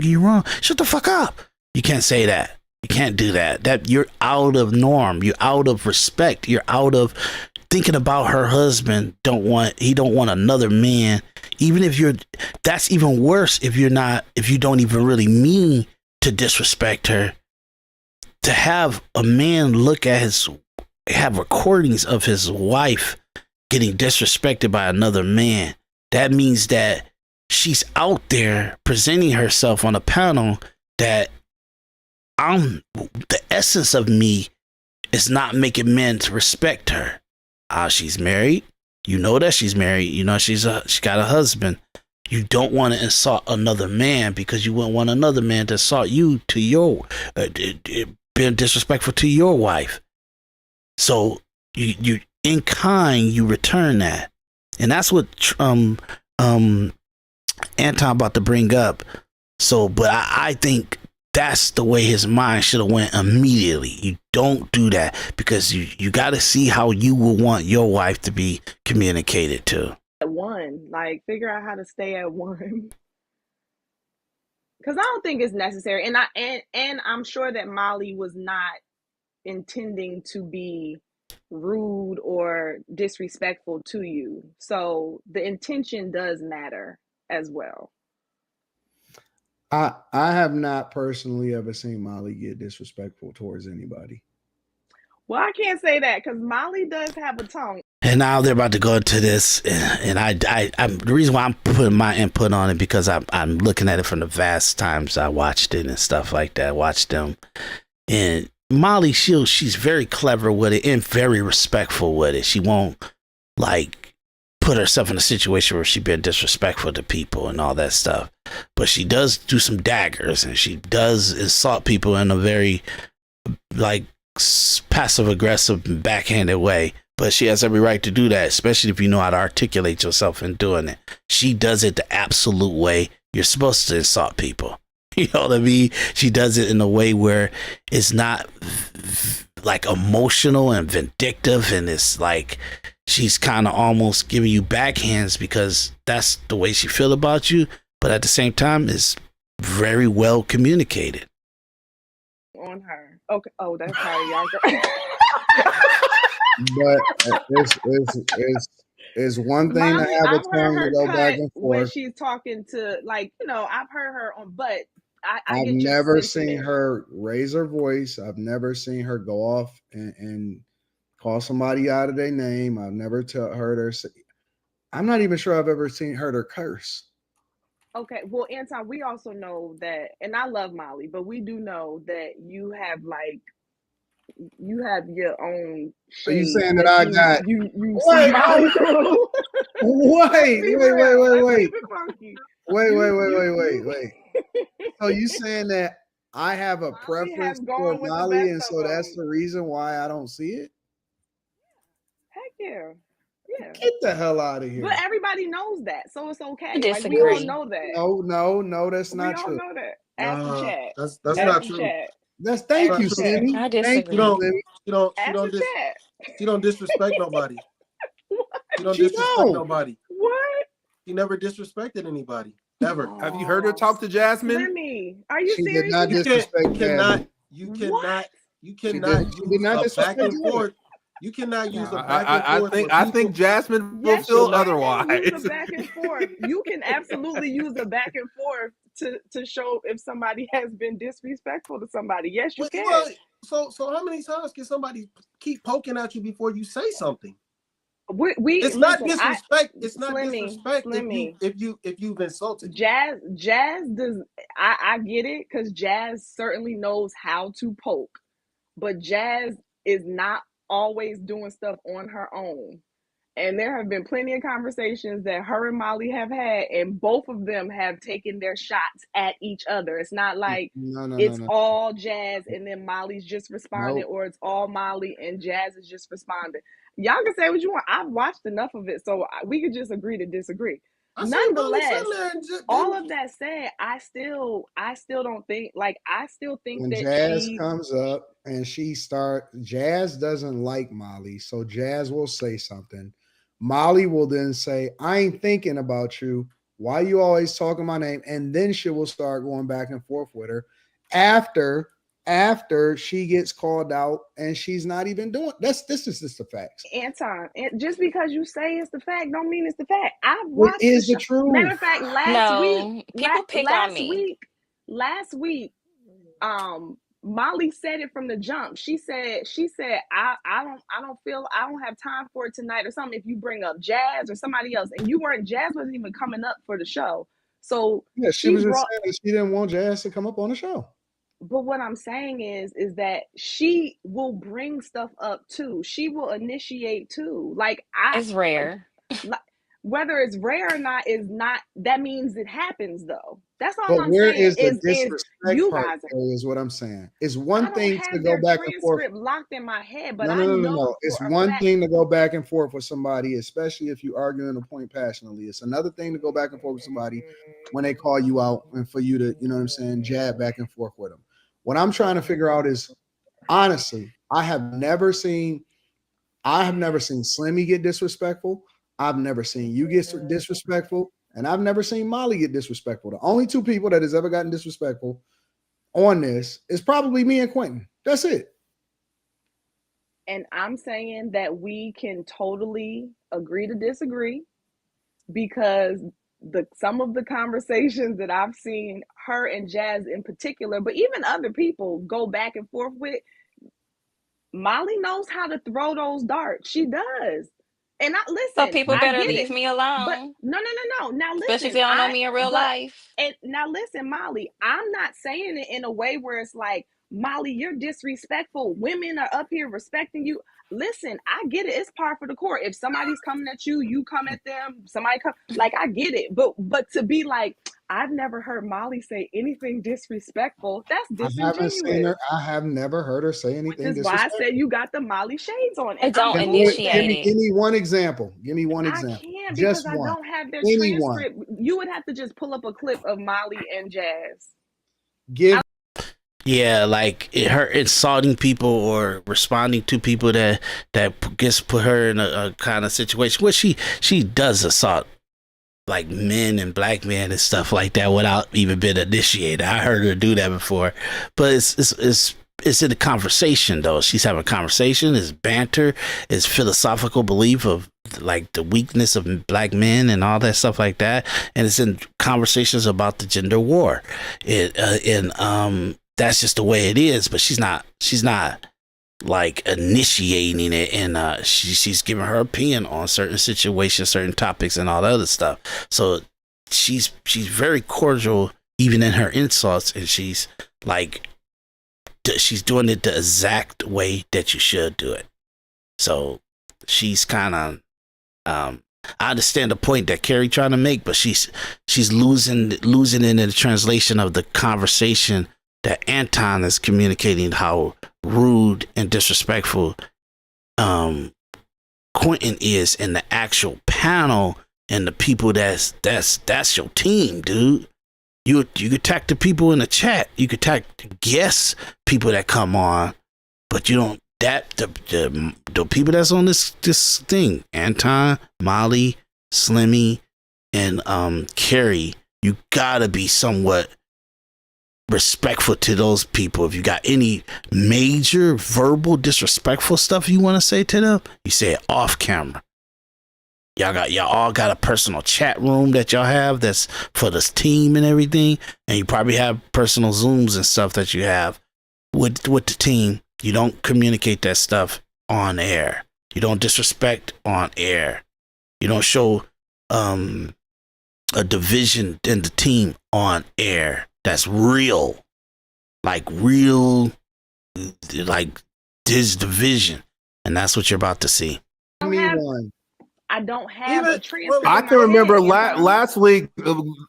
Shut the fuck up. You can't say that. You can't do that. That you're out of norm. You're out of respect. You're out of thinking about her husband. He don't want another man. Even if that's even worse if you don't even really mean to disrespect her. To have a man have recordings of his wife getting disrespected by another man, that means that she's out there presenting herself on a panel that the essence of me is not making men to respect her. She's married. You know that she's married. You know she got a husband. You don't want to insult another man because you wouldn't want another man to insult you to your being disrespectful to your wife. So you in kind you return that, and that's what Anton about to bring up. So, but I think that's the way his mind should have went immediately. You don't do that because you got to see how you will want your wife to be communicated to. At one, like figure out how to stay at one. Because I don't think it's necessary, and I'm sure that Molly was not intending to be rude or disrespectful to you. So the intention does matter as well. I have not personally ever seen Molly get disrespectful towards anybody. Well, I can't say that because Molly does have a tongue. And now they're about to go into this, and I'm the reason why I'm putting my input on it because I'm looking at it from the vast times I watched it and stuff like that. Watched them, and Molly she's very clever with it and very respectful with it. She won't like put herself in a situation where she's been disrespectful to people and all that stuff. But she does do some daggers and she does insult people in a very like passive aggressive backhanded way. But she has every right to do that, especially if you know how to articulate yourself in doing it. She does it the absolute way you're supposed to insult people. You know what I mean? She does it in a way where it's not like emotional and vindictive, and it's like she's kind of almost giving you backhands because that's the way she feel about you. But at the same time, it's very well communicated. On her. Okay. Oh, that's how y'all go. But it's one thing Molly, to have a I've heard tongue to her go cut back and when forth. she's talking to, like, you know, I've heard her on, but I've get your never sentiment. seen her raise her voice. I've never seen her go off and call somebody out of their name. I've never heard her say. I'm not even sure I've ever heard her curse. Okay, well, Anton, we also know that, and I love Molly, but we do know that you have your own. So you saying that I got? You Wait, see Molly through. Wait. So you saying that I have a preference for Molly, and so that's the reason why I don't see it? Heck yeah. Yeah. Get the hell out of here. But everybody knows that, so it's okay. I Like, disagree. we all know that. No, that's not true. We all know that. Ask the chat. That's not true. Chat. That's thank you, true. Sammy. I Thank disagree. you, She don't disrespect nobody. She don't She disrespect don't. nobody. What? She never disrespected anybody. Never. Have you heard her talk to Jasmine? Slimmy, are you She did serious? not You disrespect Jasmine. you What? cannot She did not use a back disrespect and Jasmine. forth. You cannot use a back and forth. I think Jasmine will Yes, feel you can otherwise. use a back and forth. You can absolutely use a back and forth to show if somebody has been disrespectful to somebody. Yes, you can. Well, so how many times can somebody keep poking at you before you say something? It's not disrespect. It's not Slimmy, disrespect Slimmy. if you've insulted. Jazz does. I get it because Jazz certainly knows how to poke, but Jazz is not always doing stuff on her own. And there have been plenty of conversations that her and Molly have had, and both of them have taken their shots at each other. It's not like it's all Jazz and then Molly's just responding, or it's all Molly and Jazz is just responding. Y'all can say what you want. I've watched enough of it, so we could just agree to disagree. Nonetheless, all of that said, I still don't think, like, I still think when that Jazz comes up and Jazz doesn't like Molly, so Jazz will say something. Molly will then say, I ain't thinking about you. Why you always talking my name? And then she will start going back and forth with her after she gets called out and she's not even doing this is just the facts. Anton, just because you say it's the fact don't mean it's the fact. I've watched it is the truth. Matter of fact, last week, Molly said it from the jump. She said, I don't have time for it tonight or something. If you bring up Jazz or somebody else, and Jazz wasn't even coming up for the show. So yeah, she was just saying that she didn't want Jazz to come up on the show. But what I'm saying is that she will bring stuff up too. She will initiate too. Like it's rare. Whether it's rare or not is not. That means it happens though. That's all but I'm where saying. Is the disrespect you part guys is what I'm saying. It's one thing to go back and forth. Locked in my head, but no. It's one thing to go back and forth with somebody, especially if you arguing a point passionately. It's another thing to go back and forth with somebody when they call you out and for you to, you know what I'm saying, jab back and forth with them. What I'm trying to figure out is, honestly, I have never seen Slimmy get disrespectful. I've never seen you get disrespectful, and I've never seen Molly get disrespectful. The only two people that has ever gotten disrespectful on this is probably me and Quentin. That's it. And I'm saying that we can totally agree to disagree, because some of the conversations that I've seen her and Jazz in particular, but even other people go back and forth with, Molly knows how to throw those darts. She does. And listen. So people better leave me alone. But no. Now listen. Especially if they don't know me in real life. And now listen, Molly, I'm not saying it in a way where it's like, Molly, you're disrespectful. Women are up here respecting you. Listen, I get it. It's par for the course. If somebody's coming at you, you come at them. Somebody come, like, I get it. But to be like, I've never heard Molly say anything disrespectful. That's disingenuous. I have never heard her say anything disrespectful. Which is why I said you got the Molly shades on. And don't initiate it. Give me one example. I can't, because I don't have their transcript. You would have to just pull up a clip of Molly and Jazz. Yeah, like her insulting people or responding to people that gets put her in a kind of situation where she does assault like men and black men and stuff like that without even being initiated. I heard her do that before, but it's in the conversation though. She's having a conversation. It's banter. It's philosophical belief of like the weakness of black men and all that stuff like that. And it's in conversations about the gender war. That's just the way it is, but she's not like initiating it, and she's giving her opinion on certain situations, certain topics, and all the other stuff. So she's very cordial even in her insults, and she's doing it the exact way that you should do it. So she's kind of I understand the point that Carrie trying to make, but she's losing it in the translation of the conversation that Anton is communicating, how rude and disrespectful Quentin is in the actual panel, and the people that's your team, dude. You could attack the people in the chat, you could attack guests, people that come on, but you don't the people that's on this thing, Anton, Molly, Slimmy, and Carrie, you gotta be somewhat respectful to those people. If you got any major verbal disrespectful stuff you want to say to them, you say it off camera. Y'all all got a personal chat room that y'all have that's for this team and everything, and you probably have personal Zooms and stuff that you have with the team. You don't communicate that stuff on air. You don't disrespect on air. You don't show a division in the team on air. That's real. Like this division. And that's what you're about to see. Give me one. I don't have a transcript. I in can my remember head, last week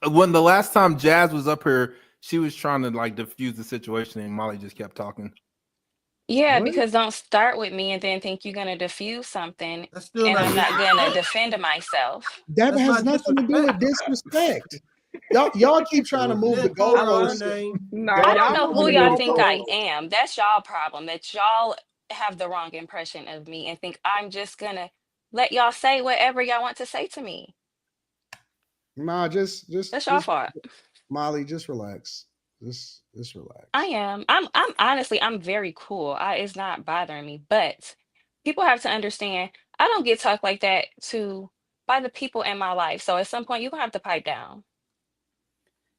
when the last time Jazz was up here, she was trying to like diffuse the situation, and Molly just kept talking. Yeah, What? because don't start with me and then think you're gonna diffuse something, That's still and not I'm not gonna defend myself. That That's has not nothing to do with disrespect. Y'all keep trying to move the goalposts. No, I don't y'all know who moving the y'all think I goalposts. am. That's y'all problem. That y'all have the wrong impression of me and think I'm just gonna let y'all say whatever y'all want to say to me. Nah, just That's y'all fault. Molly, just relax. Just relax. I am. I'm honestly, I'm very cool. It's not bothering me. But people have to understand I don't get talked like that by the people in my life. So at some point you're gonna have to pipe down. And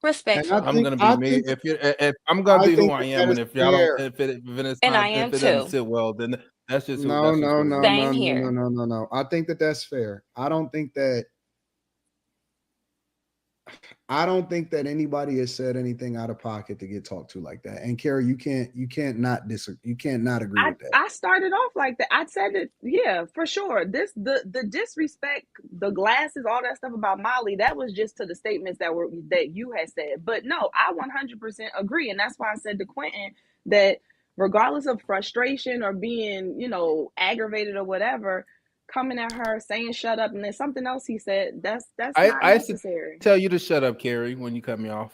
I Respectfully. I'm gonna be me if I'm gonna be who think I that am, is and if y'all fair. don't, if And I am it doesn't too. sit well, then that's just No, what no, it no, is. no, Same no, here. no. I think that's fair. I don't think that anybody has said anything out of pocket to get talked to like that. And Carrie, you can't not agree with that. I started off like that. I said it, yeah, for sure. The disrespect, the glasses, all that stuff about Molly, that was just to the statements that you had said. But no, I 100% agree, and that's why I said to Quentin that regardless of frustration or being, aggravated or whatever, coming at her saying shut up, and then something else he said, that's not I used to necessary. tell you to shut up, Carrie, when you cut me off.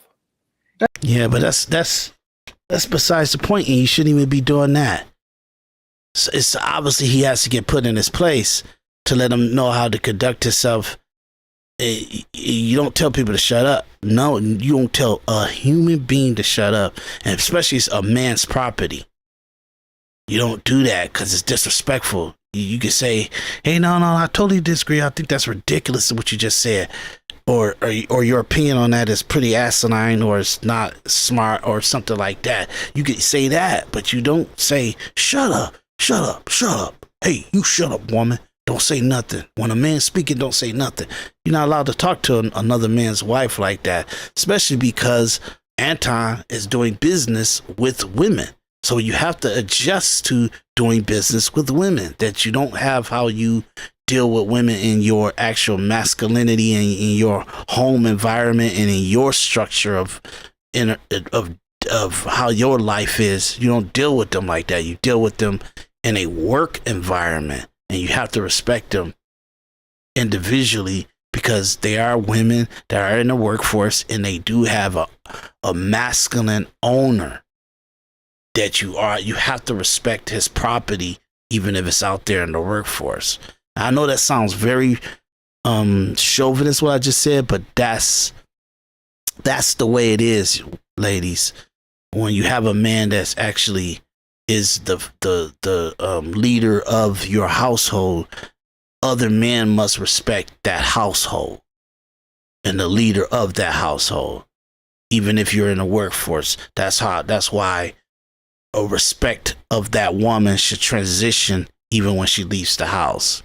Yeah, but that's besides the point, and you shouldn't even be doing that. So it's obviously he has to get put in his place to let him know how to conduct himself. You don't tell people to shut up. No, you don't tell a human being to shut up, and especially it's a man's property. You don't do that because it's disrespectful. You can say, "Hey, no, I totally disagree. I think that's ridiculous what you just said," or your opinion on that is pretty asinine, or it's not smart, or something like that. You can say that, but you don't say, "Shut up, shut up, shut up." Hey, you shut up, woman. Don't say nothing. When a man's speaking, don't say nothing. You're not allowed to talk to another man's wife like that, especially because Anton is doing business with women. So you have to adjust to doing business with women, that you don't have how you deal with women in your actual masculinity and in your home environment and in your structure of how your life is. You don't deal with them like that. You deal with them in a work environment, and you have to respect them individually because they are women that are in the workforce, and they do have a masculine owner that you have to respect his property, even if it's out there in the workforce. I know that sounds very chauvinist what I just said, but that's the way it is, ladies. When you have a man that's actually is the leader of your household, other men must respect that household and the leader of that household, even if you're in the workforce. That's why a respect of that woman should transition even when she leaves the house,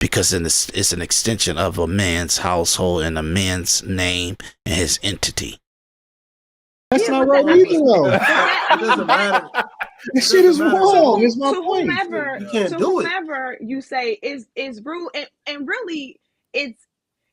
because it's an extension of a man's household and a man's name and his entity. That's not right either, though. It doesn't matter. This shit is wrong. Is my point. You can't do it. Whomever you say is rude, and really it's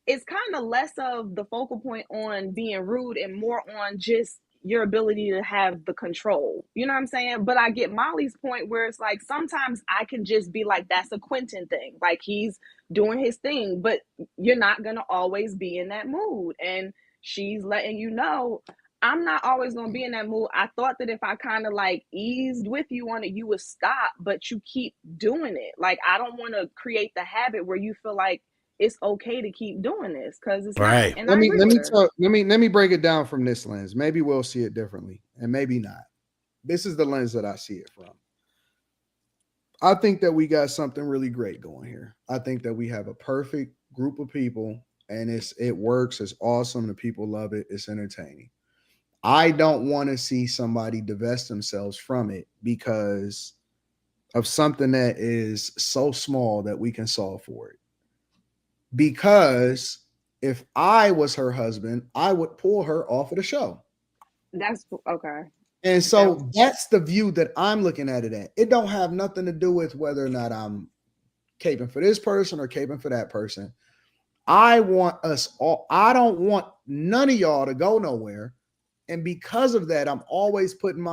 kind of less of the focal point on being rude and more on just your ability to have the control. You know what I'm saying? But I get Molly's point where it's like sometimes I can just be like, that's a Quentin thing. Like he's doing his thing, but you're not going to always be in that mood. And she's letting you know, I'm not always going to be in that mood. I thought that if I kind of like eased with you on it, you would stop, but you keep doing it. Like, I don't want to create the habit where you feel like it's okay to keep doing this because it's Right. not. And I agree with her. Let me break it down from this lens. Maybe we'll see it differently, and maybe not. This is the lens that I see it from. I think that we got something really great going here. I think that we have a perfect group of people, and it works. It's awesome. The people love it. It's entertaining. I don't want to see somebody divest themselves from it because of something that is so small that we can solve for it. Because if I was her husband, I would pull her off of the show. That's okay. And so that's the view that I'm looking at it at. It don't have nothing to do with whether or not I'm caping for this person or caping for that person. I want us all. I don't want none of y'all to go nowhere. And because of that, I'm always putting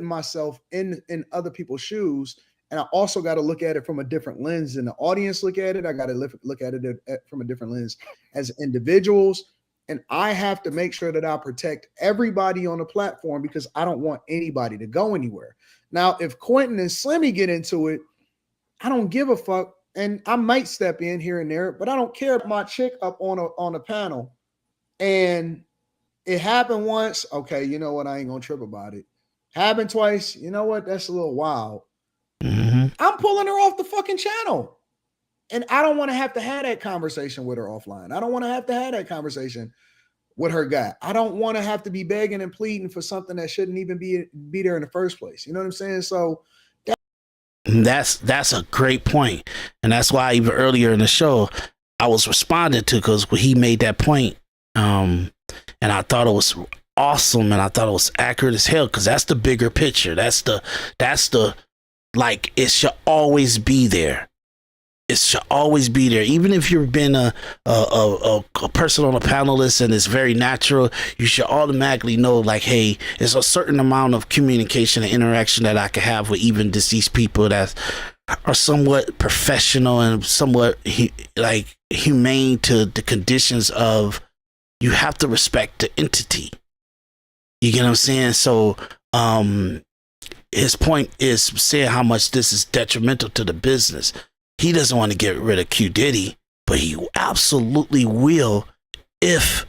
myself in other people's shoes. And I also got to look at it from a different lens than the audience look at it. I got to look at it from a different lens as individuals. And I have to make sure that I protect everybody on the platform because I don't want anybody to go anywhere. Now, if Quentin and Slimmy get into it, I don't give a fuck. And I might step in here and there, but I don't care if my chick up on a panel and it happened once. Okay, you know what? I ain't gonna trip about it. Happened twice. You know what? That's a little wild. Mm-hmm. I'm pulling her off the fucking channel. And I don't want to have that conversation with her offline. I don't want to have that conversation with her guy. I don't want to have to be begging and pleading for something that shouldn't even be there in the first place. You know what I'm saying? So that's a great point. And that's why even earlier in the show, I was responding to because he made that point. And I thought it was awesome and I thought it was accurate as hell because that's the bigger picture. That's the like it should always be there. It should always be there. Even if you've been a person on a panelist and it's very natural, you should automatically know like, hey, there's a certain amount of communication and interaction that I can have with even deceased people that are somewhat professional and somewhat humane to the conditions of you have to respect the entity. You get what I'm saying? So his point is saying how much this is detrimental to the business. He doesn't want to get rid of Qdiddy, but he absolutely will if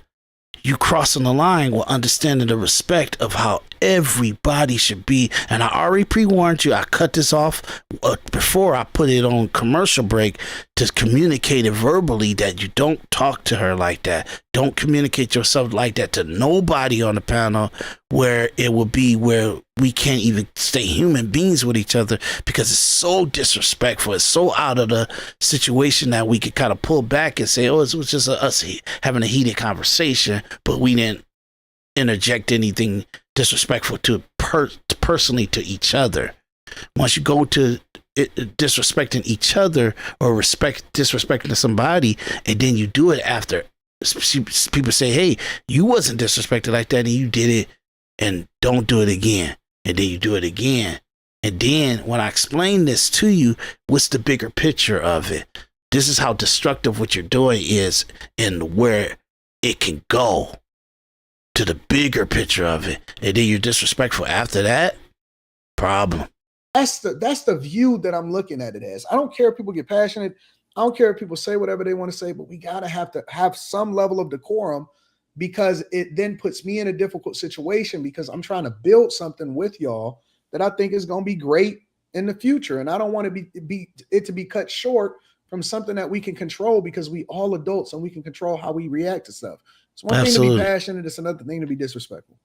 you crossing the line with understanding the respect of how everybody should be. And I already pre-warned you. I cut this off before I put it on commercial break to communicate it verbally that you don't talk to her like that. Don't communicate yourself like that to nobody on the panel where it will be where we can't even stay human beings with each other because it's so disrespectful. It's so out of the situation that we could kind of pull back and say, oh, it was just us having a heated conversation, but we didn't interject anything disrespectful to personally to each other. Once you go to disrespecting each other or disrespecting somebody, and then you do it after people say, hey, you wasn't disrespected like that and you did it, and don't do it again, and then you do it again. And then when I explain this to you, what's the bigger picture of it? This is how destructive what you're doing is and where it can go to the bigger picture of it. And then you're disrespectful after that, problem. That's the view that I'm looking at it as. I don't care if people get passionate. I don't care if people say whatever they want to say, but we gotta have some level of decorum because it then puts me in a difficult situation because I'm trying to build something with y'all that I think is gonna be great in the future. And I don't want to be cut short from something that we can control because we all adults and we can control how we react to stuff. It's one thing to be passionate, it's another thing to be disrespectful.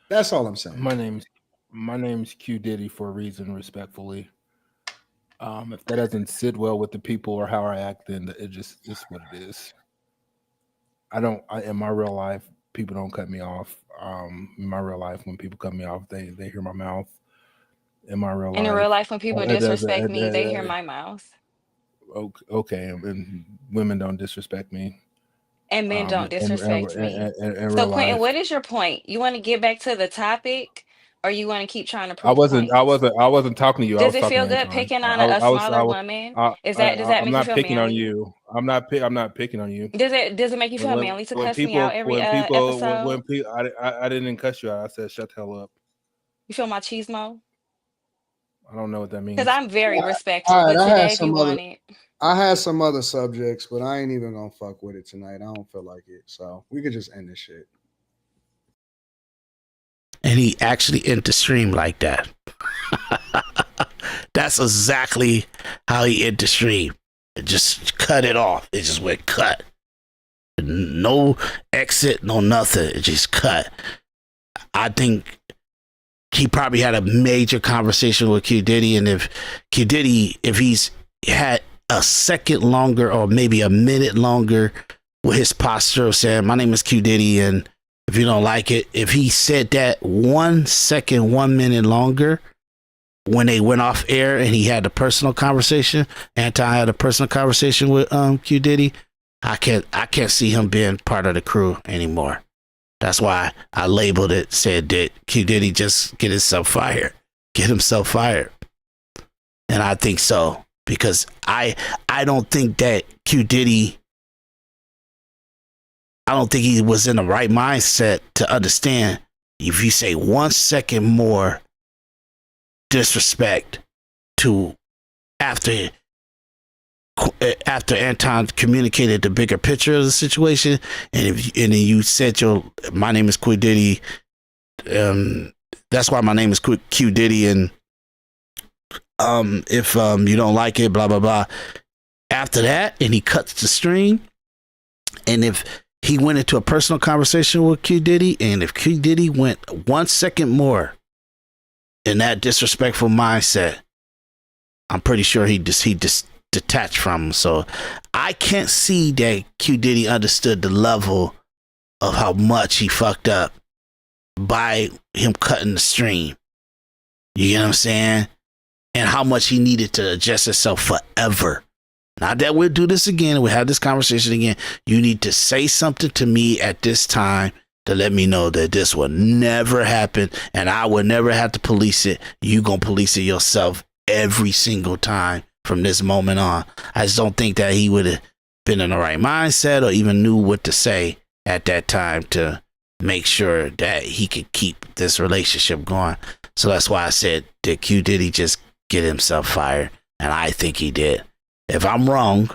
That's all I'm saying. My name's Qdiddy for a reason, respectfully. If that doesn't sit well with the people or how I act, then it just is what it is. In my real life, people don't cut me off. In my real life, when people cut me off, they hear my mouth. In real life, when people disrespect me, they hear my mouth. Okay, and women don't disrespect me. And men don't disrespect me. So Quentin, what is your point? You want to get back to the topic, or you want to keep trying to prove? I wasn't talking to you. Does it feel good picking on a smaller woman? Does that make you feel picking manly? on you. I'm not picking on you. Does it make you feel manly to cuss me out every episode? When people, I didn't cuss you out. I said shut the hell up. You feel machismo? I don't know what that means. Because I'm very All respectful. right, But today, if you want it, I had some other subjects, but I ain't even gonna fuck with it tonight. I don't feel like it, so we could just end this shit. And he actually ended the stream like that. That's exactly how he ended the stream. It just cut it off. It just went cut. No exit, no nothing. It just cut. I think he probably had a major conversation with Qdiddy, and if Qdiddy, if he's had a second longer or maybe a minute longer with his posture of saying, "My name is Qdiddy, and if you don't like it," if he said that 1 second, 1 minute longer when they went off air and he had a personal conversation, Anton had a personal conversation with Qdiddy, I can't see him being part of the crew anymore. That's why I labeled it, said that Qdiddy just get himself fired. And I think so, because I don't think that Qdiddy, I don't think he was in the right mindset to understand if you say 1 second more disrespect to after Anton communicated the bigger picture of the situation, and then you said my name is Qdiddy, that's why my name is Qdiddy, and if you don't like it, blah blah blah. After that, and he cuts the stream, and if he went into a personal conversation with Qdiddy, and if Qdiddy went 1 second more in that disrespectful mindset, I'm pretty sure he just detached from him. So I can't see that Qdiddy understood the level of how much he fucked up by him cutting the stream. You get what I'm saying? And how much he needed to adjust himself forever. Not that we'll do this again, we'll have this conversation again. You need to say something to me at this time to let me know that this will never happen and I will never have to police it. You gonna police it yourself every single time from this moment on. I just don't think that he would have been in the right mindset or even knew what to say at that time to make sure that he could keep this relationship going. So that's why I said, did Qdiddy just get himself fired? And I think he did. If I'm wrong,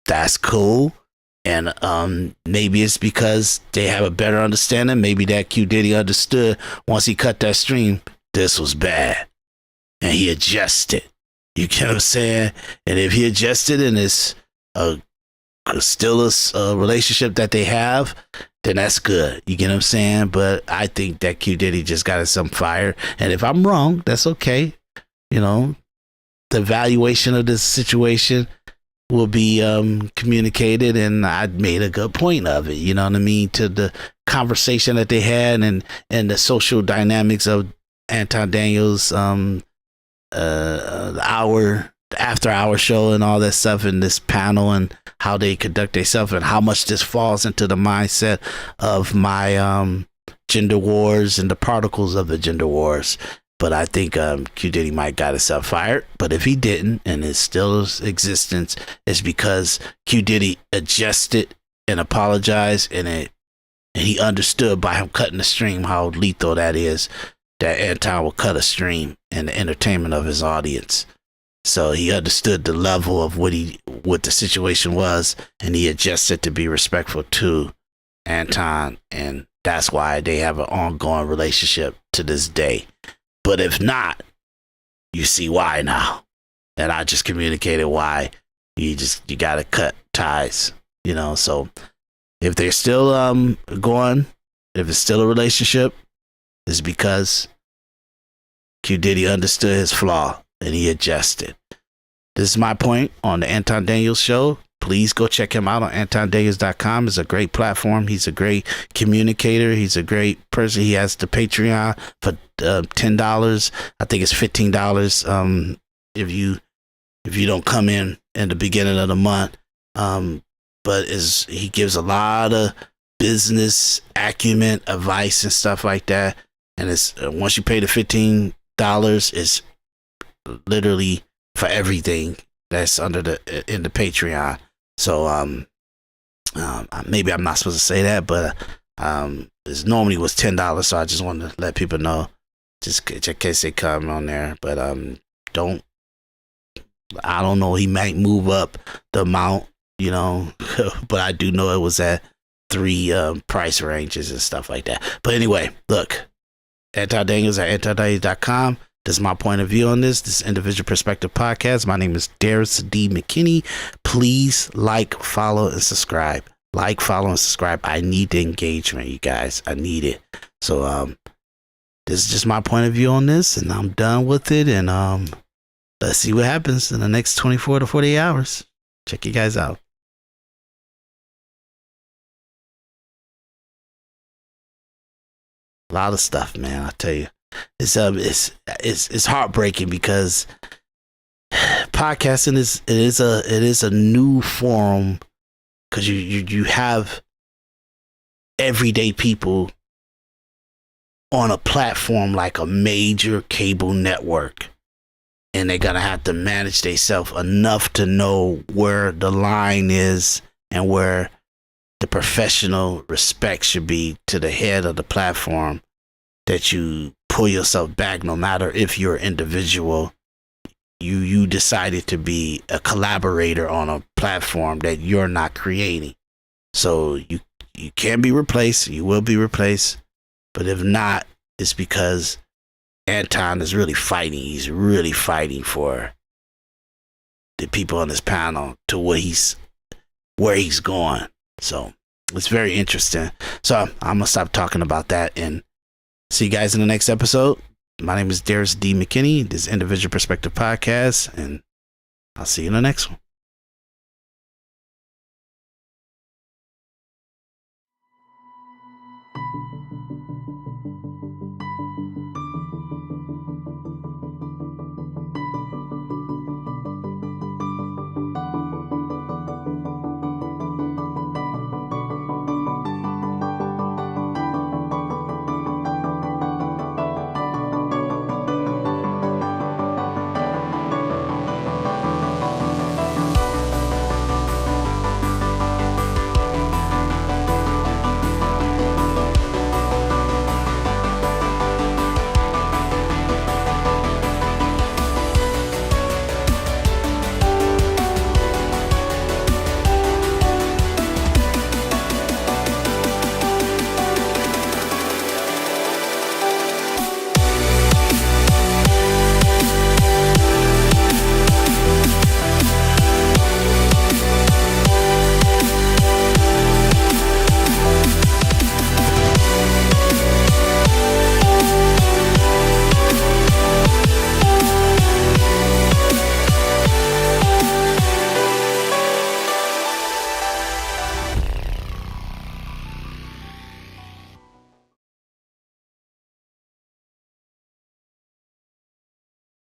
that's cool. And maybe it's because they have a better understanding. Maybe that Qdiddy understood once he cut that stream, this was bad. And he adjusted. You get what I'm saying? And if he adjusted and it's still a relationship that they have, then that's good. You get what I'm saying? But I think that Qdiddy just got himself fired. And if I'm wrong, that's okay. You know, the evaluation of this situation will be communicated, and I made a good point of it. You know what I mean? To the conversation that they had and the social dynamics of Anton Daniels' the after hour show and all that stuff, and this panel and how they conduct themselves and how much this falls into the mindset of my gender wars and the particles of the gender wars. But I think Qdiddy might got himself fired. But if he didn't, and it's still in existence, it's because Qdiddy adjusted and apologized, and he understood by him cutting the stream how lethal that is. That Anton will cut a stream and the entertainment of his audience. So he understood the level of what the situation was, and he adjusted to be respectful to Anton, and that's why they have an ongoing relationship to this day. But if not, you see why now. And I just communicated why you gotta cut ties, you know. So if they're still going, if it's still a relationship, it's because Qdiddy understood his flaw and he adjusted. This is my point on the Anton Daniels show. Please go check him out on AntonDaniels.com. It's a great platform. He's a great communicator. He's a great person. He has the Patreon for $10. I think it's $15 if you don't come in the beginning of the month. But he gives a lot of business acumen, advice, and stuff like that. And it's once you pay the $15, it's literally for everything that's in the Patreon. So maybe I'm not supposed to say that, but it normally was $10. So I just wanted to let people know, just in case they come on there. But I don't know. He might move up the amount, you know, but I do know it was at 3 price ranges and stuff like that. But anyway, look, Anton Daniels at AntonDaniels.com. This is my point of view on this Individual Perspective Podcast. My name is Daris D. McKinney. Please like, follow, and subscribe. Like, follow, and subscribe. I need the engagement, you guys. I need it. So this is just my point of view on this, and I'm done with it. And let's see what happens in the next 24 to 48 hours. Check you guys out. A lot of stuff, man. I tell you, it's heartbreaking because podcasting is a new forum because you have everyday people on a platform like a major cable network, and they're gonna have to manage themselves enough to know where the line is and where the professional respect should be to the head of the platform, that you pull yourself back no matter if you're individual. You decided to be a collaborator on a platform that you're not creating. So you can be replaced, you will be replaced, but if not, it's because Anton is really fighting. He's really fighting for the people on this panel to where he's going. So it's very interesting. So I'm gonna stop talking about that and see you guys in the next episode. My name is Daris D. McKinney. This is Individual Perspective Podcast, and I'll see you in the next one.